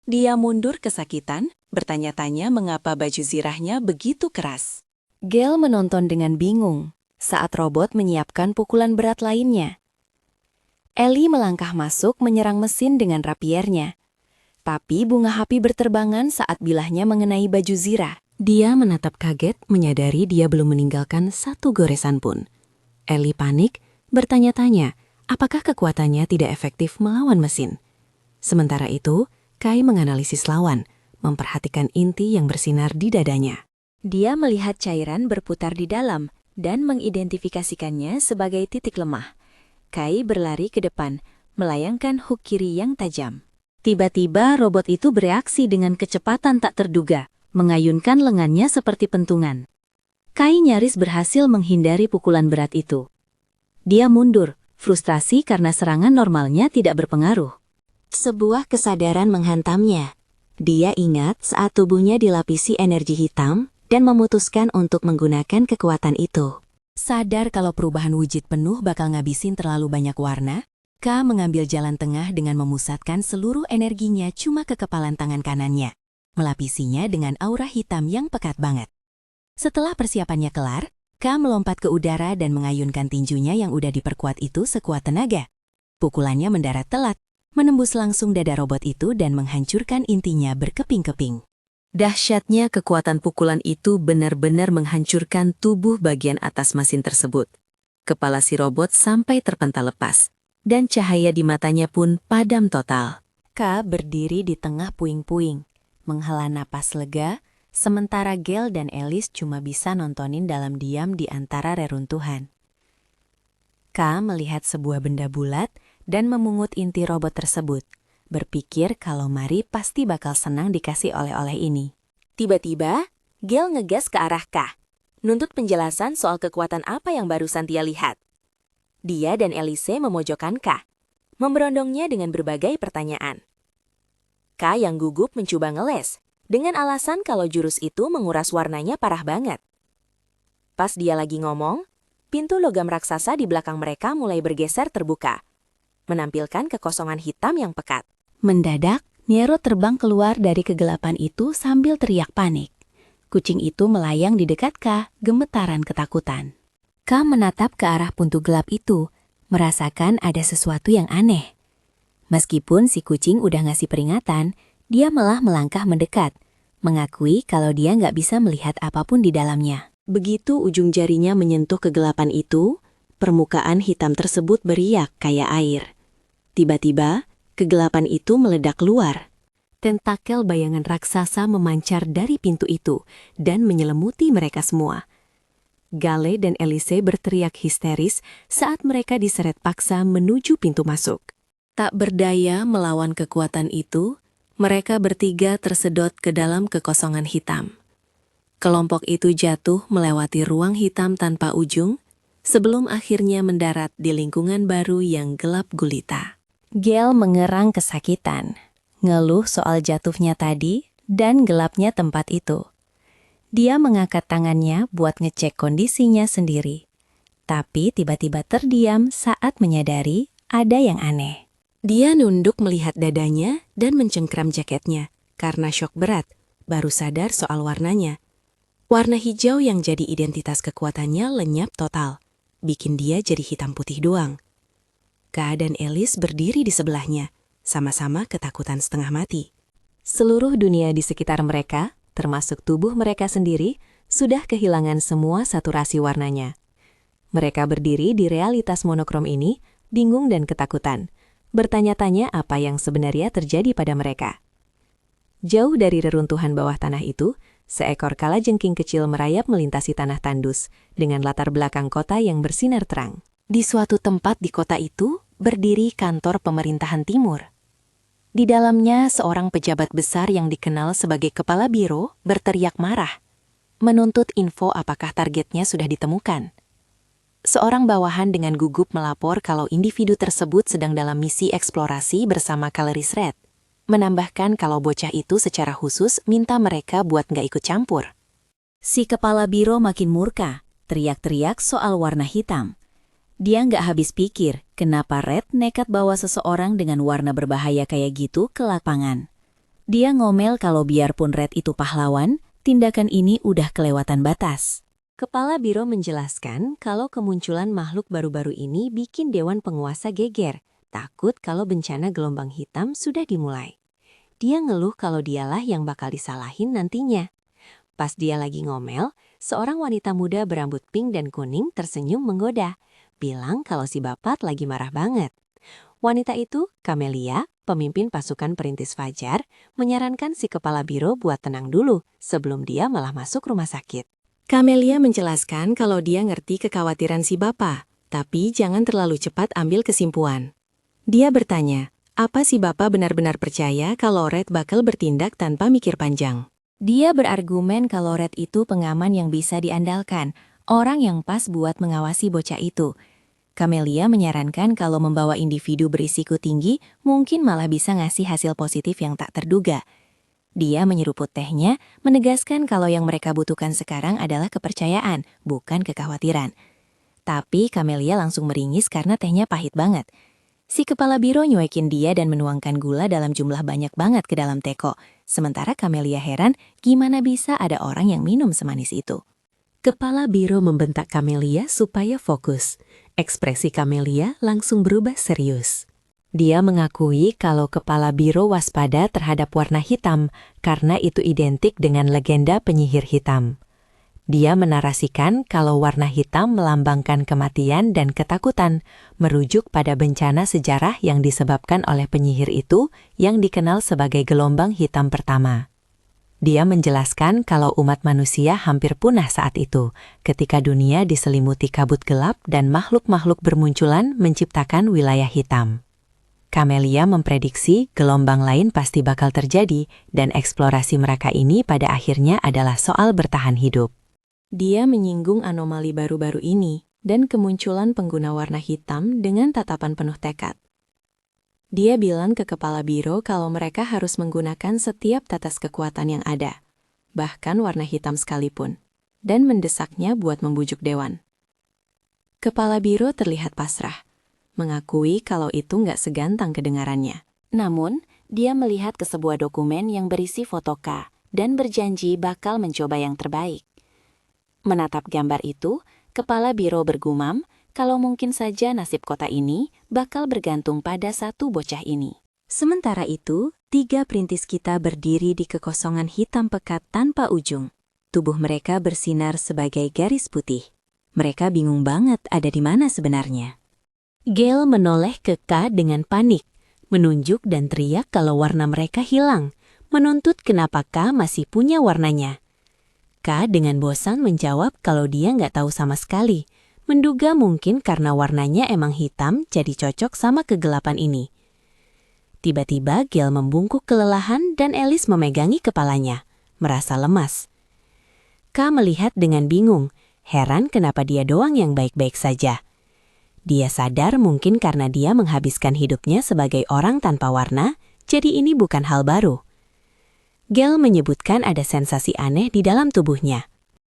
Dia mundur kesakitan, bertanya-tanya mengapa baju zirahnya begitu keras. Gale menonton dengan bingung saat robot menyiapkan pukulan berat lainnya. Ellie melangkah masuk menyerang mesin dengan rapiernya. Tapi bunga api berterbangan saat bilahnya mengenai baju Zira. Dia menatap kaget, menyadari dia belum meninggalkan satu goresan pun. Ellie panik, bertanya-tanya, apakah kekuatannya tidak efektif melawan mesin. Sementara itu, Kai menganalisis lawan, memperhatikan inti yang bersinar di dadanya. Dia melihat cairan berputar di dalam dan mengidentifikasikannya sebagai titik lemah. Kai berlari ke depan, melayangkan hook kiri yang tajam. Tiba-tiba robot itu bereaksi dengan kecepatan tak terduga, mengayunkan lengannya seperti pentungan. Kai nyaris berhasil menghindari pukulan berat itu. Dia mundur, frustrasi karena serangan normalnya tidak berpengaruh. Sebuah kesadaran menghantamnya. Dia ingat saat tubuhnya dilapisi energi hitam dan memutuskan untuk menggunakan kekuatan itu. Sadar kalau perubahan wujud penuh bakal ngabisin terlalu banyak warna, Ka mengambil jalan tengah dengan memusatkan seluruh energinya cuma ke kepalan tangan kanannya, melapisinya dengan aura hitam yang pekat banget. Setelah persiapannya kelar, Ka melompat ke udara dan mengayunkan tinjunya yang udah diperkuat itu sekuat tenaga. Pukulannya mendarat telat, menembus langsung dada robot itu dan menghancurkan intinya berkeping-keping. Dahsyatnya kekuatan pukulan itu benar-benar menghancurkan tubuh bagian atas mesin tersebut. Kepala si robot sampai terpental lepas, dan cahaya di matanya pun padam total. Ka berdiri di tengah puing-puing, menghela napas lega, sementara Gale dan Alice cuma bisa nontonin dalam diam di antara reruntuhan. Ka melihat sebuah benda bulat dan memungut inti robot tersebut, berpikir kalau Mari pasti bakal senang dikasih oleh-oleh ini. Tiba-tiba, Gale ngegas ke arah Ka, nuntut penjelasan soal kekuatan apa yang barusan dia lihat. Dia dan Alice memojokkan Ka, memberondongnya dengan berbagai pertanyaan. Ka yang gugup mencoba ngeles, dengan alasan kalau jurus itu menguras warnanya parah banget. Pas dia lagi ngomong, pintu logam raksasa di belakang mereka mulai bergeser terbuka, menampilkan kekosongan hitam yang pekat. Mendadak, Nero terbang keluar dari kegelapan itu sambil teriak panik. Kucing itu melayang di dekat Ka, gemetaran ketakutan. Ka menatap ke arah pintu gelap itu, merasakan ada sesuatu yang aneh. Meskipun si kucing udah ngasih peringatan, dia malah melangkah mendekat, mengakui kalau dia nggak bisa melihat apapun di dalamnya. Begitu ujung jarinya menyentuh kegelapan itu, permukaan hitam tersebut beriak kayak air. Tiba-tiba, kegelapan itu meledak keluar. Tentakel bayangan raksasa memancar dari pintu itu dan menyelimuti mereka semua. Gale dan Alice berteriak histeris saat mereka diseret paksa menuju pintu masuk. Tak berdaya melawan kekuatan itu, mereka bertiga tersedot ke dalam kekosongan hitam. Kelompok itu jatuh melewati ruang hitam tanpa ujung, sebelum akhirnya mendarat di lingkungan baru yang gelap gulita. Gale mengerang kesakitan, ngeluh soal jatuhnya tadi dan gelapnya tempat itu. Dia mengangkat tangannya buat ngecek kondisinya sendiri, tapi tiba-tiba terdiam saat menyadari ada yang aneh. Dia nunduk melihat dadanya dan mencengkram jaketnya karena syok berat, baru sadar soal warnanya. Warna hijau yang jadi identitas kekuatannya lenyap total, bikin dia jadi hitam putih doang. Ka dan Alice berdiri di sebelahnya, sama-sama ketakutan setengah mati. Seluruh dunia di sekitar mereka, termasuk tubuh mereka sendiri, sudah kehilangan semua saturasi warnanya. Mereka berdiri di realitas monokrom ini, bingung dan ketakutan, bertanya-tanya apa yang sebenarnya terjadi pada mereka. Jauh dari reruntuhan bawah tanah itu, seekor kalajengking kecil merayap melintasi tanah tandus dengan latar belakang kota yang bersinar terang. Di suatu tempat di kota itu, berdiri kantor pemerintahan timur. Di dalamnya, seorang pejabat besar yang dikenal sebagai kepala biro berteriak marah, menuntut info apakah targetnya sudah ditemukan. Seorang bawahan dengan gugup melapor kalau individu tersebut sedang dalam misi eksplorasi bersama Caloris Red, menambahkan kalau bocah itu secara khusus minta mereka buat nggak ikut campur. Si kepala biro makin murka, teriak-teriak soal warna hitam. Dia nggak habis pikir kenapa Red nekat bawa seseorang dengan warna berbahaya kayak gitu ke lapangan. Dia ngomel kalau biarpun Red itu pahlawan, tindakan ini udah kelewatan batas. Kepala biro menjelaskan kalau kemunculan makhluk baru-baru ini bikin Dewan Penguasa geger, takut kalau bencana gelombang hitam sudah dimulai. Dia ngeluh kalau dialah yang bakal disalahin nantinya. Pas dia lagi ngomel, seorang wanita muda berambut pink dan kuning tersenyum menggoda, bilang kalau si bapat lagi marah banget. Wanita itu, Camelia, pemimpin pasukan perintis Fajar, menyarankan si kepala biro buat tenang dulu sebelum dia malah masuk rumah sakit. Camelia menjelaskan kalau dia ngerti kekhawatiran si bapak, tapi jangan terlalu cepat ambil kesimpulan. Dia bertanya, apa si bapak benar-benar percaya kalau Red bakal bertindak tanpa mikir panjang? Dia berargumen kalau Red itu pengaman yang bisa diandalkan, orang yang pas buat mengawasi bocah itu. Camelia menyarankan kalau membawa individu berisiko tinggi mungkin malah bisa ngasih hasil positif yang tak terduga. Dia menyeruput tehnya, menegaskan kalau yang mereka butuhkan sekarang adalah kepercayaan, bukan kekhawatiran. Tapi Camelia langsung meringis karena tehnya pahit banget. Si kepala biro nyuekin dia dan menuangkan gula dalam jumlah banyak banget ke dalam teko. Sementara Camelia heran gimana bisa ada orang yang minum semanis itu. Kepala biro membentak Kamelia supaya fokus. Ekspresi Kamelia langsung berubah serius. Dia mengakui kalau kepala biro waspada terhadap warna hitam karena itu identik dengan legenda penyihir hitam. Dia menarasikan kalau warna hitam melambangkan kematian dan ketakutan, merujuk pada bencana sejarah yang disebabkan oleh penyihir itu yang dikenal sebagai gelombang hitam pertama. Dia menjelaskan kalau umat manusia hampir punah saat itu, ketika dunia diselimuti kabut gelap dan makhluk-makhluk bermunculan menciptakan wilayah hitam. Kamelia memprediksi gelombang lain pasti bakal terjadi dan eksplorasi mereka ini pada akhirnya adalah soal bertahan hidup. Dia menyinggung anomali baru-baru ini dan kemunculan pengguna warna hitam dengan tatapan penuh tekad. Dia bilang ke kepala biro kalau mereka harus menggunakan setiap tetes kekuatan yang ada, bahkan warna hitam sekalipun, dan mendesaknya buat membujuk dewan. Kepala biro terlihat pasrah, mengakui kalau itu nggak segantang kedengarannya. Namun, dia melihat ke sebuah dokumen yang berisi foto K dan berjanji bakal mencoba yang terbaik. Menatap gambar itu, kepala biro bergumam, kalau mungkin saja nasib kota ini bakal bergantung pada satu bocah ini. Sementara itu, 3 perintis kita berdiri di kekosongan hitam pekat tanpa ujung. Tubuh mereka bersinar sebagai garis putih. Mereka bingung banget ada di mana sebenarnya. Gale menoleh ke K dengan panik, menunjuk dan teriak kalau warna mereka hilang, menuntut kenapa K masih punya warnanya. K dengan bosan menjawab kalau dia nggak tahu sama sekali, menduga mungkin karena warnanya emang hitam jadi cocok sama kegelapan ini. Tiba-tiba Gale membungkuk kelelahan dan Alice memegangi kepalanya, merasa lemas. K melihat dengan bingung, heran kenapa dia doang yang baik-baik saja. Dia sadar mungkin karena dia menghabiskan hidupnya sebagai orang tanpa warna, jadi ini bukan hal baru. Gale menyebutkan ada sensasi aneh di dalam tubuhnya.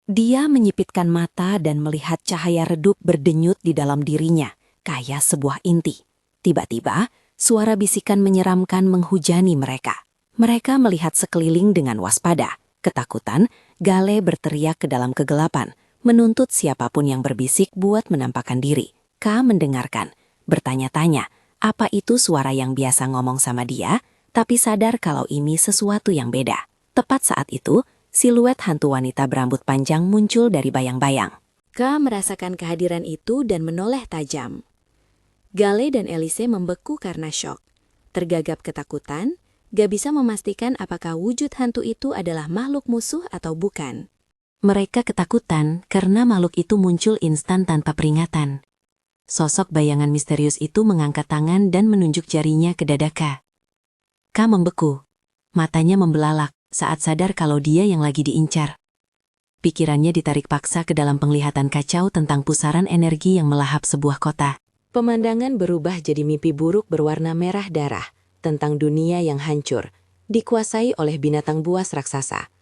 Dia menyipitkan mata dan melihat cahaya redup berdenyut di dalam dirinya, kayak sebuah inti. Tiba-tiba, suara bisikan menyeramkan menghujani mereka. Mereka melihat sekeliling dengan waspada. Ketakutan, Gale berteriak ke dalam kegelapan, menuntut siapapun yang berbisik buat menampakkan diri. K mendengarkan, bertanya-tanya, apa itu suara yang biasa ngomong sama dia, tapi sadar kalau ini sesuatu yang beda. Tepat saat itu, siluet hantu wanita berambut panjang muncul dari bayang-bayang. K merasakan kehadiran itu dan menoleh tajam. Gale dan Alice membeku karena syok. Tergagap ketakutan, gak bisa memastikan apakah wujud hantu itu adalah makhluk musuh atau bukan. Mereka ketakutan karena makhluk itu muncul instan tanpa peringatan. Sosok bayangan misterius itu mengangkat tangan dan menunjuk jarinya ke dada K. K membeku. Matanya membelalak saat sadar kalau dia yang lagi diincar. Pikirannya ditarik paksa ke dalam penglihatan kacau tentang pusaran energi yang melahap sebuah kota. Pemandangan berubah jadi mimpi buruk berwarna merah darah tentang dunia yang hancur, dikuasai oleh binatang buas raksasa.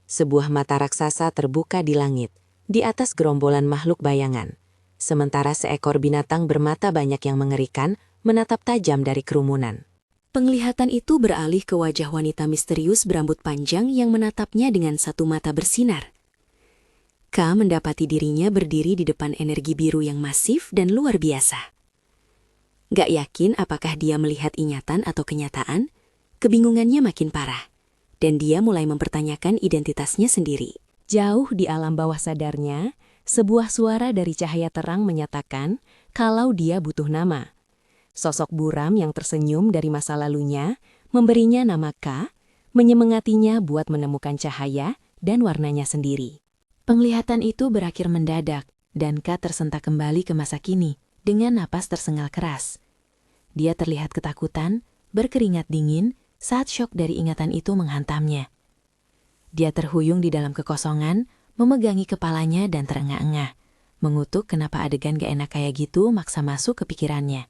Sebuah mata raksasa terbuka di langit, di atas gerombolan makhluk bayangan. Sementara seekor binatang bermata banyak yang mengerikan menatap tajam dari kerumunan. Penglihatan itu beralih ke wajah wanita misterius berambut panjang yang menatapnya dengan satu mata bersinar. K mendapati dirinya berdiri di depan energi biru yang masif dan luar biasa. Gak yakin apakah dia melihat ingatan atau kenyataan, kebingungannya makin parah, dan dia mulai mempertanyakan identitasnya sendiri. Jauh di alam bawah sadarnya, sebuah suara dari cahaya terang menyatakan kalau dia butuh nama. Sosok buram yang tersenyum dari masa lalunya, memberinya nama K, menyemangatinya buat menemukan cahaya dan warnanya sendiri. Penglihatan itu berakhir mendadak, dan K tersentak kembali ke masa kini, dengan napas tersengal keras. Dia terlihat ketakutan, berkeringat dingin, saat syok dari ingatan itu menghantamnya. Dia terhuyung di dalam kekosongan, memegangi kepalanya dan terengah-engah, mengutuk kenapa adegan gak enak kayak gitu maksa masuk ke pikirannya.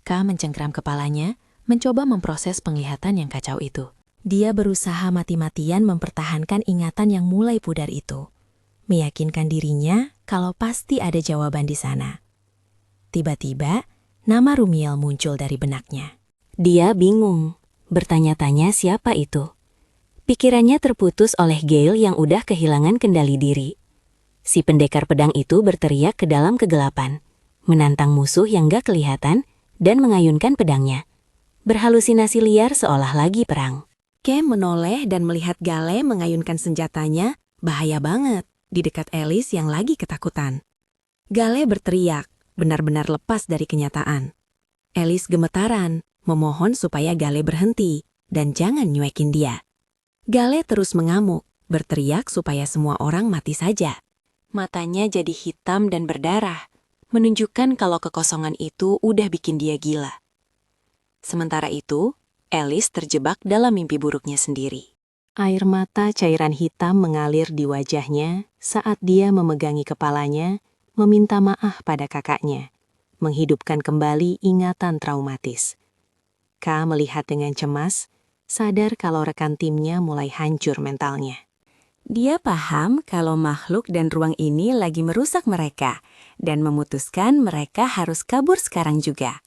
K mencengkram kepalanya, mencoba memproses penglihatan yang kacau itu. Dia berusaha mati-matian mempertahankan ingatan yang mulai pudar itu, meyakinkan dirinya kalau pasti ada jawaban di sana. Tiba-tiba, nama Rumiel muncul dari benaknya. Dia bingung, bertanya-tanya siapa itu. Pikirannya terputus oleh Gale yang udah kehilangan kendali diri. Si pendekar pedang itu berteriak ke dalam kegelapan, menantang musuh yang gak kelihatan dan mengayunkan pedangnya. Berhalusinasi liar seolah lagi perang. Cam menoleh dan melihat Gale mengayunkan senjatanya, bahaya banget, di dekat Alice yang lagi ketakutan. Gale berteriak, benar-benar lepas dari kenyataan. Alice gemetaran, memohon supaya Gale berhenti dan jangan nyuekin dia. Gale terus mengamuk, berteriak supaya semua orang mati saja. Matanya jadi hitam dan berdarah, menunjukkan kalau kekosongan itu udah bikin dia gila. Sementara itu, Alice terjebak dalam mimpi buruknya sendiri. Air mata cairan hitam mengalir di wajahnya saat dia memegangi kepalanya, meminta maaf pada kakaknya, menghidupkan kembali ingatan traumatis. Ka melihat dengan cemas, sadar kalau rekan timnya mulai hancur mentalnya. Dia paham kalau makhluk dan ruang ini lagi merusak mereka dan memutuskan mereka harus kabur sekarang juga.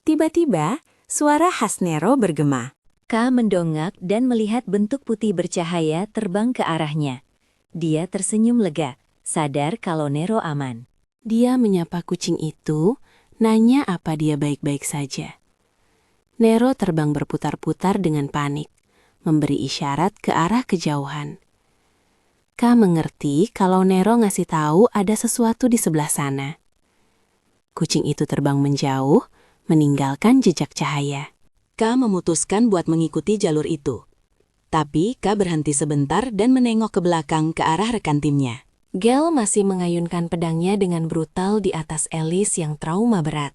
Tiba-tiba, suara khas Nero bergema. Ka mendongak dan melihat bentuk putih bercahaya terbang ke arahnya. Dia tersenyum lega, sadar kalau Nero aman. Dia menyapa kucing itu, nanya apa dia baik-baik saja. Nero terbang berputar-putar dengan panik, memberi isyarat ke arah kejauhan. Ka mengerti kalau Nero ngasih tahu ada sesuatu di sebelah sana. Kucing itu terbang menjauh, meninggalkan jejak cahaya. Ka memutuskan buat mengikuti jalur itu. Tapi Ka berhenti sebentar dan menengok ke belakang ke arah rekan timnya. Gale masih mengayunkan pedangnya dengan brutal di atas Alice yang trauma berat.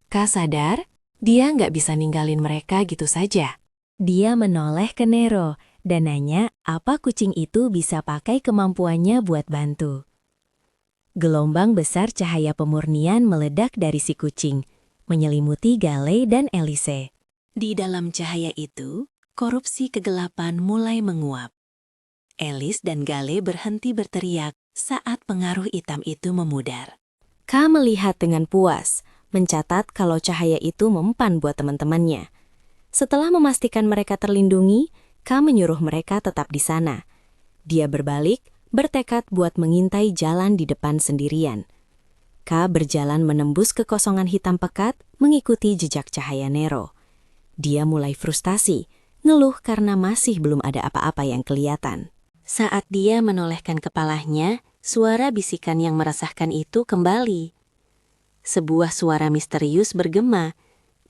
Ka sadar, dia nggak bisa ninggalin mereka gitu saja. Dia menoleh ke Nero dan nanya apa kucing itu bisa pakai kemampuannya buat bantu. Gelombang besar cahaya pemurnian meledak dari si kucing, menyelimuti Gale dan Alice. Di dalam cahaya itu, korupsi kegelapan mulai menguap. Alice dan Gale berhenti berteriak saat pengaruh hitam itu memudar. Ka melihat dengan puas, mencatat kalau cahaya itu mempan buat teman-temannya. Setelah memastikan mereka terlindungi, Ka menyuruh mereka tetap di sana. Dia berbalik, bertekad buat mengintai jalan di depan sendirian. Ka berjalan menembus kekosongan hitam pekat, mengikuti jejak cahaya Nero. Dia mulai frustasi, ngeluh karena masih belum ada apa-apa yang kelihatan. Saat dia menolehkan kepalanya, suara bisikan yang meresahkan itu kembali. Sebuah suara misterius bergema,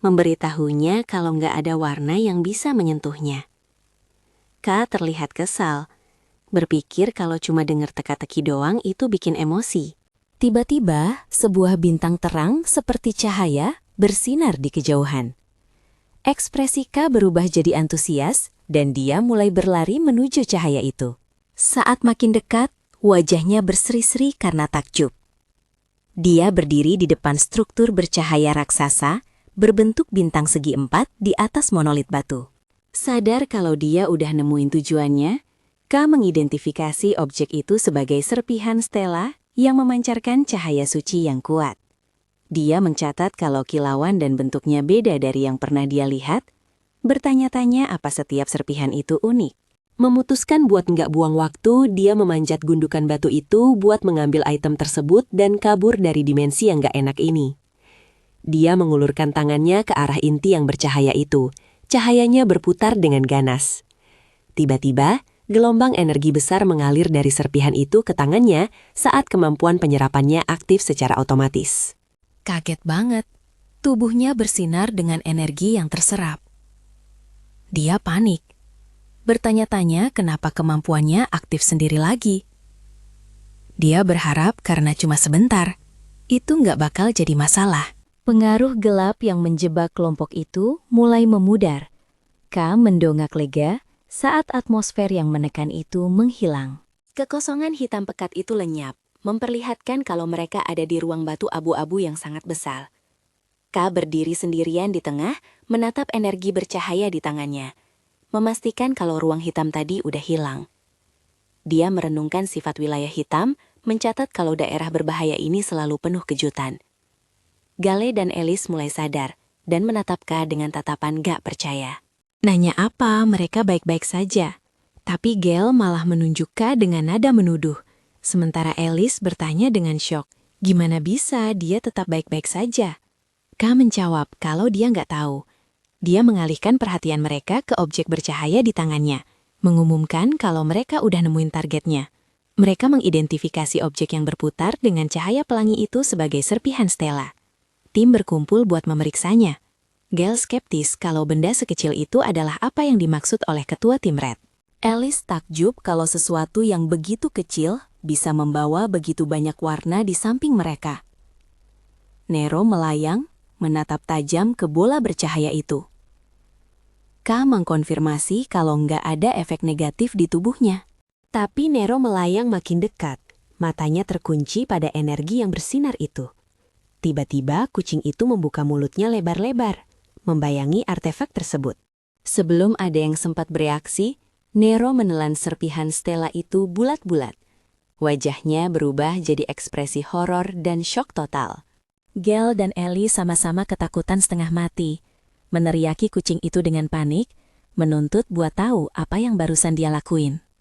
memberitahunya kalau nggak ada warna yang bisa menyentuhnya. Ka terlihat kesal, berpikir kalau cuma dengar teka-teki doang itu bikin emosi. Tiba-tiba, sebuah bintang terang seperti cahaya bersinar di kejauhan. Ekspresi Ka berubah jadi antusias, dan dia mulai berlari menuju cahaya itu. Saat makin dekat, wajahnya berseri-seri karena takjub. Dia berdiri di depan struktur bercahaya raksasa, berbentuk bintang segi 4 di atas monolit batu. Sadar kalau dia udah nemuin tujuannya, Ka mengidentifikasi objek itu sebagai serpihan stela yang memancarkan cahaya suci yang kuat. Dia mencatat kalau kilauan dan bentuknya beda dari yang pernah dia lihat, bertanya-tanya apa setiap serpihan itu unik. Memutuskan buat nggak buang waktu, dia memanjat gundukan batu itu buat mengambil item tersebut dan kabur dari dimensi yang nggak enak ini. Dia mengulurkan tangannya ke arah inti yang bercahaya itu. Cahayanya berputar dengan ganas. Tiba-tiba, gelombang energi besar mengalir dari serpihan itu ke tangannya saat kemampuan penyerapannya aktif secara otomatis. Kaget banget. Tubuhnya bersinar dengan energi yang terserap. Dia panik. Bertanya-tanya kenapa kemampuannya aktif sendiri lagi. Dia berharap karena cuma sebentar, itu nggak bakal jadi masalah. Pengaruh gelap yang menjebak kelompok itu mulai memudar. Ka mendongak lega saat atmosfer yang menekan itu menghilang. Kekosongan hitam pekat itu lenyap, memperlihatkan kalau mereka ada di ruang batu abu-abu yang sangat besar. Ka berdiri sendirian di tengah, menatap energi bercahaya di tangannya, memastikan kalau ruang hitam tadi udah hilang. Dia merenungkan sifat wilayah hitam, mencatat kalau daerah berbahaya ini selalu penuh kejutan. Gale dan Alice mulai sadar dan menatap Ka dengan tatapan gak percaya. Nanya apa, mereka baik-baik saja. Tapi Gale malah menunjuk Ka dengan nada menuduh. Sementara Alice bertanya dengan syok, gimana bisa dia tetap baik-baik saja? K menjawab kalau dia nggak tahu. Dia mengalihkan perhatian mereka ke objek bercahaya di tangannya, mengumumkan kalau mereka udah nemuin targetnya. Mereka mengidentifikasi objek yang berputar dengan cahaya pelangi itu sebagai serpihan stela. Tim berkumpul buat memeriksanya. Gale skeptis kalau benda sekecil itu adalah apa yang dimaksud oleh ketua tim Red. Alice takjub kalau sesuatu yang begitu kecil bisa membawa begitu banyak warna di samping mereka. Nero melayang, menatap tajam ke bola bercahaya itu. K mengkonfirmasi kalau nggak ada efek negatif di tubuhnya. Tapi Nero melayang makin dekat, matanya terkunci pada energi yang bersinar itu. Tiba-tiba kucing itu membuka mulutnya lebar-lebar, membayangi artefak tersebut. Sebelum ada yang sempat bereaksi, Nero menelan serpihan stela itu bulat-bulat. Wajahnya berubah jadi ekspresi horor dan syok total. Gale dan Ellie sama-sama ketakutan setengah mati, meneriaki kucing itu dengan panik, menuntut buat tahu apa yang barusan dia lakuin.